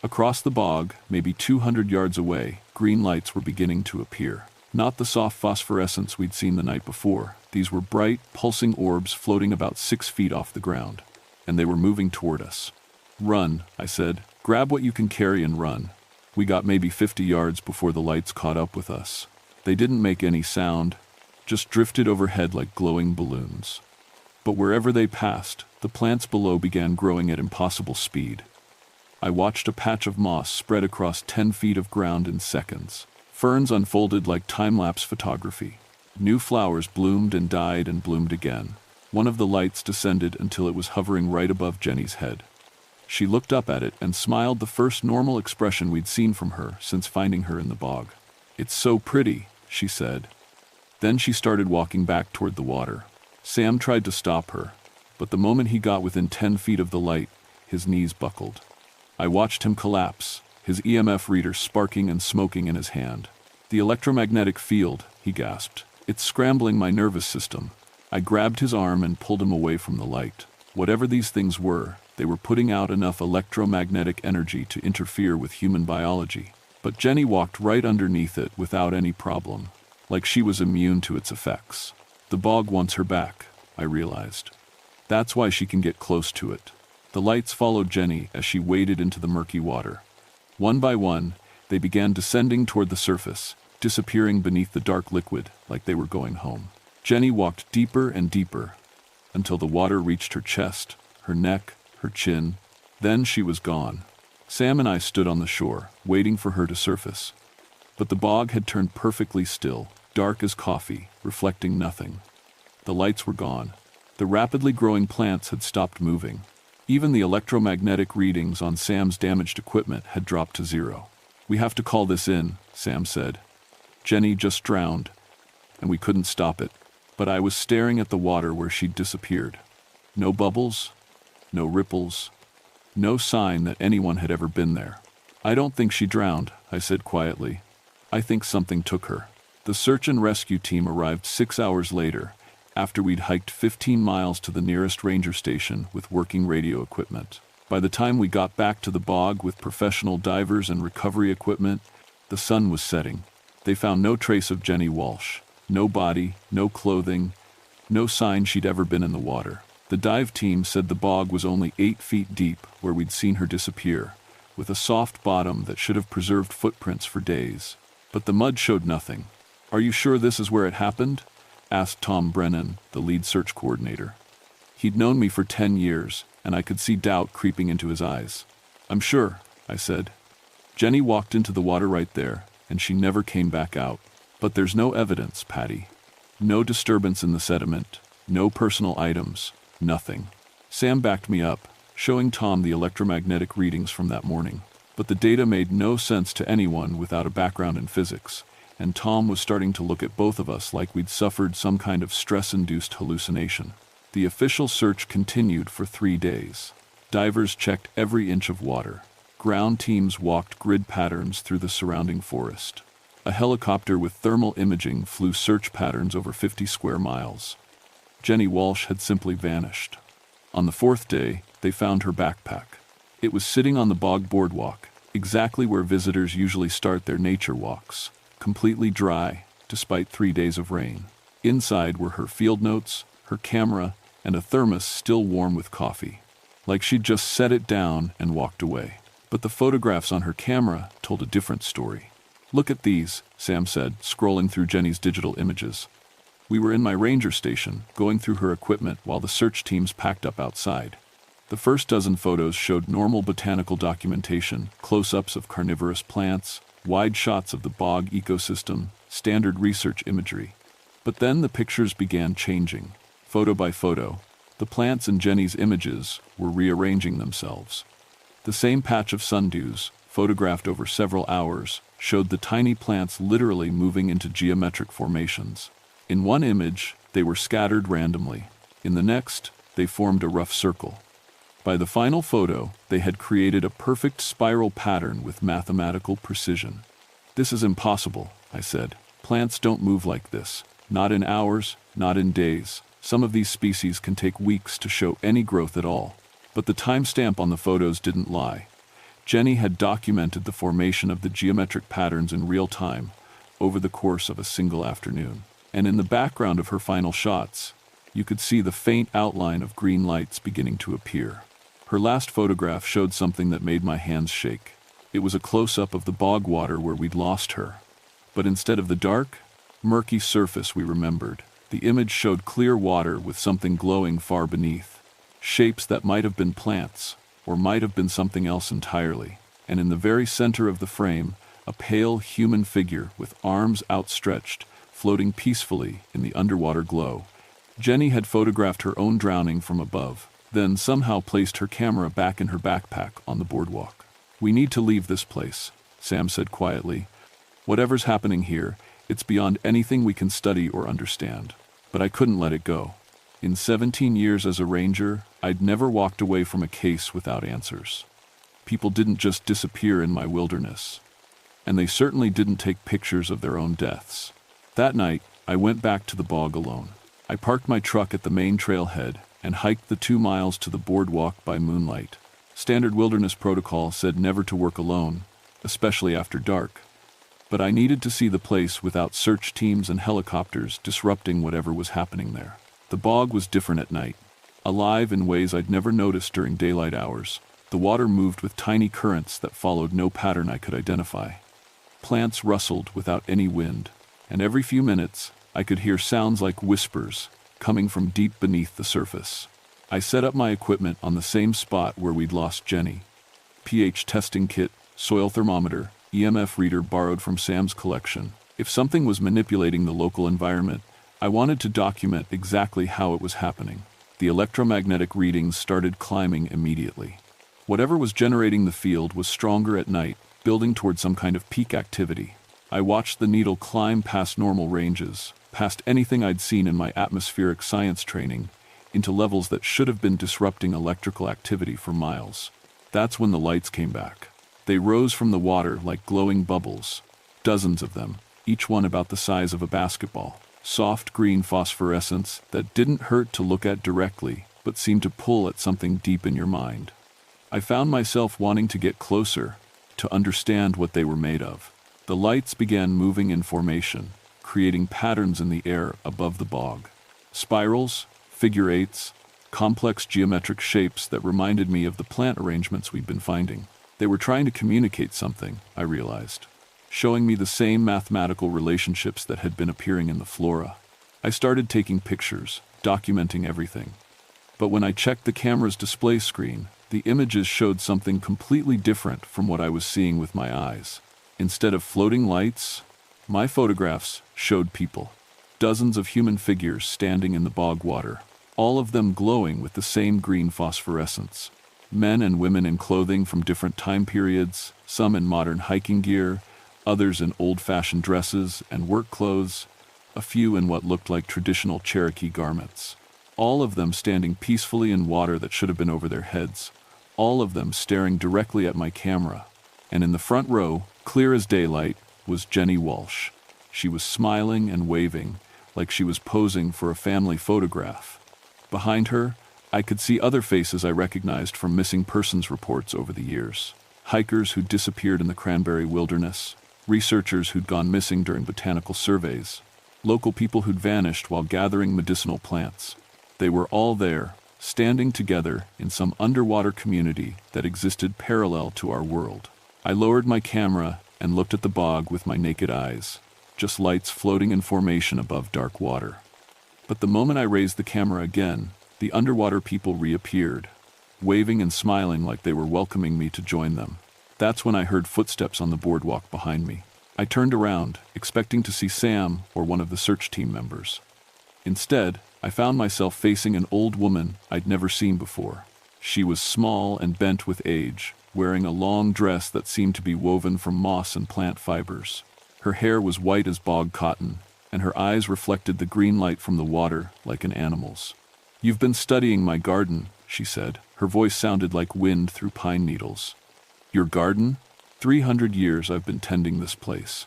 Across the bog, maybe 200 yards away, green lights were beginning to appear. Not the soft phosphorescence we'd seen the night before. These were bright, pulsing orbs floating about 6 feet off the ground. And they were moving toward us. "Run," I said. "Grab what you can carry and run." We got maybe 50 yards before the lights caught up with us. They didn't make any sound, just drifted overhead like glowing balloons. But wherever they passed, the plants below began growing at impossible speed. I watched a patch of moss spread across 10 feet of ground in seconds. Ferns unfolded like time-lapse photography. New flowers bloomed and died and bloomed again. One of the lights descended until it was hovering right above Jenny's head. She looked up at it and smiled, the first normal expression we'd seen from her since finding her in the bog. "It's so pretty," she said. Then she started walking back toward the water. Sam tried to stop her, but the moment he got within 10 feet of the light, his knees buckled. I watched him collapse, his EMF reader sparking and smoking in his hand. "The electromagnetic field," he gasped. "It's scrambling my nervous system." I grabbed his arm and pulled him away from the light. Whatever these things were, they were putting out enough electromagnetic energy to interfere with human biology. But Jenny walked right underneath it without any problem, like she was immune to its effects. The bog wants her back, I realized. That's why she can get close to it. The lights followed Jenny as she waded into the murky water. One by one, they began descending toward the surface, disappearing beneath the dark liquid like they were going home. Jenny walked deeper and deeper, until the water reached her chest, her neck, her chin. Then she was gone. Sam and I stood on the shore, waiting for her to surface. But the bog had turned perfectly still, dark as coffee, reflecting nothing. The lights were gone. The rapidly growing plants had stopped moving. Even the electromagnetic readings on Sam's damaged equipment had dropped to zero. "We have to call this in," Sam said. "Jenny just drowned, and we couldn't stop it." But I was staring at the water where she'd disappeared. No bubbles, no ripples, no sign that anyone had ever been there. "I don't think she drowned," I said quietly. "I think something took her." The search and rescue team arrived 6 hours later, after we'd hiked 15 miles to the nearest ranger station with working radio equipment. By the time we got back to the bog with professional divers and recovery equipment, the sun was setting. They found no trace of Jenny Walsh. No body, no clothing, no sign she'd ever been in the water. The dive team said the bog was only 8 feet deep where we'd seen her disappear, with a soft bottom that should have preserved footprints for days. But the mud showed nothing. "Are you sure this is where it happened?" asked Tom Brennan, the lead search coordinator. He'd known me for 10 years, and I could see doubt creeping into his eyes. "I'm sure," I said. "Jenny walked into the water right there, and she never came back out. But there's no evidence, Patty. No disturbance in the sediment, no personal items, nothing." Sam backed me up, showing Tom the electromagnetic readings from that morning. But the data made no sense to anyone without a background in physics, and Tom was starting to look at both of us like we'd suffered some kind of stress-induced hallucination. The official search continued for 3 days. Divers checked every inch of water. Ground teams walked grid patterns through the surrounding forest. A helicopter with thermal imaging flew search patterns over 50 square miles. Jenny Walsh had simply vanished. On the 4th day, they found her backpack. It was sitting on the bog boardwalk, exactly where visitors usually start their nature walks, completely dry, despite 3 days of rain. Inside were her field notes, her camera, and a thermos still warm with coffee. Like she'd just set it down and walked away. But the photographs on her camera told a different story. "Look at these," Sam said, scrolling through Jenny's digital images. We were in my ranger station, going through her equipment while the search teams packed up outside. The first dozen photos showed normal botanical documentation, close-ups of carnivorous plants, wide shots of the bog ecosystem, standard research imagery. But then the pictures began changing. Photo by photo, the plants in Jenny's images were rearranging themselves. The same patch of sundews, photographed over several hours, showed the tiny plants literally moving into geometric formations. In one image, they were scattered randomly. In the next, they formed a rough circle. By the final photo, they had created a perfect spiral pattern with mathematical precision. "This is impossible," I said. "Plants don't move like this. Not in hours, not in days. Some of these species can take weeks to show any growth at all." But the timestamp on the photos didn't lie. Jenny had documented the formation of the geometric patterns in real time, over the course of a single afternoon. And in the background of her final shots, you could see the faint outline of green lights beginning to appear. Her last photograph showed something that made my hands shake. It was a close-up of the bog water where we'd lost her. But instead of the dark, murky surface we remembered, the image showed clear water with something glowing far beneath. Shapes that might have been plants, or might have been something else entirely. And in the very center of the frame, a pale human figure with arms outstretched, floating peacefully in the underwater glow. Jenny had photographed her own drowning from above, then somehow placed her camera back in her backpack on the boardwalk. "We need to leave this place," Sam said quietly. "Whatever's happening here, it's beyond anything we can study or understand." But I couldn't let it go. In 17 years as a ranger, I'd never walked away from a case without answers. People didn't just disappear in my wilderness. And they certainly didn't take pictures of their own deaths. That night, I went back to the bog alone. I parked my truck at the main trailhead and hiked the 2 miles to the boardwalk by moonlight. Standard wilderness protocol said never to work alone, especially after dark. But I needed to see the place without search teams and helicopters disrupting whatever was happening there. The bog was different at night, alive in ways I'd never noticed during daylight hours. The water moved with tiny currents that followed no pattern I could identify. Plants rustled without any wind, and every few minutes I could hear sounds like whispers coming from deep beneath the surface. I set up my equipment on the same spot where we'd lost Jenny. pH testing kit, soil thermometer, EMF reader borrowed from Sam's collection. If something was manipulating the local environment, I wanted to document exactly how it was happening. The electromagnetic readings started climbing immediately. Whatever was generating the field was stronger at night, building toward some kind of peak activity. I watched the needle climb past normal ranges, past anything I'd seen in my atmospheric science training, into levels that should have been disrupting electrical activity for miles. That's when the lights came back. They rose from the water like glowing bubbles, dozens of them, each one about the size of a basketball. Soft green phosphorescence that didn't hurt to look at directly, but seemed to pull at something deep in your mind. I found myself wanting to get closer, to understand what they were made of. The lights began moving in formation, creating patterns in the air above the bog. Spirals, figure eights, complex geometric shapes that reminded me of the plant arrangements we'd been finding. They were trying to communicate something, I realized, showing me the same mathematical relationships that had been appearing in the flora. I started taking pictures, documenting everything. But when I checked the camera's display screen, the images showed something completely different from what I was seeing with my eyes. Instead of floating lights, my photographs showed people. Dozens of human figures standing in the bog water, all of them glowing with the same green phosphorescence. Men and women in clothing from different time periods, some in modern hiking gear, others in old-fashioned dresses and work clothes, a few in what looked like traditional Cherokee garments. All of them standing peacefully in water that should have been over their heads, all of them staring directly at my camera. And in the front row, clear as daylight, was Jenny Walsh. She was smiling and waving, like she was posing for a family photograph. Behind her, I could see other faces I recognized from missing persons reports over the years. Hikers who'd disappeared in the cranberry wilderness, researchers who'd gone missing during botanical surveys, local people who'd vanished while gathering medicinal plants. They were all there, standing together in some underwater community that existed parallel to our world. I lowered my camera and looked at the bog with my naked eyes, just lights floating in formation above dark water. But the moment I raised the camera again, the underwater people reappeared, waving and smiling like they were welcoming me to join them. That's when I heard footsteps on the boardwalk behind me. I turned around, expecting to see Sam or one of the search team members. Instead, I found myself facing an old woman I'd never seen before. She was small and bent with age, wearing a long dress that seemed to be woven from moss and plant fibers. Her hair was white as bog cotton, and her eyes reflected the green light from the water like an animal's. "You've been studying my garden," she said. Her voice sounded like wind through pine needles. "Your garden? 300 years I've been tending this place.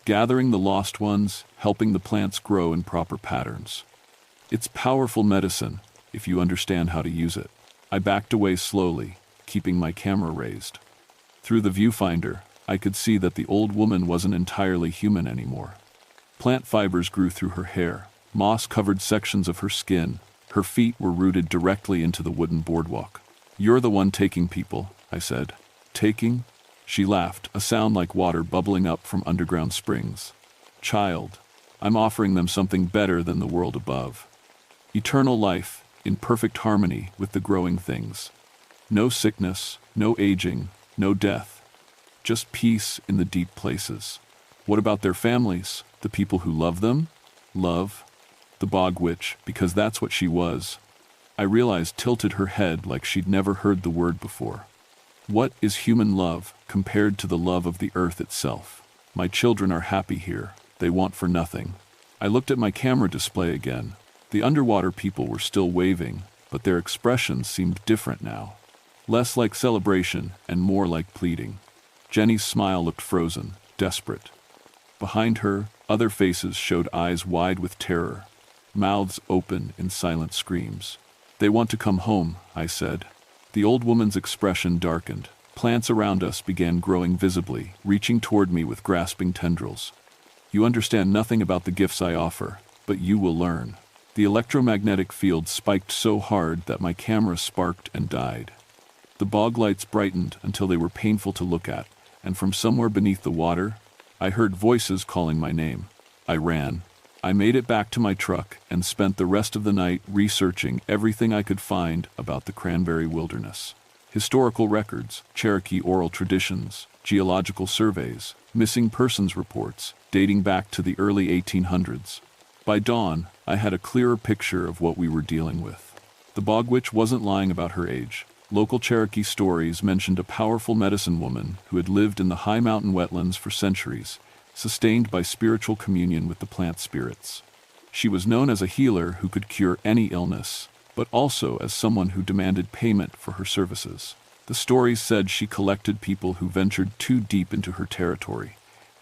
Gathering the lost ones, helping the plants grow in proper patterns. It's powerful medicine, if you understand how to use it." I backed away slowly, keeping my camera raised. Through the viewfinder, I could see that the old woman wasn't entirely human anymore. Plant fibers grew through her hair, moss covered sections of her skin. Her feet were rooted directly into the wooden boardwalk. "You're the one taking people," I said. "Taking?" She laughed, a sound like water bubbling up from underground springs. "Child, I'm offering them something better than the world above. Eternal life, in perfect harmony with the growing things. No sickness, no aging, no death. Just peace in the deep places." "What about their families, the people who love them?" "Love?" The bog witch, because that's what she was, I realized, tilted her head like she'd never heard the word before. "What is human love compared to the love of the earth itself? My children are happy here. They want for nothing." I looked at my camera display again. The underwater people were still waving, but their expressions seemed different now. Less like celebration and more like pleading. Jenny's smile looked frozen, desperate. Behind her, other faces showed eyes wide with terror, mouths open in silent screams. "They want to come home," I said. The old woman's expression darkened. Plants around us began growing visibly, reaching toward me with grasping tendrils. "You understand nothing about the gifts I offer, but you will learn." The electromagnetic field spiked so hard that my camera sparked and died. The bog lights brightened until they were painful to look at, and from somewhere beneath the water, I heard voices calling my name. I ran. I made it back to my truck and spent the rest of the night researching everything I could find about the cranberry wilderness. Historical records, Cherokee oral traditions, geological surveys, missing persons reports dating back to the early 1800s. By dawn, I had a clearer picture of what we were dealing with. The bog witch wasn't lying about her age. Local Cherokee stories mentioned a powerful medicine woman who had lived in the high mountain wetlands for centuries, sustained by spiritual communion with the plant spirits. She was known as a healer who could cure any illness, but also as someone who demanded payment for her services. The stories said she collected people who ventured too deep into her territory,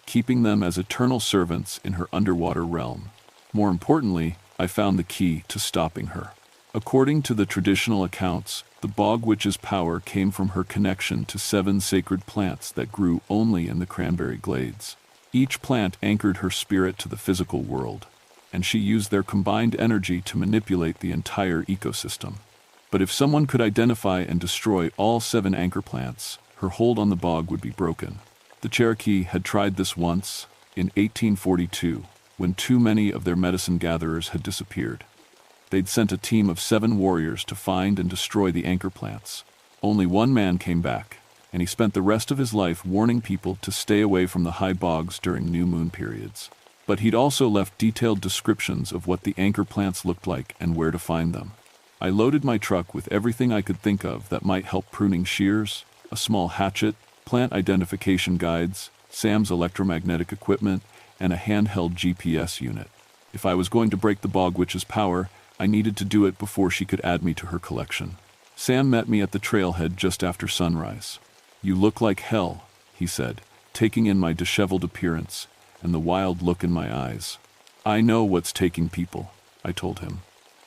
keeping them as eternal servants in her underwater realm. More importantly, I found the key to stopping her. According to the traditional accounts, the bog witch's power came from her connection to 7 sacred plants that grew only in the cranberry glades. Each plant anchored her spirit to the physical world, and she used their combined energy to manipulate the entire ecosystem. But if someone could identify and destroy all 7 anchor plants, her hold on the bog would be broken. The Cherokee had tried this once, in 1842, when too many of their medicine gatherers had disappeared. They'd sent a team of 7 warriors to find and destroy the anchor plants. Only one man came back, and he spent the rest of his life warning people to stay away from the high bogs during new moon periods. But he'd also left detailed descriptions of what the anchor plants looked like and where to find them. I loaded my truck with everything I could think of that might help: pruning shears, a small hatchet, plant identification guides, Sam's electromagnetic equipment, and a handheld GPS unit. If I was going to break the bog witch's power, I needed to do it before she could add me to her collection. Sam met me at the trailhead just after sunrise. "You look like hell," he said, taking in my disheveled appearance and the wild look in my eyes. "I know what's taking people," I told him,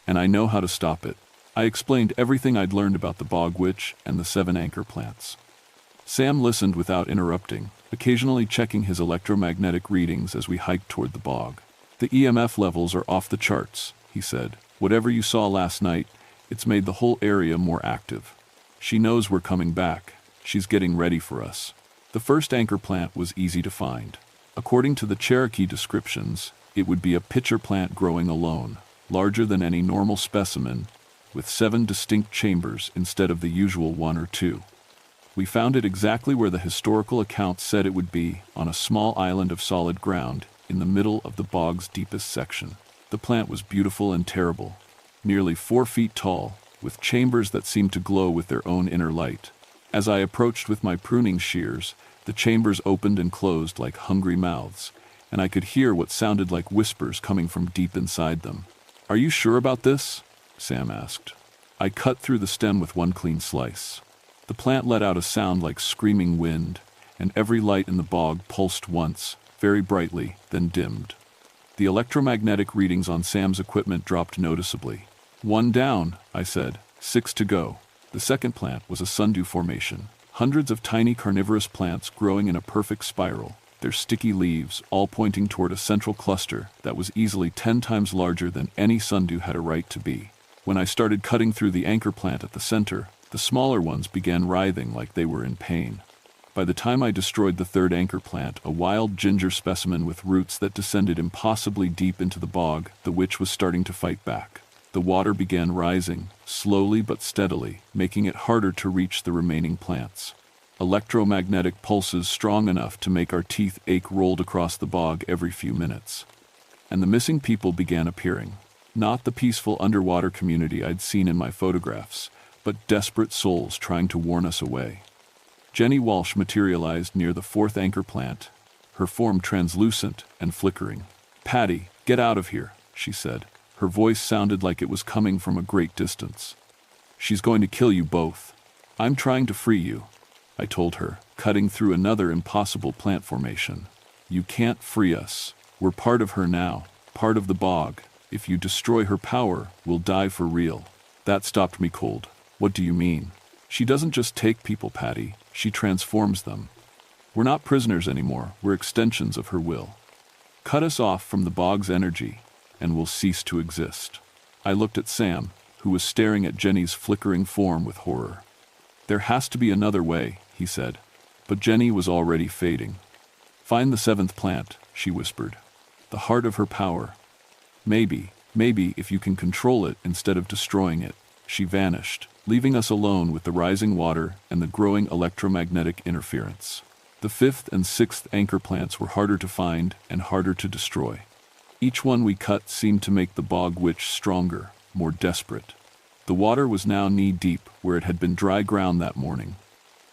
"and I know how to stop it." I explained everything I'd learned about the bog witch and the 7 anchor plants. Sam listened without interrupting, occasionally checking his electromagnetic readings as we hiked toward the bog. "The EMF levels are off the charts," he said. "Whatever you saw last night, it's made the whole area more active. She knows we're coming back. She's getting ready for us." The first anchor plant was easy to find. According to the Cherokee descriptions, it would be a pitcher plant growing alone, larger than any normal specimen, with 7 distinct chambers instead of the usual 1 or 2. We found it exactly where the historical accounts said it would be, on a small island of solid ground, in the middle of the bog's deepest section. The plant was beautiful and terrible, nearly 4 feet tall, with chambers that seemed to glow with their own inner light. As I approached with my pruning shears, the chambers opened and closed like hungry mouths, and I could hear what sounded like whispers coming from deep inside them. "Are you sure about this?" Sam asked. I cut through the stem with one clean slice. The plant let out a sound like screaming wind, and every light in the bog pulsed once, very brightly, then dimmed. The electromagnetic readings on Sam's equipment dropped noticeably. "1 down," I said. 6 to go. The second plant was a sundew formation. Hundreds of tiny carnivorous plants growing in a perfect spiral, their sticky leaves all pointing toward a central cluster that was easily 10 times larger than any sundew had a right to be. When I started cutting through the anchor plant at the center, the smaller ones began writhing like they were in pain. By the time I destroyed the third anchor plant, a wild ginger specimen with roots that descended impossibly deep into the bog, the witch was starting to fight back. The water began rising, slowly but steadily, making it harder to reach the remaining plants. Electromagnetic pulses strong enough to make our teeth ache rolled across the bog every few minutes. And the missing people began appearing. Not the peaceful underwater community I'd seen in my photographs, but desperate souls trying to warn us away. Jenny Walsh materialized near the 4th anchor plant, her form translucent and flickering. "Patty, get out of here," she said. Her voice sounded like it was coming from a great distance. "She's going to kill you both." "I'm trying to free you," I told her, cutting through another impossible plant formation. "You can't free us. We're part of her now, part of the bog. If you destroy her power, we'll die for real." That stopped me cold. "What do you mean?" "She doesn't just take people, Patty. She transforms them. We're not prisoners anymore. We're extensions of her will. Cut us off from the bog's energy, and we'll cease to exist." I looked at Sam, who was staring at Jenny's flickering form with horror. "There has to be another way," he said. But Jenny was already fading. "Find the 7th plant," she whispered. "The heart of her power. Maybe if you can control it instead of destroying it." She vanished, leaving us alone with the rising water and the growing electromagnetic interference. The 5th and 6th anchor plants were harder to find and harder to destroy. Each one we cut seemed to make the bog witch stronger, more desperate. The water was now knee-deep where it had been dry ground that morning.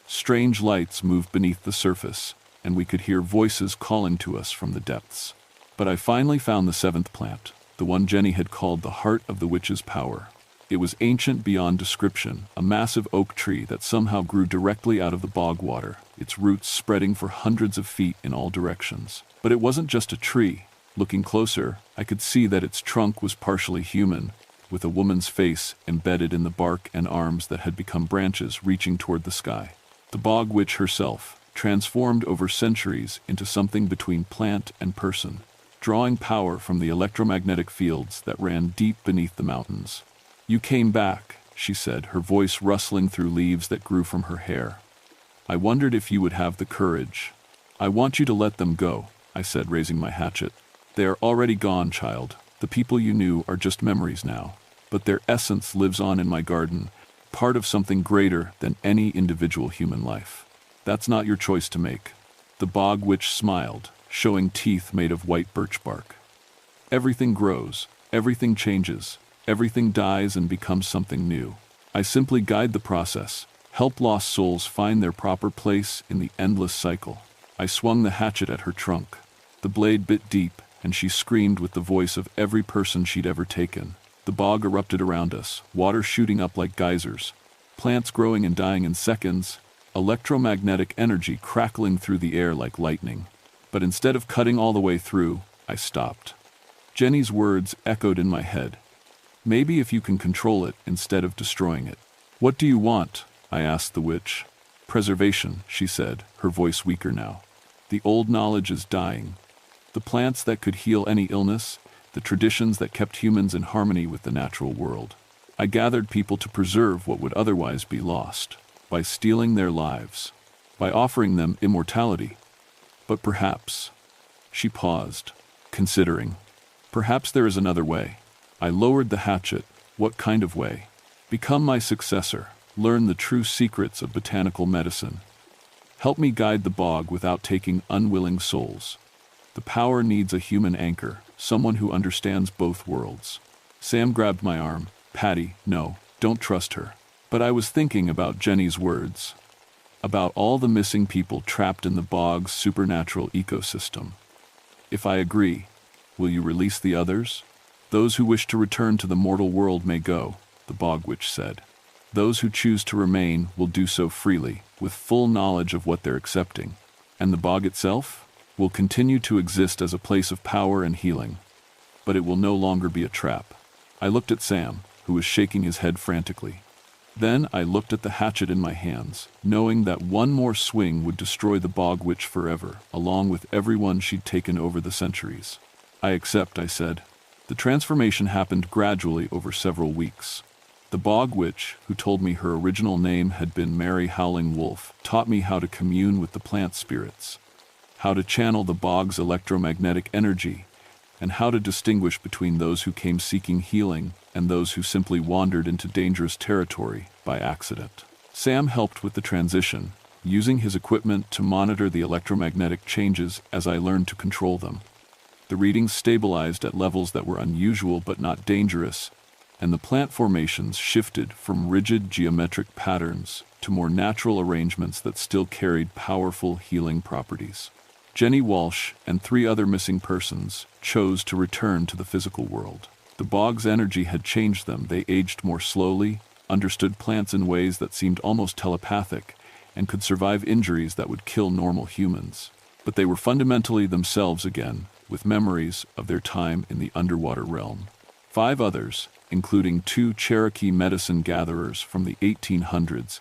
Strange lights moved beneath the surface, and we could hear voices calling to us from the depths. But I finally found the 7th plant, the one Jenny had called the heart of the witch's power. It was ancient beyond description, a massive oak tree that somehow grew directly out of the bog water, its roots spreading for hundreds of feet in all directions. But it wasn't just a tree. Looking closer, I could see that its trunk was partially human, with a woman's face embedded in the bark and arms that had become branches reaching toward the sky. The bog witch herself, transformed over centuries into something between plant and person, drawing power from the electromagnetic fields that ran deep beneath the mountains. "You came back," she said, her voice rustling through leaves that grew from her hair. "I wondered if you would have the courage." "I want you to let them go," I said, raising my hatchet. They are already gone, child. The people you knew are just memories now. But their essence lives on in my garden, part of something greater than any individual human life. That's not your choice to make. The bog witch smiled, showing teeth made of white birch bark. Everything grows, everything changes, everything dies and becomes something new. I simply guide the process, help lost souls find their proper place in the endless cycle. I swung the hatchet at her trunk. The blade bit deep, and she screamed with the voice of every person she'd ever taken. The bog erupted around us, water shooting up like geysers, plants growing and dying in seconds, electromagnetic energy crackling through the air like lightning. But instead of cutting all the way through, I stopped. Jenny's words echoed in my head. Maybe if you can control it instead of destroying it. What do you want? I asked the witch. Preservation, she said, her voice weaker now. The old knowledge is dying. The plants that could heal any illness, the traditions that kept humans in harmony with the natural world. I gathered people to preserve what would otherwise be lost, by stealing their lives, by offering them immortality. But perhaps, she paused, considering, perhaps there is another way. I lowered the hatchet. What kind of way? Become my successor, learn the true secrets of botanical medicine. Help me guide the bog without taking unwilling souls. The power needs a human anchor, someone who understands both worlds. Sam grabbed my arm. Patty, no, don't trust her. But I was thinking about Jenny's words, about all the missing people trapped in the bog's supernatural ecosystem. If I agree, will you release the others? Those who wish to return to the mortal world may go, the bog witch said. Those who choose to remain will do so freely, with full knowledge of what they're accepting. And the bog itself will continue to exist as a place of power and healing. But it will no longer be a trap. I looked at Sam, who was shaking his head frantically. Then I looked at the hatchet in my hands, knowing that one more swing would destroy the bog witch forever, along with everyone she'd taken over the centuries. I accept, I said. The transformation happened gradually over several weeks. The bog witch, who told me her original name had been Mary Howling Wolf, taught me how to commune with the plant spirits, how to channel the bog's electromagnetic energy, and how to distinguish between those who came seeking healing and those who simply wandered into dangerous territory by accident. Sam helped with the transition, using his equipment to monitor the electromagnetic changes as I learned to control them. The readings stabilized at levels that were unusual but not dangerous, and the plant formations shifted from rigid geometric patterns to more natural arrangements that still carried powerful healing properties. Jenny Walsh and 3 other missing persons chose to return to the physical world. The bog's energy had changed them. They aged more slowly, understood plants in ways that seemed almost telepathic, and could survive injuries that would kill normal humans. But they were fundamentally themselves again, with memories of their time in the underwater realm. 5 others, including 2 Cherokee medicine gatherers from the 1800s,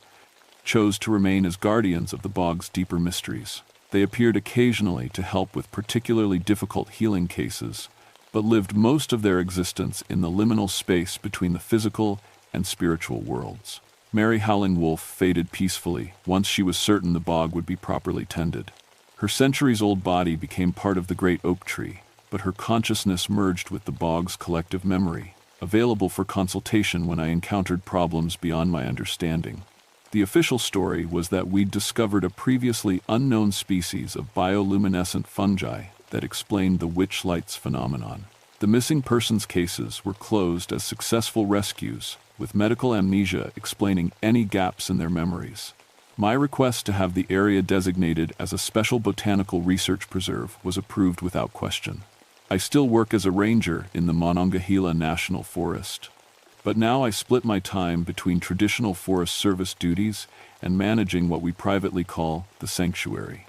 chose to remain as guardians of the bog's deeper mysteries. They appeared occasionally to help with particularly difficult healing cases, but lived most of their existence in the liminal space between the physical and spiritual worlds. Mary Howling Wolf faded peacefully once she was certain the bog would be properly tended. Her centuries-old body became part of the great oak tree, but her consciousness merged with the bog's collective memory, available for consultation when I encountered problems beyond my understanding. The official story was that we'd discovered a previously unknown species of bioluminescent fungi that explained the witch lights phenomenon. The missing persons cases were closed as successful rescues, with medical amnesia explaining any gaps in their memories. My request to have the area designated as a special botanical research preserve was approved without question. I still work as a ranger in the Monongahela National Forest, but now I split my time between traditional Forest Service duties and managing what we privately call the sanctuary.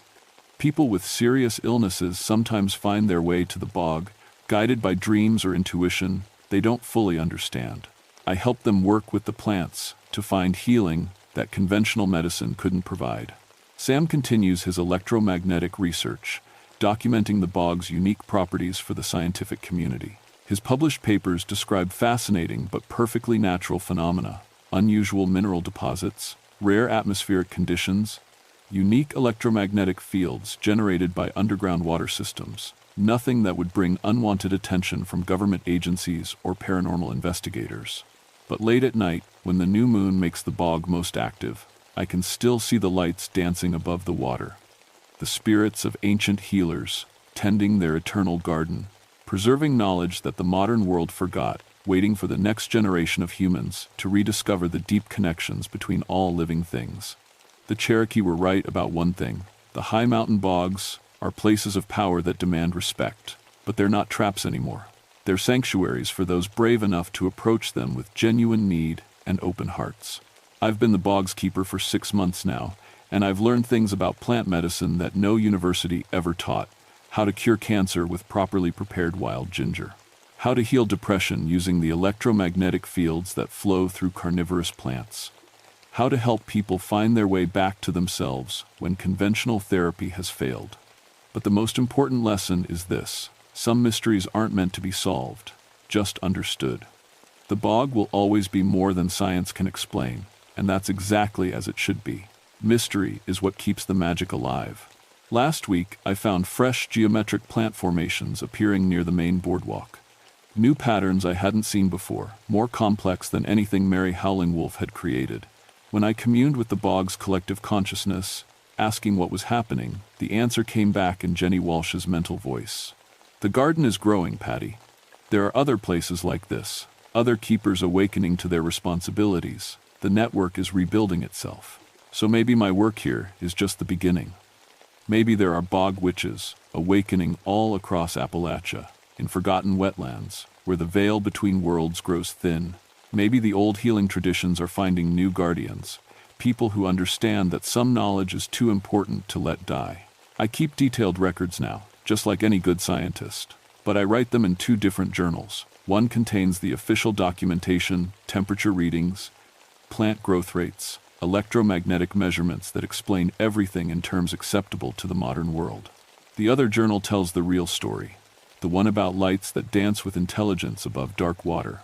People with serious illnesses sometimes find their way to the bog, guided by dreams or intuition they don't fully understand. I help them work with the plants to find healing that conventional medicine couldn't provide. Sam continues his electromagnetic research, documenting the bog's unique properties for the scientific community. His published papers describe fascinating but perfectly natural phenomena, unusual mineral deposits, rare atmospheric conditions, unique electromagnetic fields generated by underground water systems. Nothing that would bring unwanted attention from government agencies or paranormal investigators. But late at night, when the new moon makes the bog most active, I can still see the lights dancing above the water. The spirits of ancient healers, tending their eternal garden, preserving knowledge that the modern world forgot, waiting for the next generation of humans to rediscover the deep connections between all living things. The Cherokee were right about one thing. The high mountain bogs are places of power that demand respect, but they're not traps anymore. They're sanctuaries for those brave enough to approach them with genuine need and open hearts. I've been the bog's keeper for 6 months now, and I've learned things about plant medicine that no university ever taught. How to cure cancer with properly prepared wild ginger. How to heal depression using the electromagnetic fields that flow through carnivorous plants. How to help people find their way back to themselves when conventional therapy has failed. But the most important lesson is this: some mysteries aren't meant to be solved, just understood. The bog will always be more than science can explain, and that's exactly as it should be. Mystery is what keeps the magic alive. Last week, I found fresh geometric plant formations appearing near the main boardwalk. New patterns I hadn't seen before, more complex than anything Mary Howling Wolf had created. When I communed with the bog's collective consciousness, asking what was happening, the answer came back in Jenny Walsh's mental voice. The garden is growing, Patty. There are other places like this, other keepers awakening to their responsibilities. The network is rebuilding itself. So maybe my work here is just the beginning. Maybe there are bog witches awakening all across Appalachia, in forgotten wetlands, where the veil between worlds grows thin. Maybe the old healing traditions are finding new guardians, people who understand that some knowledge is too important to let die. I keep detailed records now, just like any good scientist, but I write them in 2 different journals. One contains the official documentation, temperature readings, plant growth rates, electromagnetic measurements that explain everything in terms acceptable to the modern world. The other journal tells the real story, the one about lights that dance with intelligence above dark water,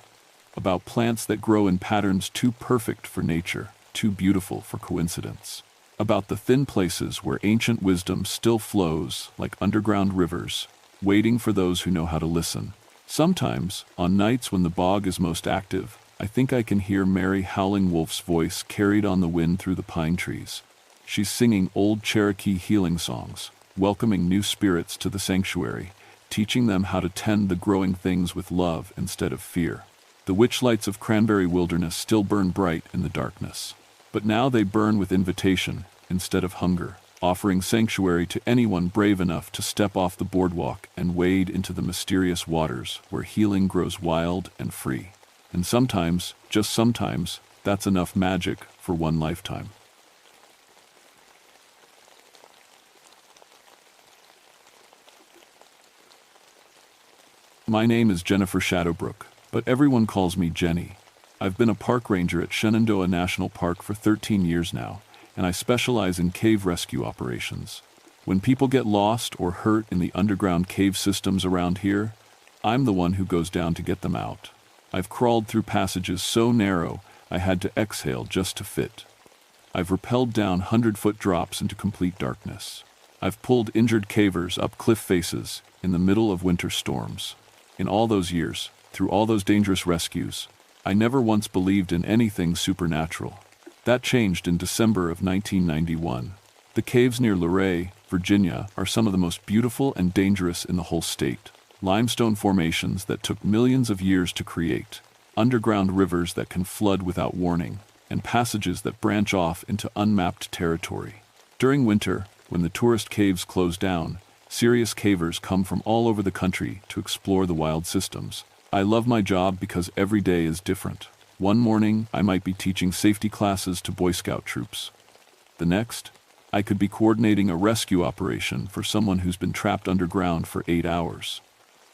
about plants that grow in patterns too perfect for nature, too beautiful for coincidence, about the thin places where ancient wisdom still flows like underground rivers, waiting for those who know how to listen. Sometimes, on nights when the bog is most active, I think I can hear Mary Howling Wolf's voice carried on the wind through the pine trees. She's singing old Cherokee healing songs, welcoming new spirits to the sanctuary, teaching them how to tend the growing things with love instead of fear. The witch lights of Cranberry Wilderness still burn bright in the darkness, but now they burn with invitation instead of hunger, offering sanctuary to anyone brave enough to step off the boardwalk and wade into the mysterious waters where healing grows wild and free. And sometimes, just sometimes, that's enough magic for one lifetime. My name is Jennifer Shadowbrook, but everyone calls me Jenny. I've been a park ranger at Shenandoah National Park for 13 years now, and I specialize in cave rescue operations. When people get lost or hurt in the underground cave systems around here, I'm the one who goes down to get them out. I've crawled through passages so narrow I had to exhale just to fit. I've rappelled down 100-foot drops into complete darkness. I've pulled injured cavers up cliff faces in the middle of winter storms. In all those years, through all those dangerous rescues, I never once believed in anything supernatural. That changed in December of 1991. The caves near Luray, Virginia, are some of the most beautiful and dangerous in the whole state. Limestone formations that took millions of years to create, underground rivers that can flood without warning, and passages that branch off into unmapped territory. During winter, when the tourist caves close down, serious cavers come from all over the country to explore the wild systems. I love my job because every day is different. One morning, I might be teaching safety classes to Boy Scout troops. The next, I could be coordinating a rescue operation for someone who's been trapped underground for 8 hours.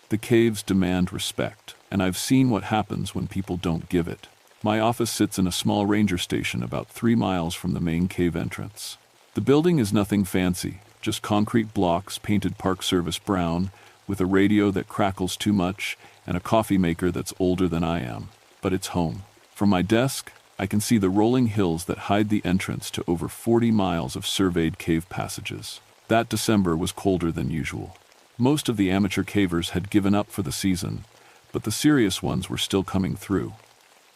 The caves demand respect, and I've seen what happens when people don't give it. My office sits in a small ranger station about 3 miles from the main cave entrance. The building is nothing fancy, just concrete blocks painted Park Service brown, with a radio that crackles too much and a coffee maker that's older than I am. But it's home. From my desk, I can see the rolling hills that hide the entrance to over 40 miles of surveyed cave passages. That December was colder than usual. Most of the amateur cavers had given up for the season, but the serious ones were still coming through.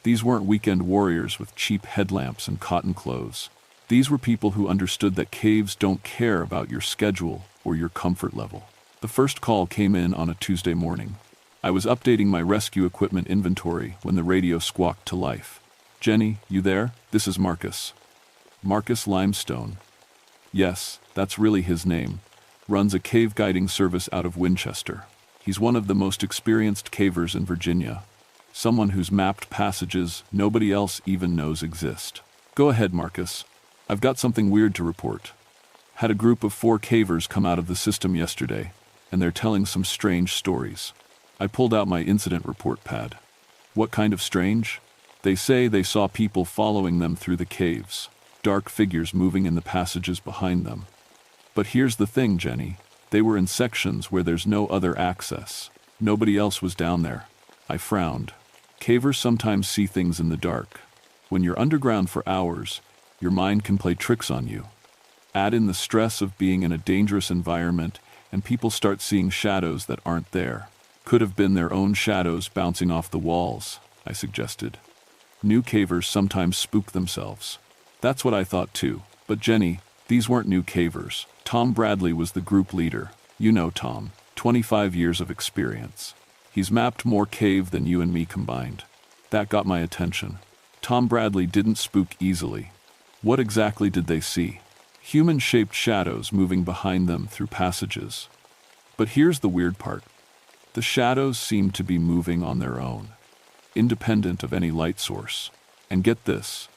These weren't weekend warriors with cheap headlamps and cotton clothes. These were people who understood that caves don't care about your schedule or your comfort level. The first call came in on a Tuesday morning. I was updating my rescue equipment inventory when the radio squawked to life. "Jenny, you there? This is Marcus." Marcus Limestone. Yes, that's really his name. Runs a cave guiding service out of Winchester. He's one of the most experienced cavers in Virginia. Someone who's mapped passages nobody else even knows exist. "Go ahead, Marcus. I've got something weird to report. Had a group of 4 cavers come out of the system yesterday, and they're telling some strange stories." I pulled out my incident report pad. "What kind of strange?" "They say they saw people following them through the caves, dark figures moving in the passages behind them. But here's the thing, Jenny. They were in sections where there's no other access. Nobody else was down there." I frowned. Cavers sometimes see things in the dark. When you're underground for hours, your mind can play tricks on you. Add in the stress of being in a dangerous environment, and people start seeing shadows that aren't there. "Could have been their own shadows bouncing off the walls," I suggested. "New cavers sometimes spook themselves." That's what I thought too. But Jenny, these weren't new cavers. Tom Bradley was the group leader. You know Tom, 25 years of experience. He's mapped more cave than you and me combined. That got my attention. Tom Bradley didn't spook easily. What exactly did they see? Human-shaped shadows moving behind them through passages. But here's the weird part. The shadows seemed to be moving on their own, independent of any light source. And get this,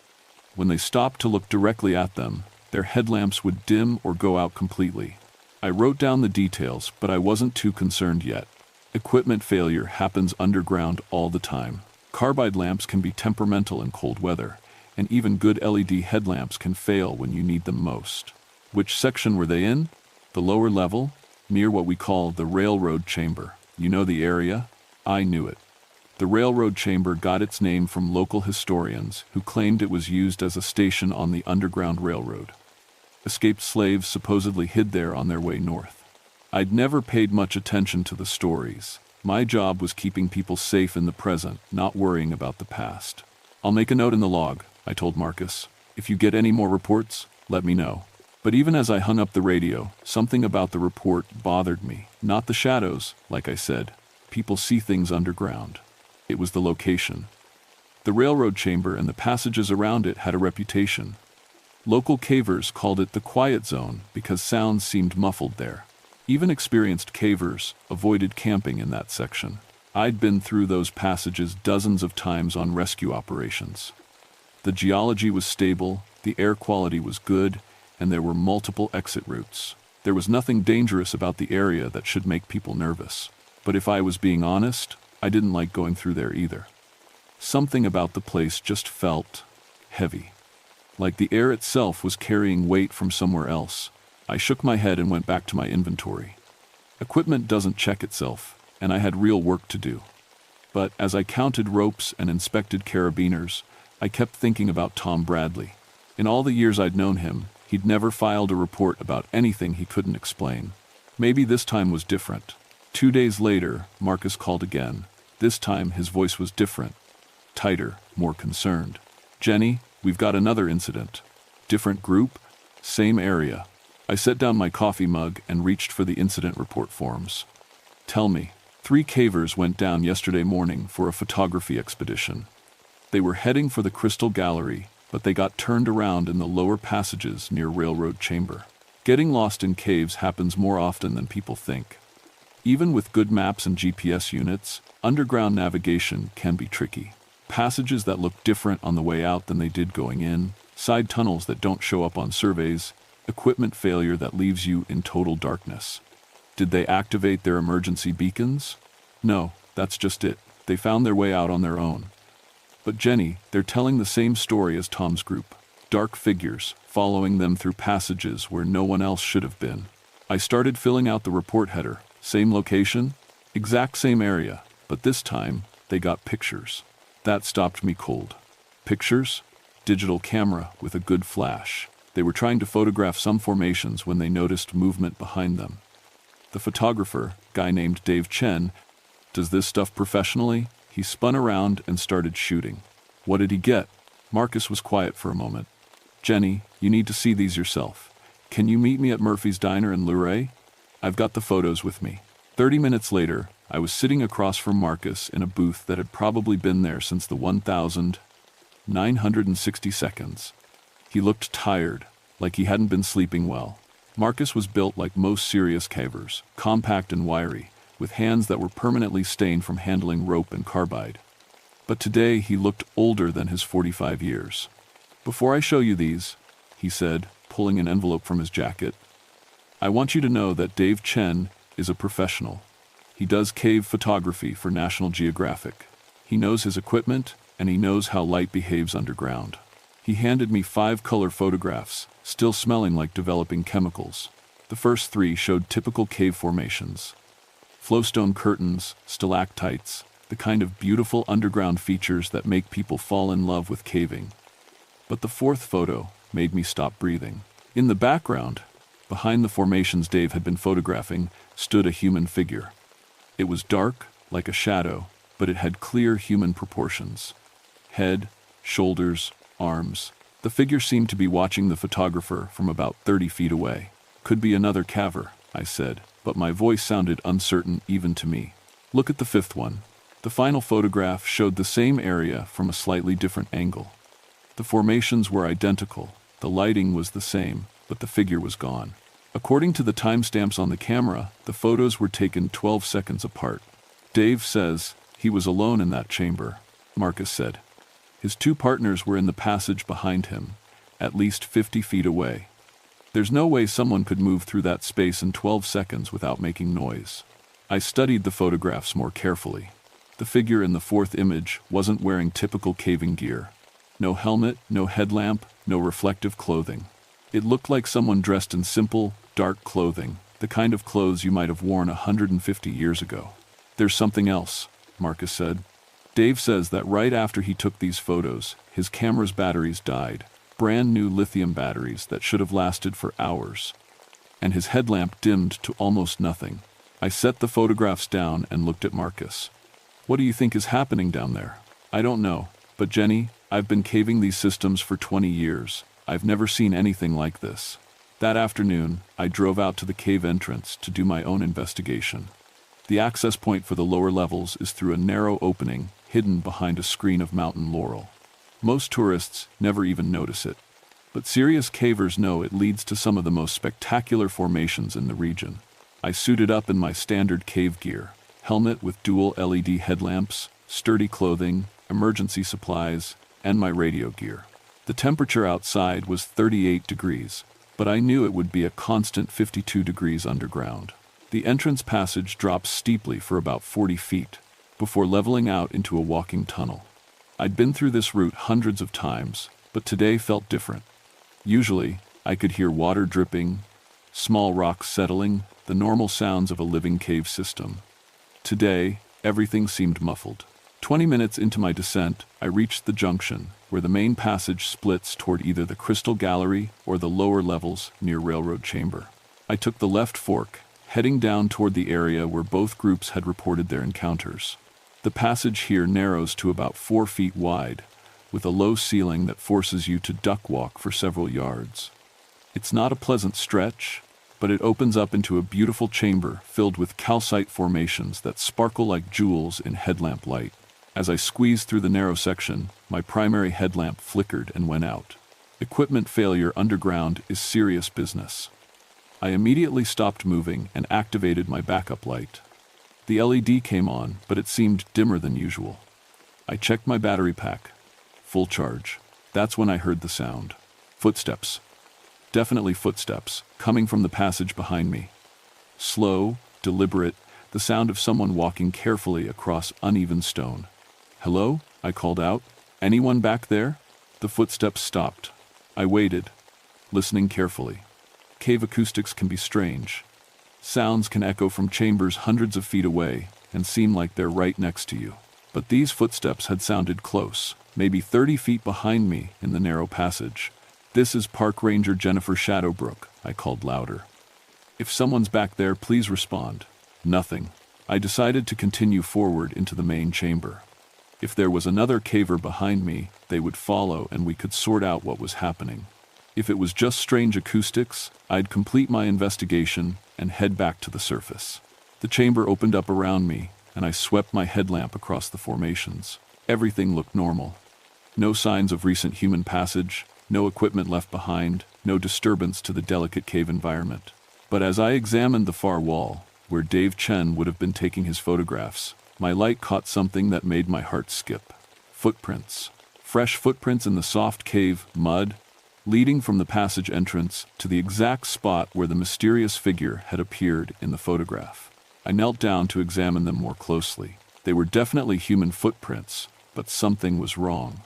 when they stopped to look directly at them, their headlamps would dim or go out completely. I wrote down the details, but I wasn't too concerned yet. Equipment failure happens underground all the time. Carbide lamps can be temperamental in cold weather, and even good LED headlamps can fail when you need them most. Which section were they in? The lower level, near what we call the railroad chamber. You know the area? I knew it. The railroad chamber got its name from local historians who claimed it was used as a station on the Underground Railroad. Escaped slaves supposedly hid there on their way north. I'd never paid much attention to the stories. My job was keeping people safe in the present, not worrying about the past. "I'll make a note in the log," I told Marcus. "If you get any more reports, let me know." But even as I hung up the radio, something about the report bothered me. Not the shadows, like I said. People see things underground. It was the location. The railroad chamber and the passages around it had a reputation. Local cavers called it the quiet zone because sounds seemed muffled there. Even experienced cavers avoided camping in that section. I'd been through those passages dozens of times on rescue operations. The geology was stable, the air quality was good, and there were multiple exit routes. There was nothing dangerous about the area that should make people nervous. But if I was being honest, I didn't like going through there either. Something about the place just felt heavy. Like the air itself was carrying weight from somewhere else. I shook my head and went back to my inventory. Equipment doesn't check itself, and I had real work to do. But as I counted ropes and inspected carabiners, I kept thinking about Tom Bradley. In all the years I'd known him, he'd never filed a report about anything he couldn't explain. Maybe this time was different. 2 days later, Marcus called again. This time his voice was different, tighter, more concerned. "Jenny, we've got another incident. Different group, same area." I set down my coffee mug and reached for the incident report forms. "Tell me." 3 cavers went down yesterday morning for a photography expedition. They were heading for the Crystal Gallery, but they got turned around in the lower passages near Railroad Chamber. Getting lost in caves happens more often than people think. Even with good maps and GPS units, underground navigation can be tricky. Passages that look different on the way out than they did going in, side tunnels that don't show up on surveys, equipment failure that leaves you in total darkness. Did they activate their emergency beacons? No, that's just it. They found their way out on their own. But Jenny, they're telling the same story as Tom's group. Dark figures, following them through passages where no one else should have been. I started filling out the report header. Same location, exact same area, but this time, they got pictures. That stopped me cold. Pictures? Digital camera with a good flash. They were trying to photograph some formations when they noticed movement behind them. The photographer, guy named Dave Chen, does this stuff professionally. He spun around and started shooting. What did he get? Marcus was quiet for a moment. Jenny, you need to see these yourself. Can you meet me at Murphy's Diner in Luray? I've got the photos with me. 30 minutes later, I was sitting across from Marcus in a booth that had probably been there since the 1960 seconds. He looked tired, like he hadn't been sleeping well. Marcus was built like most serious cavers, compact and wiry, with hands that were permanently stained from handling rope and carbide. But today he looked older than his 45 years. Before I show you these, he said, pulling an envelope from his jacket, I want you to know that Dave Chen is a professional. He does cave photography for National Geographic. He knows his equipment, and he knows how light behaves underground. He handed me 5 color photographs, still smelling like developing chemicals. The first 3 showed typical cave formations. Flowstone curtains, stalactites, the kind of beautiful underground features that make people fall in love with caving. But the 4th photo made me stop breathing. In the background, behind the formations Dave had been photographing, stood a human figure. It was dark, like a shadow, but it had clear human proportions. Head, shoulders, arms. The figure seemed to be watching the photographer from about 30 feet away. Could be another caver, I said, but my voice sounded uncertain even to me. Look at the 5th one. The final photograph showed the same area from a slightly different angle. The formations were identical, the lighting was the same, but the figure was gone. According to the timestamps on the camera, the photos were taken 12 seconds apart. Dave says he was alone in that chamber, Marcus said. His 2 partners were in the passage behind him, at least 50 feet away. There's no way someone could move through that space in 12 seconds without making noise. I studied the photographs more carefully. The figure in the 4th image wasn't wearing typical caving gear. No helmet, no headlamp, no reflective clothing. It looked like someone dressed in simple, dark clothing, the kind of clothes you might have worn 150 years ago. There's something else, Marcus said. Dave says that right after he took these photos, his camera's batteries died, brand new lithium batteries that should have lasted for hours. And his headlamp dimmed to almost nothing. I set the photographs down and looked at Marcus. What do you think is happening down there? I don't know, but Jenny, I've been caving these systems for 20 years. I've never seen anything like this. That afternoon, I drove out to the cave entrance to do my own investigation. The access point for the lower levels is through a narrow opening hidden behind a screen of mountain laurel. Most tourists never even notice it, but serious cavers know it leads to some of the most spectacular formations in the region. I suited up in my standard cave gear, helmet with dual LED headlamps, sturdy clothing, emergency supplies, and my radio gear. The temperature outside was 38 degrees, but I knew it would be a constant 52 degrees underground. The entrance passage drops steeply for about 40 feet, before leveling out into a walking tunnel. I'd been through this route hundreds of times, but today felt different. Usually, I could hear water dripping, small rocks settling, the normal sounds of a living cave system. Today, everything seemed muffled. 20 minutes into my descent, I reached the junction, where the main passage splits toward either the Crystal Gallery or the lower levels near Railroad Chamber. I took the left fork, heading down toward the area where both groups had reported their encounters. The passage here narrows to about 4 feet wide, with a low ceiling that forces you to duck walk for several yards. It's not a pleasant stretch, but it opens up into a beautiful chamber filled with calcite formations that sparkle like jewels in headlamp light. As I squeezed through the narrow section, my primary headlamp flickered and went out. Equipment failure underground is serious business. I immediately stopped moving and activated my backup light. The LED came on, but it seemed dimmer than usual. I checked my battery pack. Full charge. That's when I heard the sound. Footsteps. Definitely footsteps, coming from the passage behind me. Slow, deliberate, the sound of someone walking carefully across uneven stone. "Hello?" I called out. "Anyone back there?" The footsteps stopped. I waited, listening carefully. Cave acoustics can be strange. Sounds can echo from chambers hundreds of feet away and seem like they're right next to you. But these footsteps had sounded close, maybe 30 feet behind me in the narrow passage. "This is Park Ranger Jennifer Shadowbrook," I called louder. If someone's back there, please respond. Nothing. I decided to continue forward into the main chamber. If there was another caver behind me, they would follow and we could sort out what was happening. If it was just strange acoustics, I'd complete my investigation and head back to the surface. The chamber opened up around me, and I swept my headlamp across the formations. Everything looked normal. No signs of recent human passage, no equipment left behind, no disturbance to the delicate cave environment. But as I examined the far wall, where Dave Chen would have been taking his photographs, my light caught something that made my heart skip. Footprints. Fresh footprints in the soft cave mud, leading from the passage entrance to the exact spot where the mysterious figure had appeared in the photograph. I knelt down to examine them more closely. They were definitely human footprints, but something was wrong.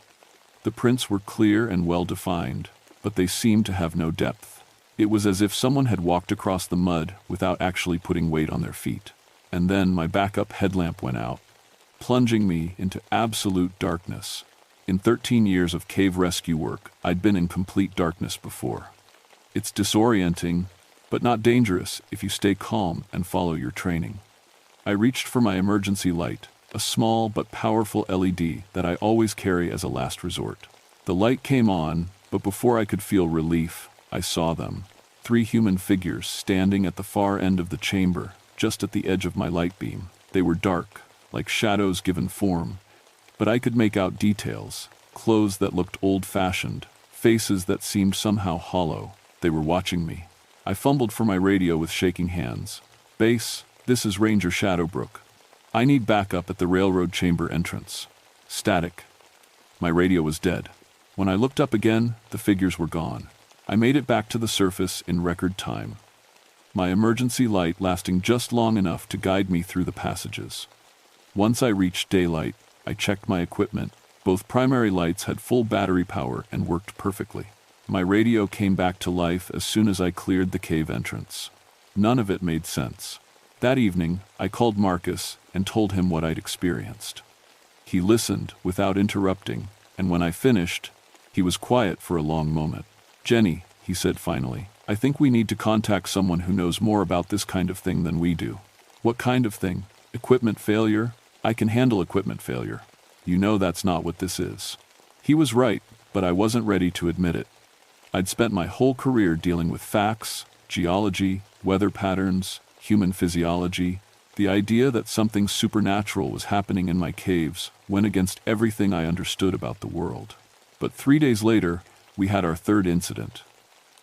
The prints were clear and well-defined, but they seemed to have no depth. It was as if someone had walked across the mud without actually putting weight on their feet. And then my backup headlamp went out, plunging me into absolute darkness. In 13 years of cave rescue work, I'd been in complete darkness before. It's disorienting, but not dangerous if you stay calm and follow your training. I reached for my emergency light, a small but powerful LED that I always carry as a last resort. The light came on, but before I could feel relief, I saw them. 3 human figures standing at the far end of the chamber, just at the edge of my light beam. They were dark, like shadows given form, but I could make out details, clothes that looked old-fashioned, faces that seemed somehow hollow. They were watching me. I fumbled for my radio with shaking hands. "Base, this is Ranger Shadowbrook. I need backup at the railroad chamber entrance." Static. My radio was dead. When I looked up again, the figures were gone. I made it back to the surface in record time, my emergency light lasting just long enough to guide me through the passages. Once I reached daylight, I checked my equipment. Both primary lights had full battery power and worked perfectly. My radio came back to life as soon as I cleared the cave entrance. None of it made sense. That evening, I called Marcus and told him what I'd experienced. He listened without interrupting, and when I finished, he was quiet for a long moment. "Jenny," he said finally, "I think we need to contact someone who knows more about this kind of thing than we do." "What kind of thing? Equipment failure? I can handle equipment failure. You know that's not what this is." He was right, but I wasn't ready to admit it. I'd spent my whole career dealing with facts, geology, weather patterns, human physiology. The idea that something supernatural was happening in my caves went against everything I understood about the world. But 3 days later, we had our third incident.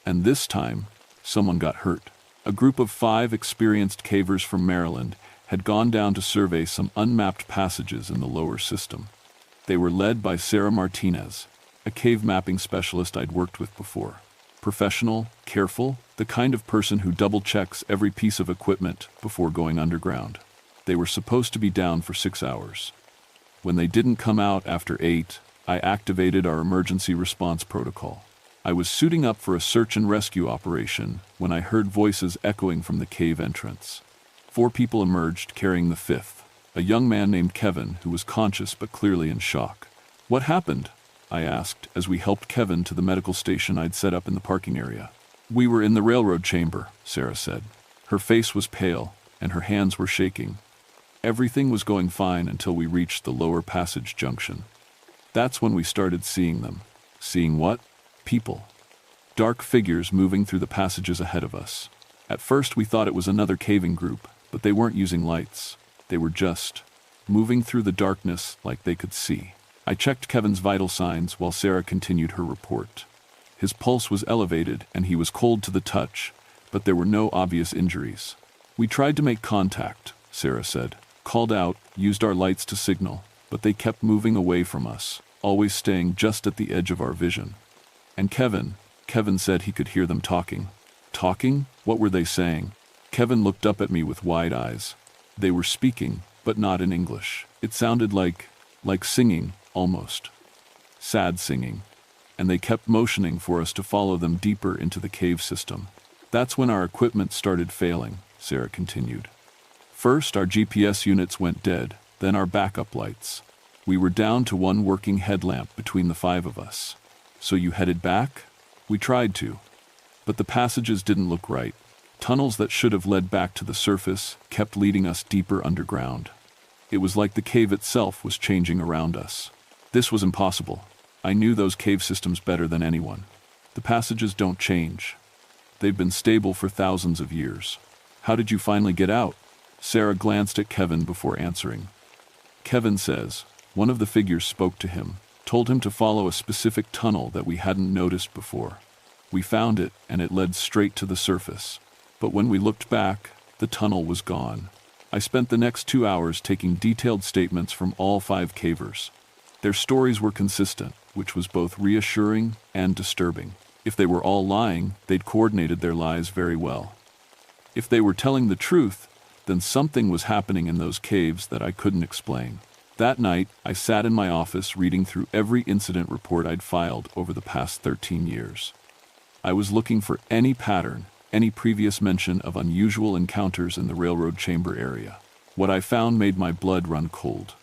And this time, someone got hurt. A group of 5 experienced cavers from Maryland had gone down to survey some unmapped passages in the lower system. They were led by Sarah Martinez, a cave mapping specialist I'd worked with before. Professional, careful, the kind of person who double-checks every piece of equipment before going underground. They were supposed to be down for 6 hours. When they didn't come out after 8, I activated our emergency response protocol. I was suiting up for a search and rescue operation when I heard voices echoing from the cave entrance. 4 people emerged carrying the 5th, a young man named Kevin who was conscious but clearly in shock. "What happened?" I asked as we helped Kevin to the medical station I'd set up in the parking area. "We were in the railroad chamber," Sarah said. Her face was pale, and her hands were shaking. "Everything was going fine until we reached the lower passage junction. That's when we started seeing them." "Seeing what?" "People. Dark figures moving through the passages ahead of us. At first we thought it was another caving group, but they weren't using lights. They were just moving through the darkness like they could see." I checked Kevin's vital signs while Sarah continued her report. His pulse was elevated and he was cold to the touch, but there were no obvious injuries. "We tried to make contact," Sarah said. "Called out, used our lights to signal, but they kept moving away from us, always staying just at the edge of our vision." "And Kevin said he could hear them talking." "Talking? What were they saying?" Kevin looked up at me with wide eyes. "They were speaking, but not in English. It sounded like singing, almost. Sad singing. And they kept motioning for us to follow them deeper into the cave system. That's when our equipment started failing," Sarah continued. "First, our GPS units went dead, then our backup lights. We were down to 1 working headlamp between the 5 of us." "So you headed back?" "We tried to. But the passages didn't look right. Tunnels that should have led back to the surface kept leading us deeper underground. It was like the cave itself was changing around us. This was impossible. I knew those cave systems better than anyone. The passages don't change. They've been stable for thousands of years. How did you finally get out? Sarah glanced at Kevin before answering. Kevin says, one of the figures spoke to him, told him to follow a specific tunnel that we hadn't noticed before. We found it, and it led straight to the surface. But when we looked back, the tunnel was gone. I spent the next 2 hours taking detailed statements from all 5 cavers. Their stories were consistent, which was both reassuring and disturbing. If they were all lying, they'd coordinated their lies very well. If they were telling the truth, then something was happening in those caves that I couldn't explain. That night, I sat in my office reading through every incident report I'd filed over the past 13 years. I was looking for any pattern, any previous mention of unusual encounters in the railroad chamber area. What I found made my blood run cold.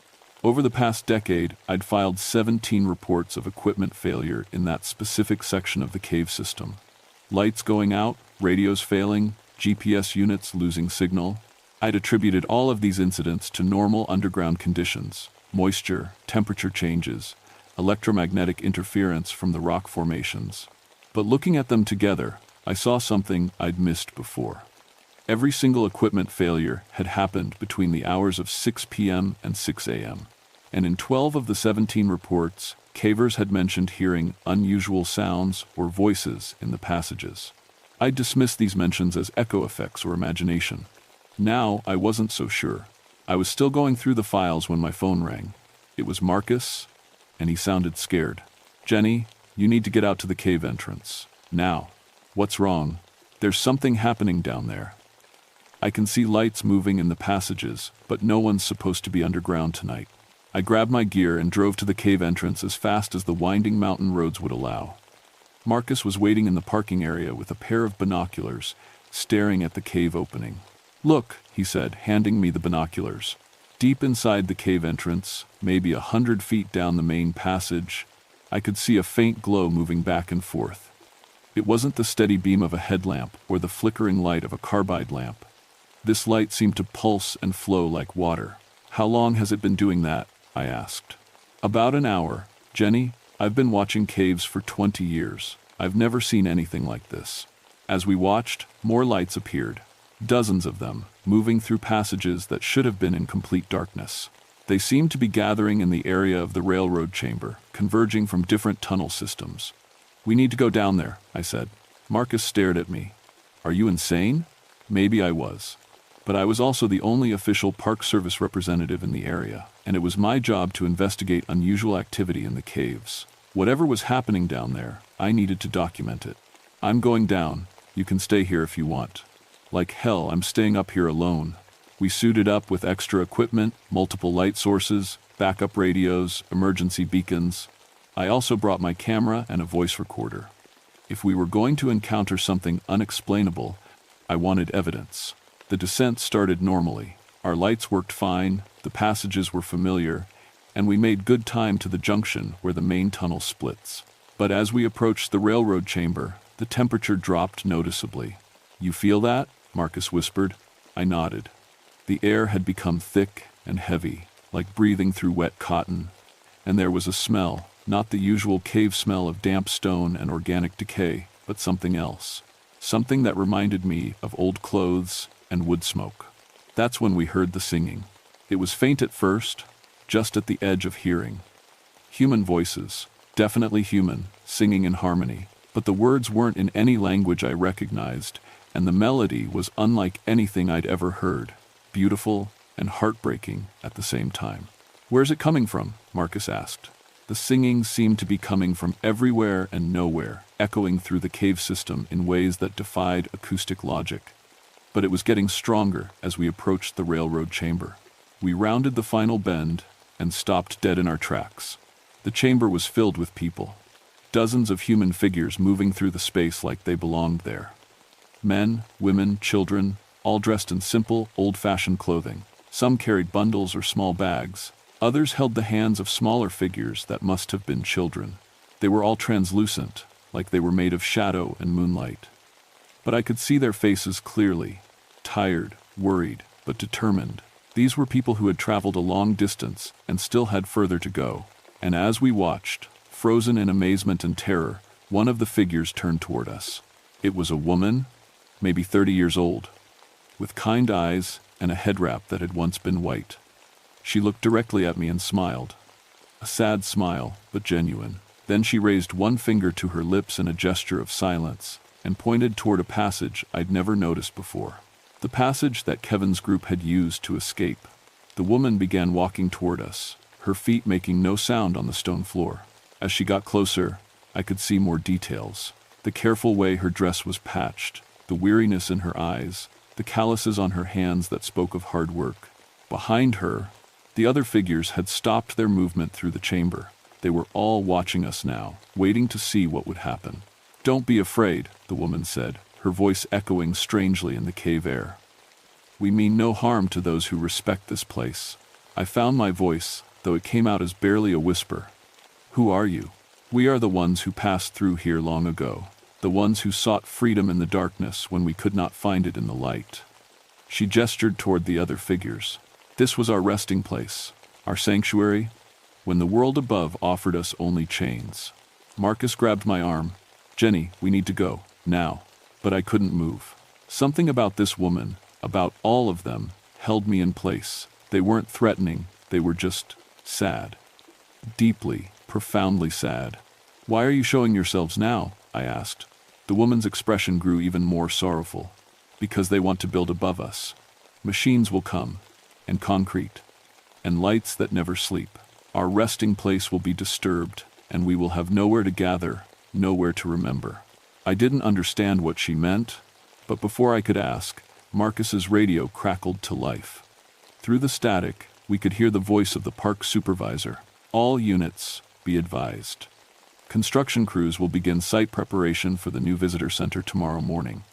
Over the past decade, I'd filed 17 reports of equipment failure in that specific section of the cave system. Lights going out, radios failing, GPS units losing signal. I'd attributed all of these incidents to normal underground conditions, moisture, temperature changes, electromagnetic interference from the rock formations. But looking at them together, I saw something I'd missed before. Every single equipment failure had happened between the hours of 6 p.m. and 6 a.m. And in 12 of the 17 reports, cavers had mentioned hearing unusual sounds or voices in the passages. I dismissed these mentions as echo effects or imagination. Now I wasn't so sure. I was still going through the files when my phone rang. It was Marcus, and he sounded scared. "Jenny, you need to get out to the cave entrance. Now." "What's wrong?" "There's something happening down there. I can see lights moving in the passages, but no one's supposed to be underground tonight." I grabbed my gear and drove to the cave entrance as fast as the winding mountain roads would allow. Marcus was waiting in the parking area with a pair of binoculars, staring at the cave opening. "Look," he said, handing me the binoculars. Deep inside the cave entrance, maybe 100 feet down the main passage, I could see a faint glow moving back and forth. It wasn't the steady beam of a headlamp or the flickering light of a carbide lamp. This light seemed to pulse and flow like water. "How long has it been doing that?" I asked. "About an hour. Jenny, I've been watching caves for 20 years. I've never seen anything like this." As we watched, more lights appeared. Dozens of them, moving through passages that should have been in complete darkness. They seemed to be gathering in the area of the railroad chamber, converging from different tunnel systems. "We need to go down there," I said. Marcus stared at me. "Are you insane?" Maybe I was. But I was also the only official Park Service representative in the area, and it was my job to investigate unusual activity in the caves. Whatever was happening down there, I needed to document it. "I'm going down. You can stay here if you want." Like hell, I'm staying up here alone. We suited up with extra equipment, multiple light sources, backup radios, emergency beacons. I also brought my camera and a voice recorder. If we were going to encounter something unexplainable, I wanted evidence. The descent started normally. Our lights worked fine, the passages were familiar, and we made good time to the junction where the main tunnel splits. But as we approached the railroad chamber, the temperature dropped noticeably. "You feel that?" Marcus whispered. I nodded. The air had become thick and heavy, like breathing through wet cotton, and there was a smell, not the usual cave smell of damp stone and organic decay, but something else. Something that reminded me of old clothes and wood smoke. That's when we heard the singing. It was faint at first, just at the edge of hearing. Human voices, definitely human, singing in harmony, but the words weren't in any language I recognized, and the melody was unlike anything I'd ever heard, beautiful and heartbreaking at the same time. "Where's it coming from?" Marcus asked. The singing seemed to be coming from everywhere and nowhere, echoing through the cave system in ways that defied acoustic logic. But it was getting stronger as we approached the railroad chamber. We rounded the final bend and stopped dead in our tracks. The chamber was filled with people. Dozens of human figures moving through the space like they belonged there. Men, women, children, all dressed in simple, old-fashioned clothing. Some carried bundles or small bags. Others held the hands of smaller figures that must have been children. They were all translucent, like they were made of shadow and moonlight. but I could see their faces clearly. Tired, worried, but determined. These were people who had traveled a long distance and still had further to go. And as we watched, frozen in amazement and terror, one of the figures turned toward us. It was a woman, maybe 30 years old, with kind eyes and a head wrap that had once been white. She looked directly at me and smiled. A sad smile, but genuine. Then she raised one finger to her lips in a gesture of silence and pointed toward a passage I'd never noticed before. The passage that Kevin's group had used to escape. The woman began walking toward us, her feet making no sound on the stone floor. As she got closer, I could see more details. The careful way her dress was patched, the weariness in her eyes, the calluses on her hands that spoke of hard work. Behind her, the other figures had stopped their movement through the chamber. They were all watching us now, waiting to see what would happen. "Don't be afraid," the woman said, her voice echoing strangely in the cave air. "We mean no harm to those who respect this place." I found my voice, though it came out as barely a whisper. "Who are you?" "We are the ones who passed through here long ago, the ones who sought freedom in the darkness when we could not find it in the light." She gestured toward the other figures. "This was our resting place, our sanctuary, when the world above offered us only chains." Marcus grabbed my arm. "Jenny, we need to go, now." But I couldn't move. Something about this woman, about all of them, held me in place. They weren't threatening, they were just sad. Deeply, profoundly sad. "Why are you showing yourselves now?" I asked. The woman's expression grew even more sorrowful. "Because they want to build above us. Machines will come, and concrete, and lights that never sleep. Our resting place will be disturbed, and we will have nowhere to gather, nowhere to remember." I didn't understand what she meant, but before I could ask, Marcus's radio crackled to life. Through the static, we could hear the voice of the park supervisor. "All units, be advised. Construction crews will begin site preparation for the new visitor center tomorrow morning.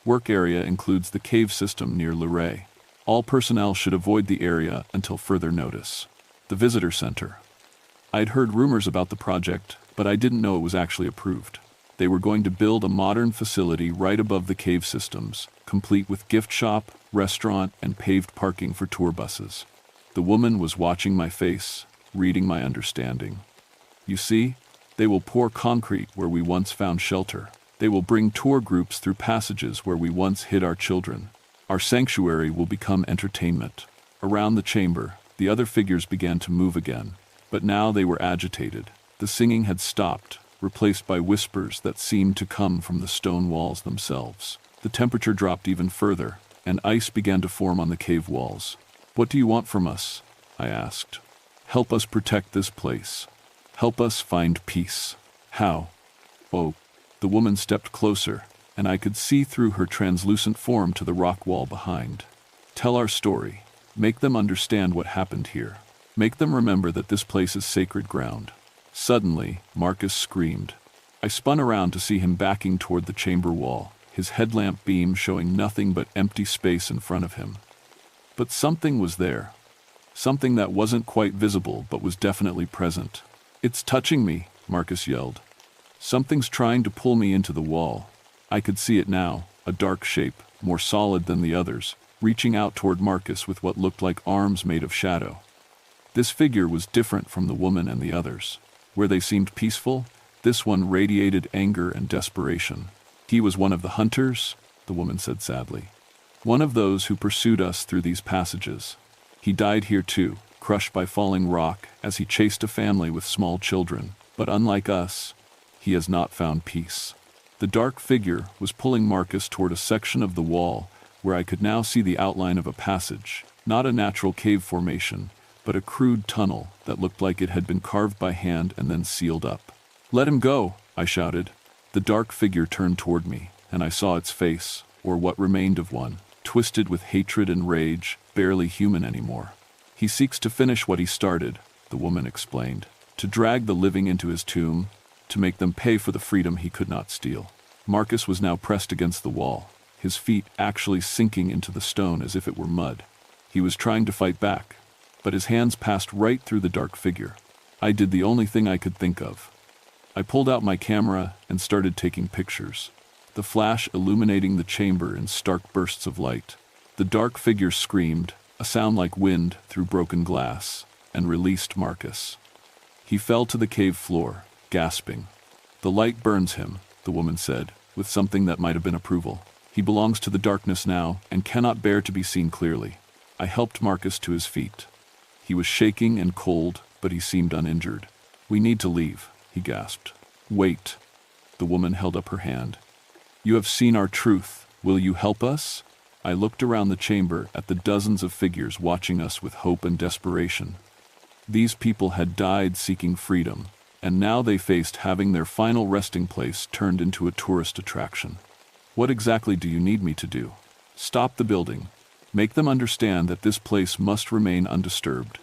Work area includes the cave system near Luray. All personnel should avoid the area until further notice." The visitor center. I'd heard rumors about the project, but I didn't know it was actually approved. They were going to build a modern facility right above the cave systems, complete with gift shop, restaurant, and paved parking for tour buses. The woman was watching my face, reading my understanding. "You see, they will pour concrete where we once found shelter. They will bring tour groups through passages where we once hid our children. Our sanctuary will become entertainment." Around the chamber, the other figures began to move again, but now they were agitated. The singing had stopped, replaced by whispers that seemed to come from the stone walls themselves. The temperature dropped even further, and ice began to form on the cave walls. "What do you want from us?" I asked. "Help us protect this place. Help us find peace." "How?" "Oh." The woman stepped closer, and I could see through her translucent form to the rock wall behind. "Tell our story. Make them understand what happened here. Make them remember that this place is sacred ground." Suddenly, Marcus screamed. I spun around to see him backing toward the chamber wall, his headlamp beam showing nothing but empty space in front of him. But something was there. Something that wasn't quite visible but was definitely present. "It's touching me," Marcus yelled. "Something's trying to pull me into the wall." I could see it now, a dark shape, more solid than the others, reaching out toward Marcus with what looked like arms made of shadow. This figure was different from the woman and the others. Where they seemed peaceful, this one radiated anger and desperation. "He was one of the hunters," the woman said sadly. "One of those who pursued us through these passages. He died here too, crushed by falling rock as he chased a family with small children. But unlike us, he has not found peace." The dark figure was pulling Marcus toward a section of the wall where I could now see the outline of a passage, not a natural cave formation, but a crude tunnel that looked like it had been carved by hand and then sealed up. "Let him go," I shouted. The dark figure turned toward me, and I saw its face, or what remained of one, twisted with hatred and rage, barely human anymore. "He seeks to finish what he started," the woman explained, "to drag the living into his tomb, to make them pay for the freedom he could not steal." Marcus was now pressed against the wall, his feet actually sinking into the stone as if it were mud. He was trying to fight back, but his hands passed right through the dark figure. I did the only thing I could think of. I pulled out my camera and started taking pictures. the flash illuminating the chamber in stark bursts of light. The dark figure screamed, a sound like wind through broken glass, and released Marcus. He fell to the cave floor, gasping. "The light burns him," the woman said, with something that might have been approval. "He belongs to the darkness now and cannot bear to be seen clearly." I helped Marcus to his feet. He was shaking and cold, but he seemed uninjured. "We need to leave," he gasped. "Wait." The woman held up her hand. "You have seen our truth. Will you help us?" I looked around the chamber at the dozens of figures watching us with hope and desperation. These people had died seeking freedom, and now they faced having their final resting place turned into a tourist attraction. "What exactly do you need me to do?" "Stop the building. Make them understand that this place must remain undisturbed.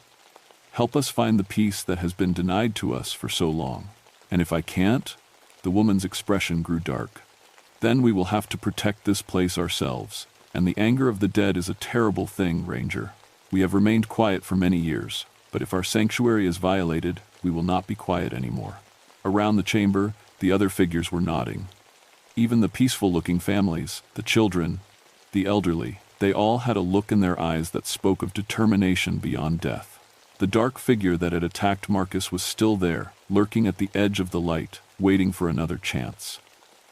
Help us find the peace that has been denied to us for so long. And if I can't," the woman's expression grew dark, "then we will have to protect this place ourselves. And the anger of the dead is a terrible thing, Ranger. We have remained quiet for many years, but if our sanctuary is violated, we will not be quiet anymore." Around the chamber, the other figures were nodding. Even the peaceful-looking families, the children, the elderly, they all had a look in their eyes that spoke of determination beyond death. The dark figure that had attacked Marcus was still there, lurking at the edge of the light, waiting for another chance.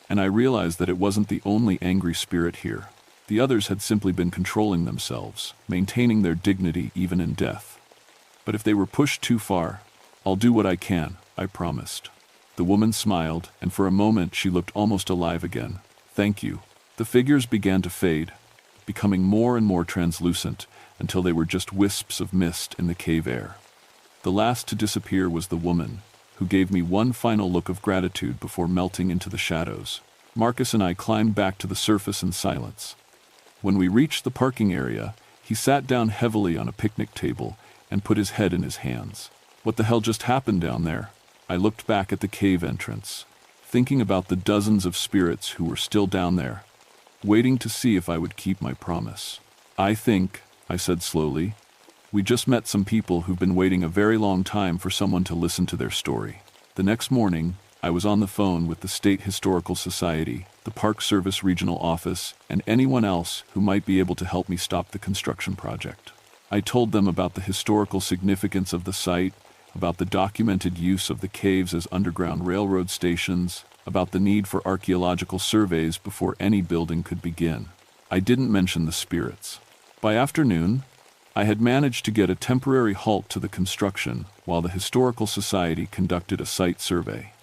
And I realized that it wasn't the only angry spirit here. The others had simply been controlling themselves, maintaining their dignity even in death. "But if they were pushed too far, I'll do what I can," I promised. The woman smiled, and for a moment she looked almost alive again. "Thank you." The figures began to fade, becoming more and more translucent until they were just wisps of mist in the cave air. The last to disappear was the woman, who gave me one final look of gratitude before melting into the shadows. Marcus and I climbed back to the surface in silence. When we reached the parking area, he sat down heavily on a picnic table and put his head in his hands. "What the hell just happened down there?" I looked back at the cave entrance, thinking about the dozens of spirits who were still down there, waiting to see if I would keep my promise. I said slowly, "we just met some people who've been waiting a very long time for someone to listen to their story." The next morning, I was on the phone with the State Historical Society, the Park Service Regional Office, and anyone else who might be able to help me stop the construction project. I told them about the historical significance of the site, about the documented use of the caves as underground railroad stations, about the need for archaeological surveys before any building could begin. I didn't mention the spirits. By afternoon, I had managed to get a temporary halt to the construction while the Historical Society conducted a site survey.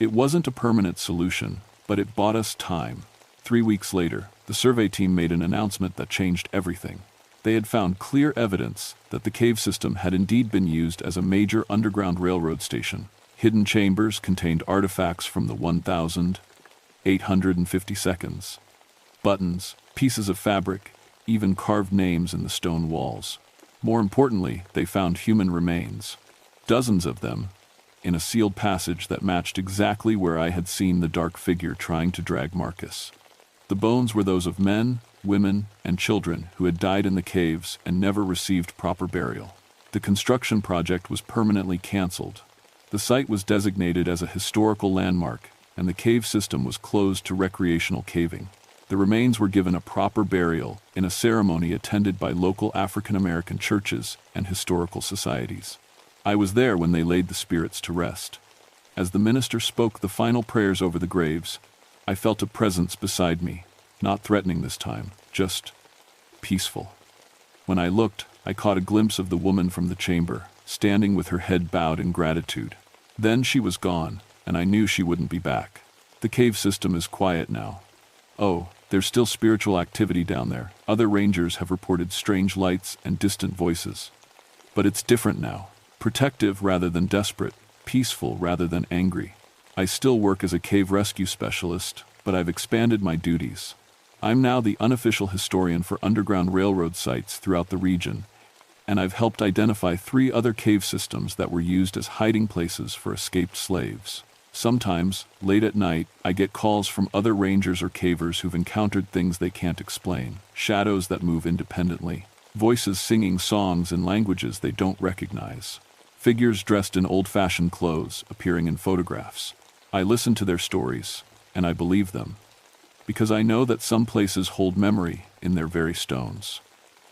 It wasn't a permanent solution, but it bought us time. 3 weeks later, the survey team made an announcement that changed everything. They had found clear evidence that the cave system had indeed been used as a major underground railroad station. Hidden chambers contained artifacts from the 1852. Buttons, pieces of fabric, even carved names in the stone walls. More importantly, they found human remains. Dozens of them, in a sealed passage that matched exactly where I had seen the dark figure trying to drag Marcus. The bones were those of men, women, and children who had died in the caves and never received proper burial. The construction project was permanently canceled. The site was designated as a historical landmark, and the cave system was closed to recreational caving. The remains were given a proper burial in a ceremony attended by local African American churches and historical societies. I was there when they laid the spirits to rest. As the minister spoke the final prayers over the graves, I felt a presence beside me, not threatening this time, just peaceful. When I looked, I caught a glimpse of the woman from the chamber, standing with her head bowed in gratitude. Then she was gone, and I knew she wouldn't be back. The cave system is quiet now. Oh, there's still spiritual activity down there. Other rangers have reported strange lights and distant voices. But it's different now. Protective rather than desperate, peaceful rather than angry. I still work as a cave rescue specialist, but I've expanded my duties. I'm now the unofficial historian for underground railroad sites throughout the region, and I've helped identify 3 other cave systems that were used as hiding places for escaped slaves. Sometimes, late at night, I get calls from other rangers or cavers who've encountered things they can't explain, shadows that move independently, voices singing songs in languages they don't recognize, figures dressed in old-fashioned clothes appearing in photographs. I listen to their stories, and I believe them. because I know that some places hold memory in their very stones.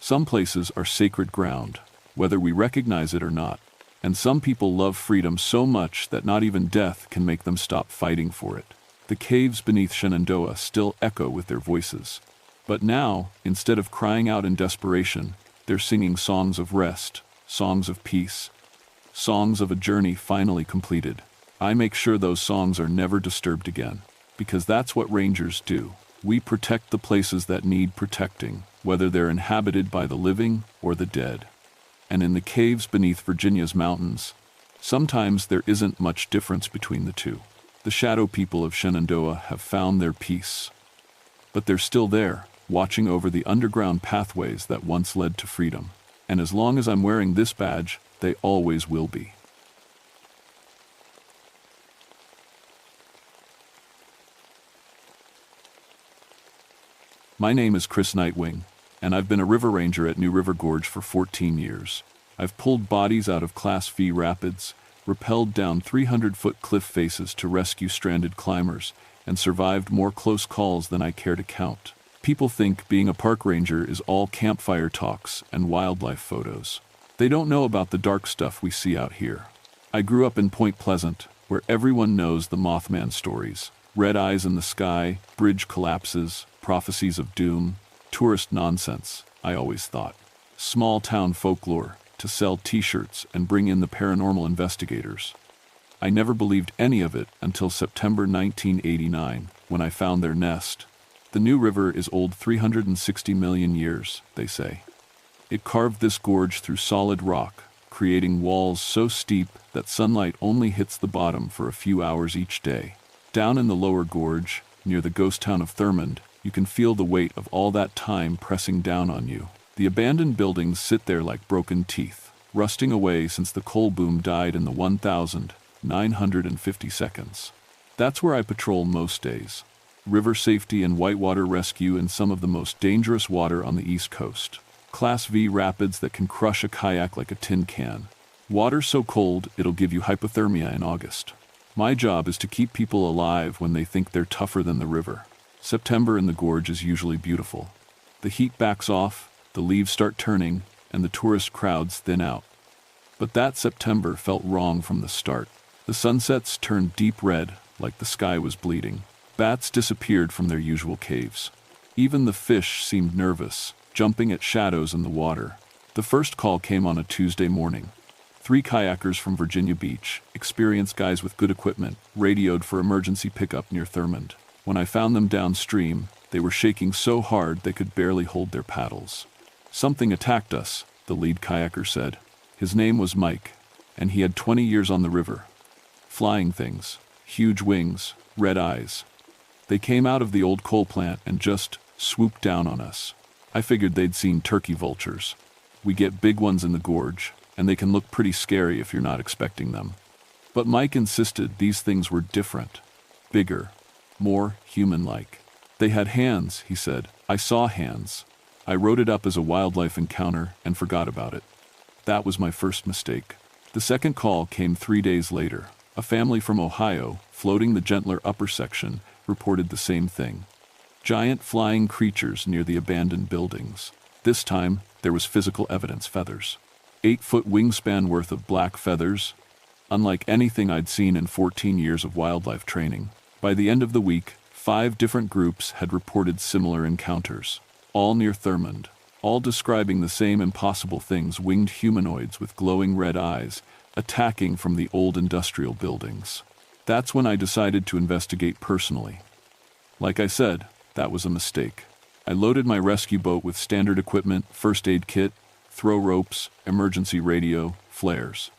Some places are sacred ground, whether we recognize it or not, and some people love freedom so much that not even death can make them stop fighting for it. The caves beneath Shenandoah still echo with their voices. But now, instead of crying out in desperation, they're singing songs of rest, songs of peace, songs of a journey finally completed. I make sure those songs are never disturbed again, because that's what rangers do. We protect the places that need protecting, whether they're inhabited by the living or the dead. And in the caves beneath Virginia's mountains, sometimes there isn't much difference between the two. The shadow people of Shenandoah have found their peace. But they're still there, watching over the underground pathways that once led to freedom. And as long as I'm wearing this badge, they always will be. My name is Chris Nightwing, and I've been a river ranger at New River Gorge for 14 years. I've pulled bodies out of Class V rapids, rappelled down 300-foot cliff faces to rescue stranded climbers, and survived more close calls than I care to count. People think being a park ranger is all campfire talks and wildlife photos. They don't know about the dark stuff we see out here. I grew up in Point Pleasant, where everyone knows the Mothman stories. Red eyes in the sky, bridge collapses, prophecies of doom, tourist nonsense, I always thought. Small town folklore to sell t-shirts and bring in the paranormal investigators. I never believed any of it until September 1989, when I found their nest. The New River is old 360 million years, they say. It carved this gorge through solid rock, creating walls so steep that sunlight only hits the bottom for a few hours each day. Down in the lower gorge, near the ghost town of Thurmond, you can feel the weight of all that time pressing down on you. The abandoned buildings sit there like broken teeth, rusting away since the coal boom died in the 1,950 seconds. That's where I patrol most days. River safety and whitewater rescue in some of the most dangerous water on the East Coast. Class V rapids that can crush a kayak like a tin can. Water so cold it'll give you hypothermia in August. My job is to keep people alive when they think they're tougher than the river. September in the gorge is usually beautiful. The heat backs off, the leaves start turning, and the tourist crowds thin out. But that September felt wrong from the start. The sunsets turned deep red, like the sky was bleeding. Bats disappeared from their usual caves. Even the fish seemed nervous, jumping at shadows in the water. The first call came on a Tuesday morning. 3 kayakers from Virginia Beach, experienced guys with good equipment, radioed for emergency pickup near Thurmond. When I found them downstream, they were shaking so hard they could barely hold their paddles. Something attacked us, the lead kayaker said. His name was Mike, and he had 20 years on the river. Flying things, huge wings, red eyes. They came out of the old coal plant and just swooped down on us. I figured they'd seen turkey vultures. We get big ones in the gorge, and they can look pretty scary if you're not expecting them. But Mike insisted these things were different, bigger, more human-like. They had hands, he said. I saw hands. I wrote it up as a wildlife encounter and forgot about it. That was my first mistake. The second call came 3 days later. A family from Ohio, floating the gentler upper section, reported the same thing. Giant flying creatures near the abandoned buildings. This time, there was physical evidence: feathers. 8-foot wingspan worth of black feathers, unlike anything I'd seen in 14 years of wildlife training. By the end of the week, 5 different groups had reported similar encounters, all near Thurmond, all describing the same impossible things: winged humanoids with glowing red eyes, attacking from the old industrial buildings. That's when I decided to investigate personally. Like I said, that was a mistake. I loaded my rescue boat with standard equipment, first aid kit, throw ropes, emergency radio, flares.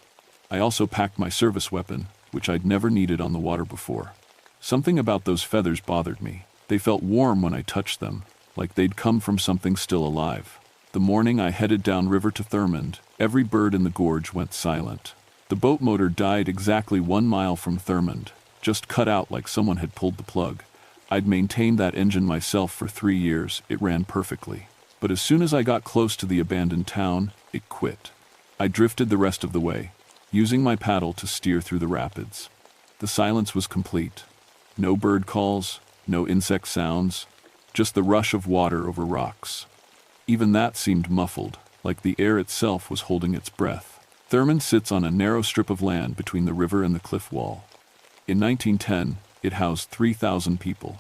I also packed my service weapon, which I'd never needed on the water before. Something about those feathers bothered me. They felt warm when I touched them, like they'd come from something still alive. The morning I headed downriver to Thurmond, every bird in the gorge went silent. The boat motor died exactly 1 mile from Thurmond, just cut out like someone had pulled the plug. I'd maintained that engine myself for 3 years. It ran perfectly. But as soon as I got close to the abandoned town, it quit. I drifted the rest of the way, using my paddle to steer through the rapids. The silence was complete. No bird calls, No insect sounds, just the rush of water over rocks. Even that seemed muffled, like the air itself was holding its breath. Thurmond sits on a narrow strip of land between the river and the cliff wall. In 1910, it housed 3,000 people.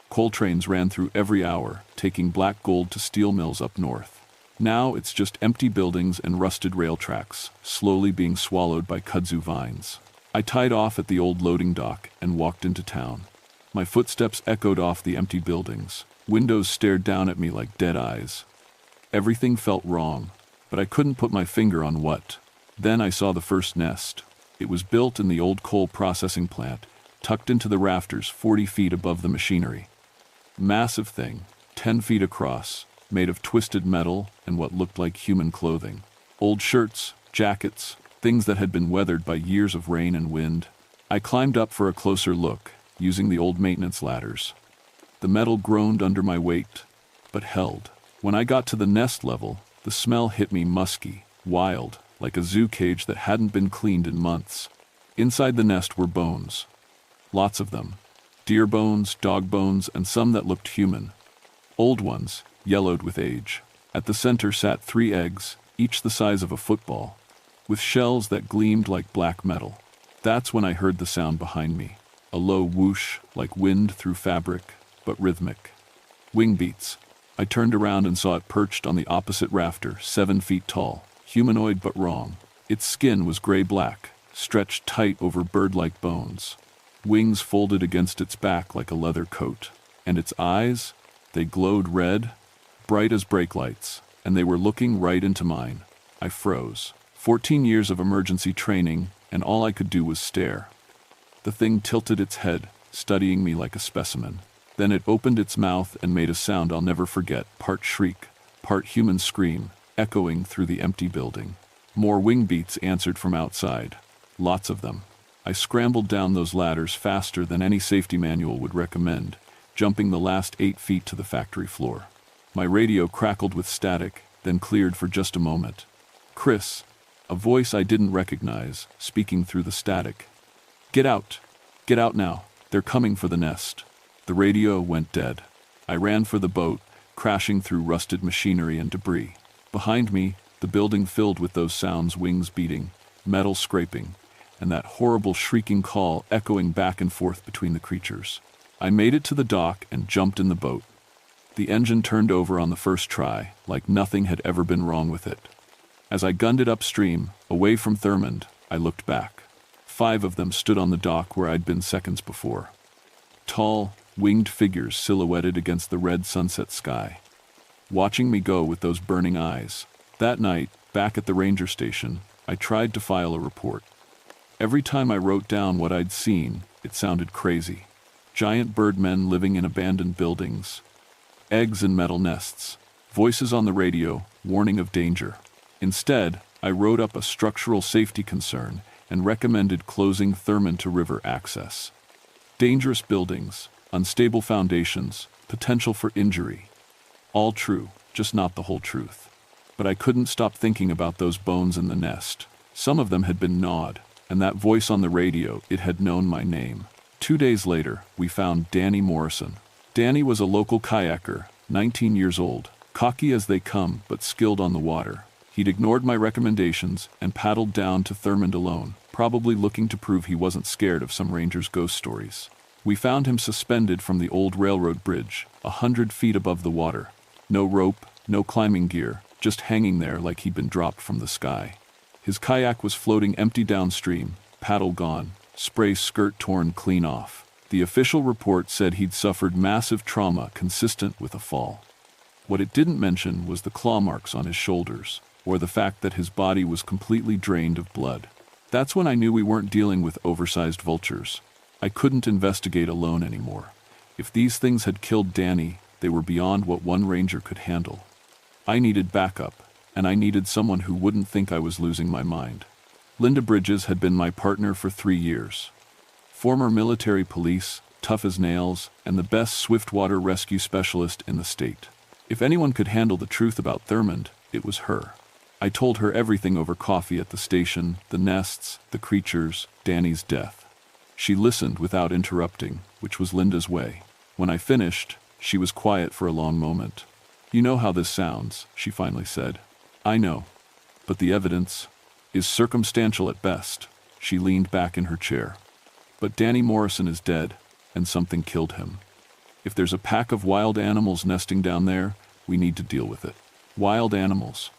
Coal trains ran through every hour, taking black gold to steel mills up north. Now it's just empty buildings and rusted rail tracks, slowly being swallowed by kudzu vines. I tied off at the old loading dock and walked into town. My footsteps echoed off the empty buildings. Windows stared down at me like dead eyes. Everything felt wrong, but I couldn't put my finger on what. Then I saw the first nest. It was built in the old coal processing plant, tucked into the rafters 40 feet above the machinery. Massive thing, 10 feet across, made of twisted metal and what looked like human clothing. Old shirts, jackets, things that had been weathered by years of rain and wind. I climbed up for a closer look, using the old maintenance ladders. The metal groaned under my weight, but held. When I got to the nest level, the smell hit me musky, wild, like a zoo cage that hadn't been cleaned in months. Inside the nest were bones. Lots of them. Deer bones, dog bones, and some that looked human. Old ones, yellowed with age. At the center sat 3 eggs, each the size of a football, with shells that gleamed like black metal. That's when I heard the sound behind me. A low whoosh, like wind through fabric, but rhythmic. Wing beats. I turned around and saw it perched on the opposite rafter, 7 feet tall. Humanoid but wrong. Its skin was gray-black, stretched tight over bird-like bones. Wings folded against its back like a leather coat. And its eyes? They glowed red, bright as brake lights, and they were looking right into mine. I froze. 14 years of emergency training, and all I could do was stare. The thing tilted its head, studying me like a specimen. Then it opened its mouth and made a sound I'll never forget, part shriek, part human scream, echoing through the empty building. More wing beats answered from outside. Lots of them. I scrambled down those ladders faster than any safety manual would recommend, jumping the last 8 feet to the factory floor. My radio crackled with static, then cleared for just a moment. Chris, a voice I didn't recognize, speaking through the static. Get out! Get out now! They're coming for the nest. The radio went dead. I ran for the boat, crashing through rusted machinery and debris. Behind me, the building filled with those sounds, wings beating, metal scraping, and that horrible shrieking call echoing back and forth between the creatures. I made it to the dock and jumped in the boat. The engine turned over on the first try, like nothing had ever been wrong with it. As I gunned it upstream, away from Thurmond, I looked back. 5 of them stood on the dock where I'd been seconds before. Tall, winged figures silhouetted against the red sunset sky, watching me go with those burning eyes. That night, back at the ranger station, I tried to file a report. Every time I wrote down what I'd seen, it sounded crazy. Giant birdmen living in abandoned buildings, eggs in metal nests, voices on the radio, warning of danger. Instead, I wrote up a structural safety concern and recommended closing Thurmond to river access. Dangerous buildings, unstable foundations, potential for injury. All true, just not the whole truth. But I couldn't stop thinking about those bones in the nest. Some of them had been gnawed, and that voice on the radio, it had known my name. 2 days later, we found Danny Morrison. Danny was a local kayaker, 19 years old, cocky as they come, but skilled on the water. He'd ignored my recommendations and paddled down to Thurmond alone, probably looking to prove he wasn't scared of some ranger's ghost stories. We found him suspended from the old railroad bridge, 100 feet above the water. No rope, no climbing gear, just hanging there like he'd been dropped from the sky. His kayak was floating empty downstream, paddle gone, spray skirt torn clean off. The official report said he'd suffered massive trauma consistent with a fall. What it didn't mention was the claw marks on his shoulders, or the fact that his body was completely drained of blood. That's when I knew we weren't dealing with oversized vultures. I couldn't investigate alone anymore. If these things had killed Danny, they were beyond what one ranger could handle. I needed backup, and I needed someone who wouldn't think I was losing my mind. Linda Bridges had been my partner for 3 years. Former military police, tough as nails, and the best swiftwater rescue specialist in the state. If anyone could handle the truth about Thurmond, it was her. I told her everything over coffee at the station, the nests, the creatures, Danny's death. She listened without interrupting, which was Linda's way. When I finished, she was quiet for a long moment. "You know how this sounds," she finally said. "I know. But the evidence is circumstantial at best." She leaned back in her chair. "But Danny Morrison is dead, and something killed him. If there's a pack of wild animals nesting down there, we need to deal with it." Wild animals.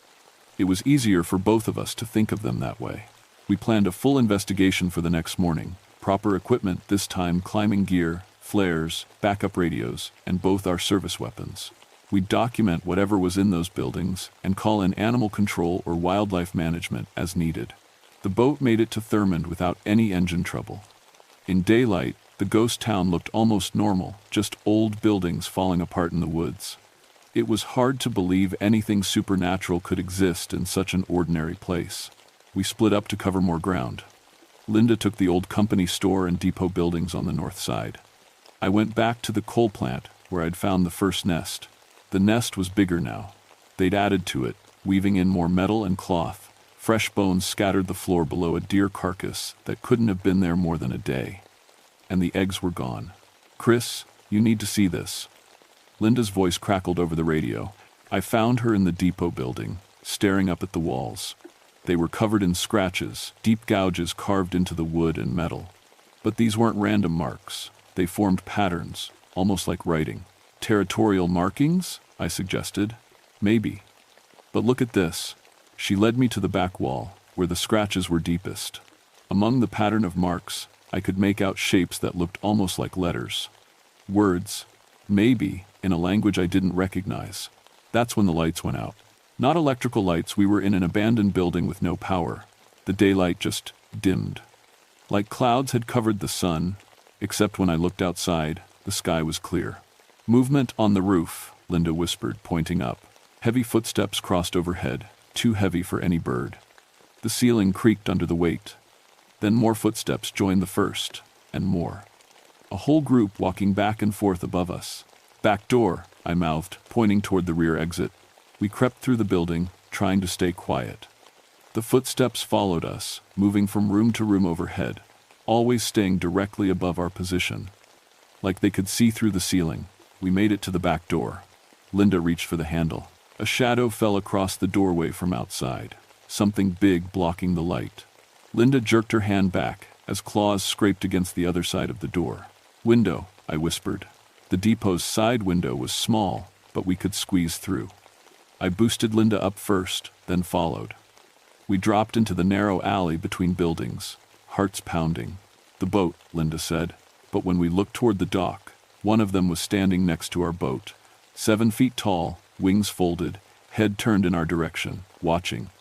It was easier for both of us to think of them that way. We planned a full investigation for the next morning. Proper equipment, this time climbing gear, flares, backup radios, and both our service weapons. We'd document whatever was in those buildings and call in animal control or wildlife management as needed. The boat made it to Thurmond without any engine trouble. In daylight, the ghost town looked almost normal, just old buildings falling apart in the woods. It was hard to believe anything supernatural could exist in such an ordinary place. We split up to cover more ground. Linda took the old company store and depot buildings on the north side. I went back to the coal plant where I'd found the first nest. The nest was bigger now. They'd added to it, weaving in more metal and cloth. Fresh bones scattered the floor below a deer carcass that couldn't have been there more than a day. And the eggs were gone. "Chris, you need to see this." Linda's voice crackled over the radio. I found her in the depot building, staring up at the walls. They were covered in scratches, deep gouges carved into the wood and metal. But these weren't random marks. They formed patterns, almost like writing. "Territorial markings?" I suggested. "Maybe. But look at this." She led me to the back wall, where the scratches were deepest. Among the pattern of marks, I could make out shapes that looked almost like letters. Words. "Maybe," in a language I didn't recognize. That's when the lights went out. Not electrical lights, we were in an abandoned building with no power. The daylight just dimmed. Like clouds had covered the sun, except when I looked outside, the sky was clear. "Movement on the roof," Linda whispered, pointing up. Heavy footsteps crossed overhead, too heavy for any bird. The ceiling creaked under the weight. Then more footsteps joined the first, and more. A whole group walking back and forth above us. "Back door," I mouthed, pointing toward the rear exit. We crept through the building, trying to stay quiet. The footsteps followed us, moving from room to room overhead, always staying directly above our position. Like they could see through the ceiling. We made it to the back door. Linda reached for the handle. A shadow fell across the doorway from outside, something big blocking the light. Linda jerked her hand back as claws scraped against the other side of the door. "Window," I whispered. The depot's side window was small, but we could squeeze through. I boosted Linda up first, then followed. We dropped into the narrow alley between buildings, hearts pounding. "The boat," Linda said. But when we looked toward the dock, one of them was standing next to our boat, 7 feet tall, wings folded, head turned in our direction, watching.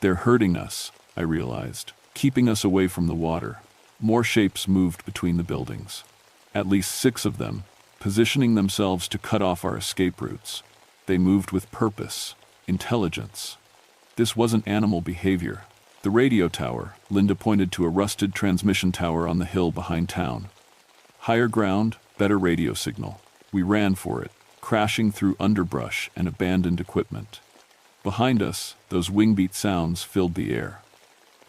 "They're hurting us," I realized, "keeping us away from the water." More shapes moved between the buildings. At least 6 of them, positioning themselves to cut off our escape routes. They moved with purpose, intelligence. This wasn't animal behavior. The radio tower, Linda pointed to a rusted transmission tower on the hill behind town. Higher ground, better radio signal. We ran for it, crashing through underbrush and abandoned equipment. Behind us, those wingbeat sounds filled the air.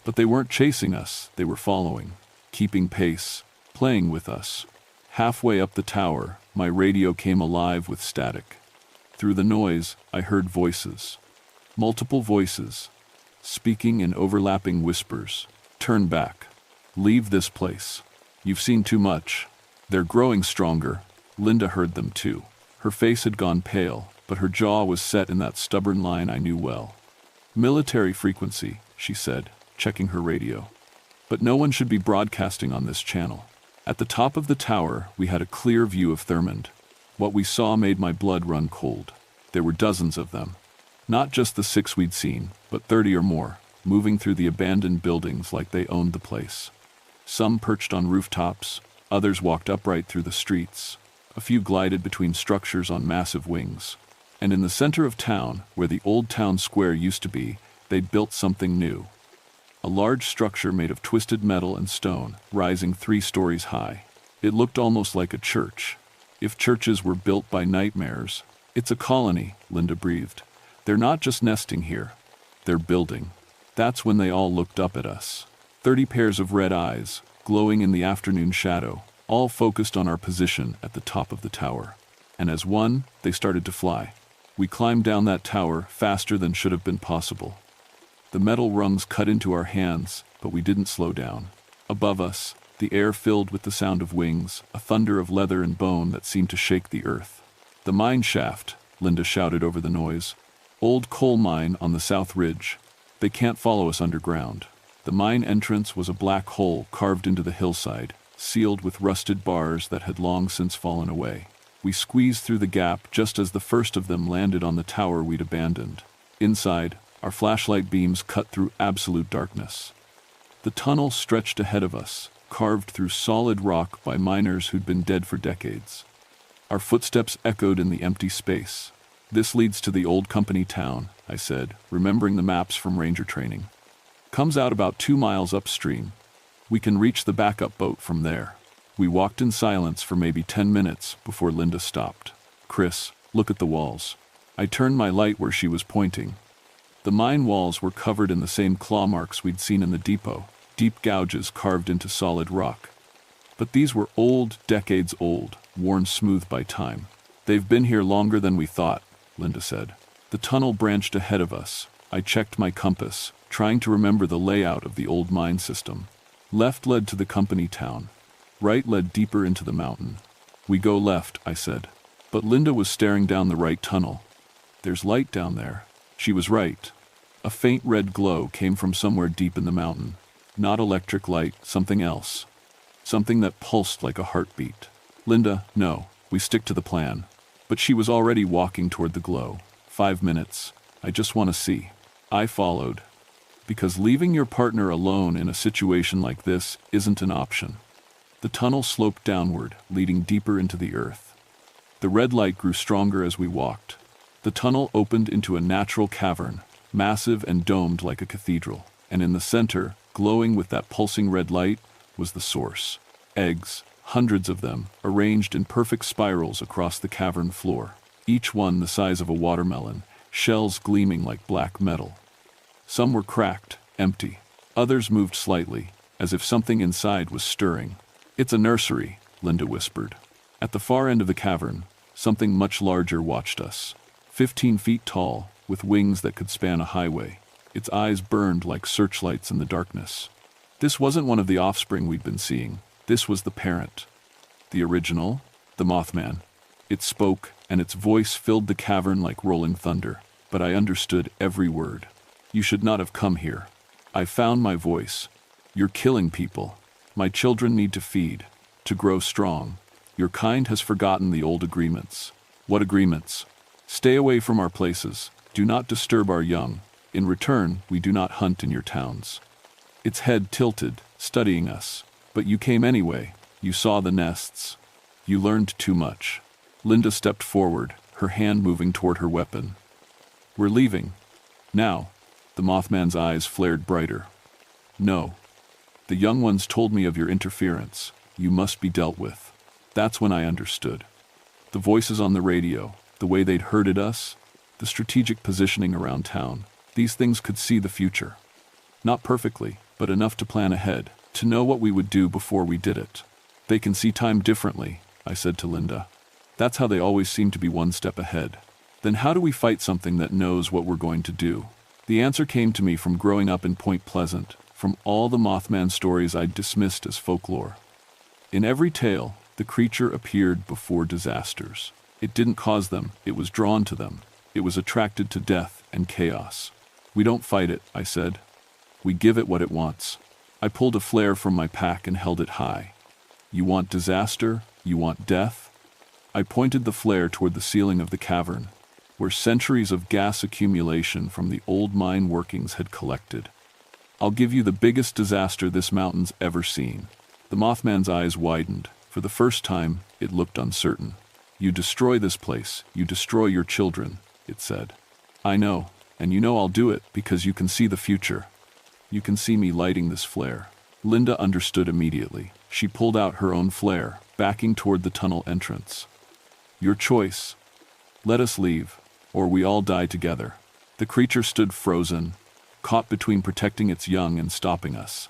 But they weren't chasing us, they were following, keeping pace, playing with us. Halfway up the tower, my radio came alive with static. Through the noise, I heard voices. Multiple voices, speaking in overlapping whispers. "Turn back. Leave this place. You've seen too much." "They're growing stronger." Linda heard them too. Her face had gone pale, but her jaw was set in that stubborn line I knew well. "Military frequency," she said, checking her radio. "But no one should be broadcasting on this channel." At the top of the tower, we had a clear view of Thurmond. What we saw made my blood run cold. There were dozens of them. Not just the 6 we'd seen, but 30 or more, moving through the abandoned buildings like they owned the place. Some perched on rooftops, others walked upright through the streets. A few glided between structures on massive wings. And in the center of town, where the old town square used to be, they'd built something new. A large structure made of twisted metal and stone, rising 3 stories high. It looked almost like a church. If churches were built by nightmares, it's a colony, Linda breathed. They're not just nesting here. They're building. That's when they all looked up at us. 30 pairs of red eyes, glowing in the afternoon shadow, all focused on our position at the top of the tower. And as one, they started to fly. We climbed down that tower faster than should have been possible. The metal rungs cut into our hands, but we didn't slow down. Above us, the air filled with the sound of wings, a thunder of leather and bone that seemed to shake the earth. "The mine shaft," Linda shouted over the noise. "Old coal mine on the south ridge. They can't follow us underground." The mine entrance was a black hole carved into the hillside, sealed with rusted bars that had long since fallen away. We squeezed through the gap just as the first of them landed on the tower we'd abandoned. Inside, our flashlight beams cut through absolute darkness. The tunnel stretched ahead of us, carved through solid rock by miners who'd been dead for decades. Our footsteps echoed in the empty space. "This leads to the old company town," I said, remembering the maps from ranger training. "Comes out about 2 miles upstream. We can reach the backup boat from there." We walked in silence for maybe 10 minutes before Linda stopped. "Chris, look at the walls." I turned my light where she was pointing. The mine walls were covered in the same claw marks we'd seen in the depot, deep gouges carved into solid rock. But these were old, decades old, worn smooth by time. "They've been here longer than we thought," Linda said. The tunnel branched ahead of us. I checked my compass, trying to remember the layout of the old mine system. Left led to the company town. Right led deeper into the mountain. "We go left," I said. But Linda was staring down the right tunnel. "There's light down there." She was right. A faint red glow came from somewhere deep in the mountain. Not electric light, something else. Something that pulsed like a heartbeat. "Linda, no, we stick to the plan." But she was already walking toward the glow. 5 minutes. "I just want to see." I followed. Because leaving your partner alone in a situation like this isn't an option. The tunnel sloped downward, leading deeper into the earth. The red light grew stronger as we walked. The tunnel opened into a natural cavern, massive and domed like a cathedral, and in the center, glowing with that pulsing red light, was the source. Eggs, hundreds of them, arranged in perfect spirals across the cavern floor, each one the size of a watermelon, shells gleaming like black metal. Some were cracked, empty. Others moved slightly, as if something inside was stirring. "It's a nursery," Linda whispered. At the far end of the cavern, something much larger watched us. 15 feet tall, with wings that could span a highway. Its eyes burned like searchlights in the darkness. This wasn't one of the offspring we'd been seeing. This was the parent. The original, the Mothman. It spoke, and its voice filled the cavern like rolling thunder. But I understood every word. "You should not have come here. I found my voice. You're killing people. My children need to feed, to grow strong. Your kind has forgotten the old agreements." "What agreements?" "Stay away from our places. Do not disturb our young. In return, we do not hunt in your towns." Its head tilted, studying us. "But you came anyway. You saw the nests. You learned too much." Linda stepped forward, her hand moving toward her weapon. "We're leaving. Now." The Mothman's eyes flared brighter. "No. The young ones told me of your interference. You must be dealt with." That's when I understood. The voices on the radio, the way they'd herded us, the strategic positioning around town. These things could see the future. Not perfectly, but enough to plan ahead, to know what we would do before we did it. "They can see time differently," I said to Linda. "That's how they always seem to be one step ahead." "Then how do we fight something that knows what we're going to do?" The answer came to me from growing up in Point Pleasant, from all the Mothman stories I'd dismissed as folklore. In every tale, the creature appeared before disasters. It didn't cause them, it was drawn to them. It was attracted to death and chaos. "We don't fight it," I said. "We give it what it wants." I pulled a flare from my pack and held it high. "You want disaster? You want death?" I pointed the flare toward the ceiling of the cavern, where centuries of gas accumulation from the old mine workings had collected. "I'll give you the biggest disaster this mountain's ever seen." The Mothman's eyes widened. For the first time, it looked uncertain. "You destroy this place, you destroy your children," it said. "I know, and you know I'll do it because you can see the future. You can see me lighting this flare." Linda understood immediately. She pulled out her own flare, backing toward the tunnel entrance. "Your choice. Let us leave, or we all die together." The creature stood frozen, caught between protecting its young and stopping us.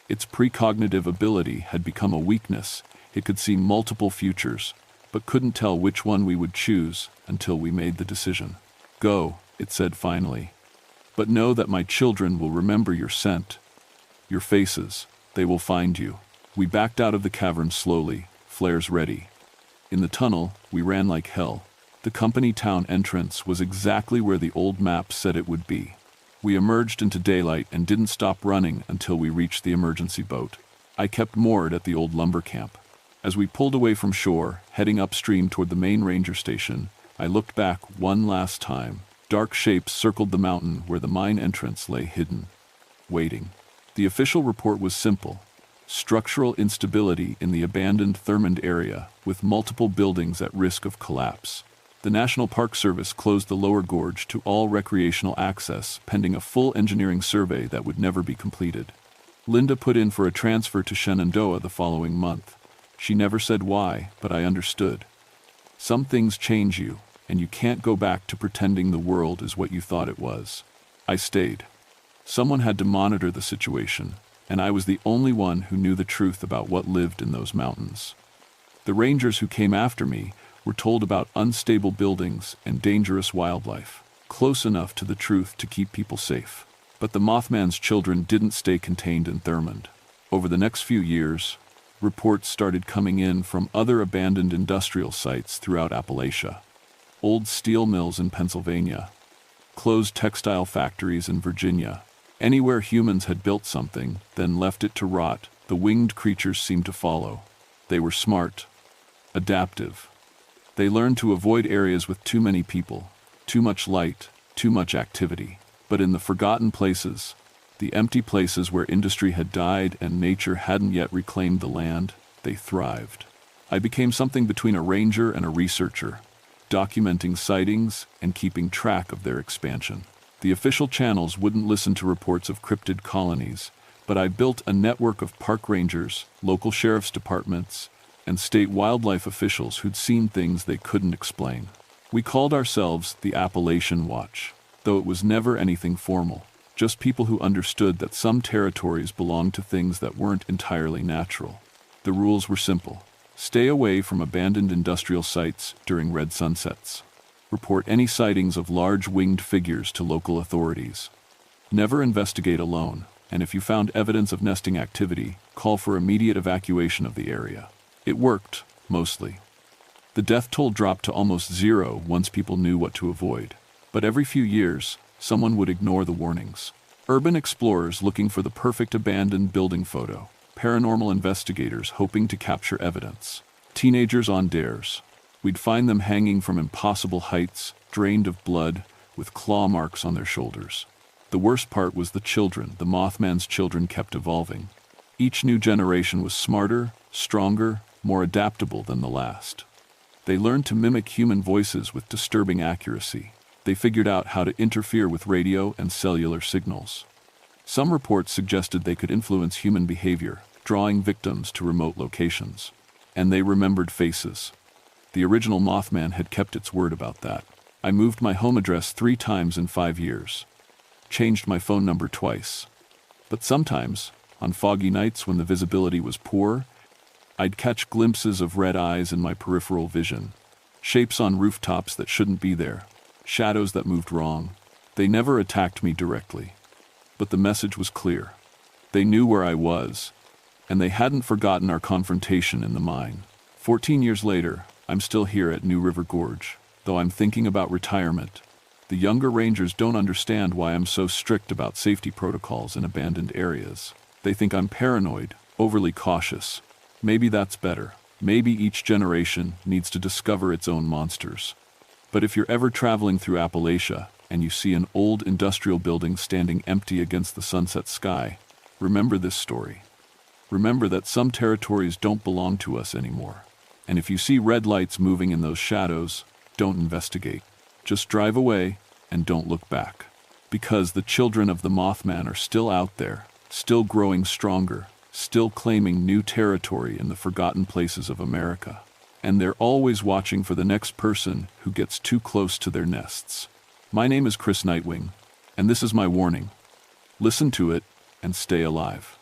Its precognitive ability had become a weakness, It could see multiple futures, but couldn't tell which one we would choose until we made the decision. Go, it said finally. But know that my children will remember your scent, your faces. They will find you. We backed out of the cavern slowly, flares ready. In the tunnel, we ran like hell. The company town entrance was exactly where the old map said it would be. We emerged into daylight and didn't stop running until we reached the emergency boat. I kept moored at the old lumber camp. As we pulled away from shore, heading upstream toward the main ranger station, I looked back one last time. Dark shapes circled the mountain where the mine entrance lay hidden, waiting. The official report was simple: structural instability in the abandoned Thurmond area, with multiple buildings at risk of collapse. The National Park Service closed the lower gorge to all recreational access, pending a full engineering survey that would never be completed. Linda put in for a transfer to Shenandoah the following month. She never said why, but I understood. Some things change you, and you can't go back to pretending the world is what you thought it was. I stayed. Someone had to monitor the situation, and I was the only one who knew the truth about what lived in those mountains. The rangers who came after me were told about unstable buildings and dangerous wildlife, close enough to the truth to keep people safe. But the Mothman's children didn't stay contained in Thurmond. Over the next few years, reports started coming in from other abandoned industrial sites throughout Appalachia. Old steel mills in Pennsylvania, closed textile factories in Virginia. Anywhere humans had built something, then left it to rot, the winged creatures seemed to follow. They were smart, adaptive. They learned to avoid areas with too many people, too much light, too much activity. But in the forgotten places, the empty places where industry had died and nature hadn't yet reclaimed the land, they thrived. I became something between a ranger and a researcher, documenting sightings and keeping track of their expansion. The official channels wouldn't listen to reports of cryptid colonies, but I built a network of park rangers, local sheriff's departments, and state wildlife officials who'd seen things they couldn't explain. We called ourselves the Appalachian Watch, though it was never anything formal, just people who understood that some territories belonged to things that weren't entirely natural. The rules were simple: stay away from abandoned industrial sites during red sunsets. Report any sightings of large winged figures to local authorities. Never investigate alone, and if you found evidence of nesting activity, call for immediate evacuation of the area. It worked, mostly. The death toll dropped to almost zero once people knew what to avoid. But every few years, someone would ignore the warnings. Urban explorers looking for the perfect abandoned building photo. Paranormal investigators hoping to capture evidence. Teenagers on dares. We'd find them hanging from impossible heights, drained of blood, with claw marks on their shoulders. The worst part was the children. The Mothman's children kept evolving. Each new generation was smarter, stronger, more adaptable than the last. They learned to mimic human voices with disturbing accuracy. They figured out how to interfere with radio and cellular signals. Some reports suggested they could influence human behavior, drawing victims to remote locations. And they remembered faces. The original Mothman had kept its word about that. I moved my home address 3 times in 5 years. Changed my phone number twice. But sometimes, on foggy nights when the visibility was poor, I'd catch glimpses of red eyes in my peripheral vision. Shapes on rooftops that shouldn't be there. Shadows that moved wrong. They never attacked me directly. But the message was clear. They knew where I was, and they hadn't forgotten our confrontation in the mine. 14 years later, I'm still here at New River Gorge, though I'm thinking about retirement. The younger rangers don't understand why I'm so strict about safety protocols in abandoned areas. They think I'm paranoid, overly cautious. Maybe that's better. Maybe each generation needs to discover its own monsters. But if you're ever traveling through Appalachia and you see an old industrial building standing empty against the sunset sky, remember this story. Remember that some territories don't belong to us anymore. And if you see red lights moving in those shadows, don't investigate. Just drive away and don't look back. Because the children of the Mothman are still out there, still growing stronger, still claiming new territory in the forgotten places of America. And they're always watching for the next person who gets too close to their nests. My name is Chris Nightwing, and this is my warning. Listen to it and stay alive.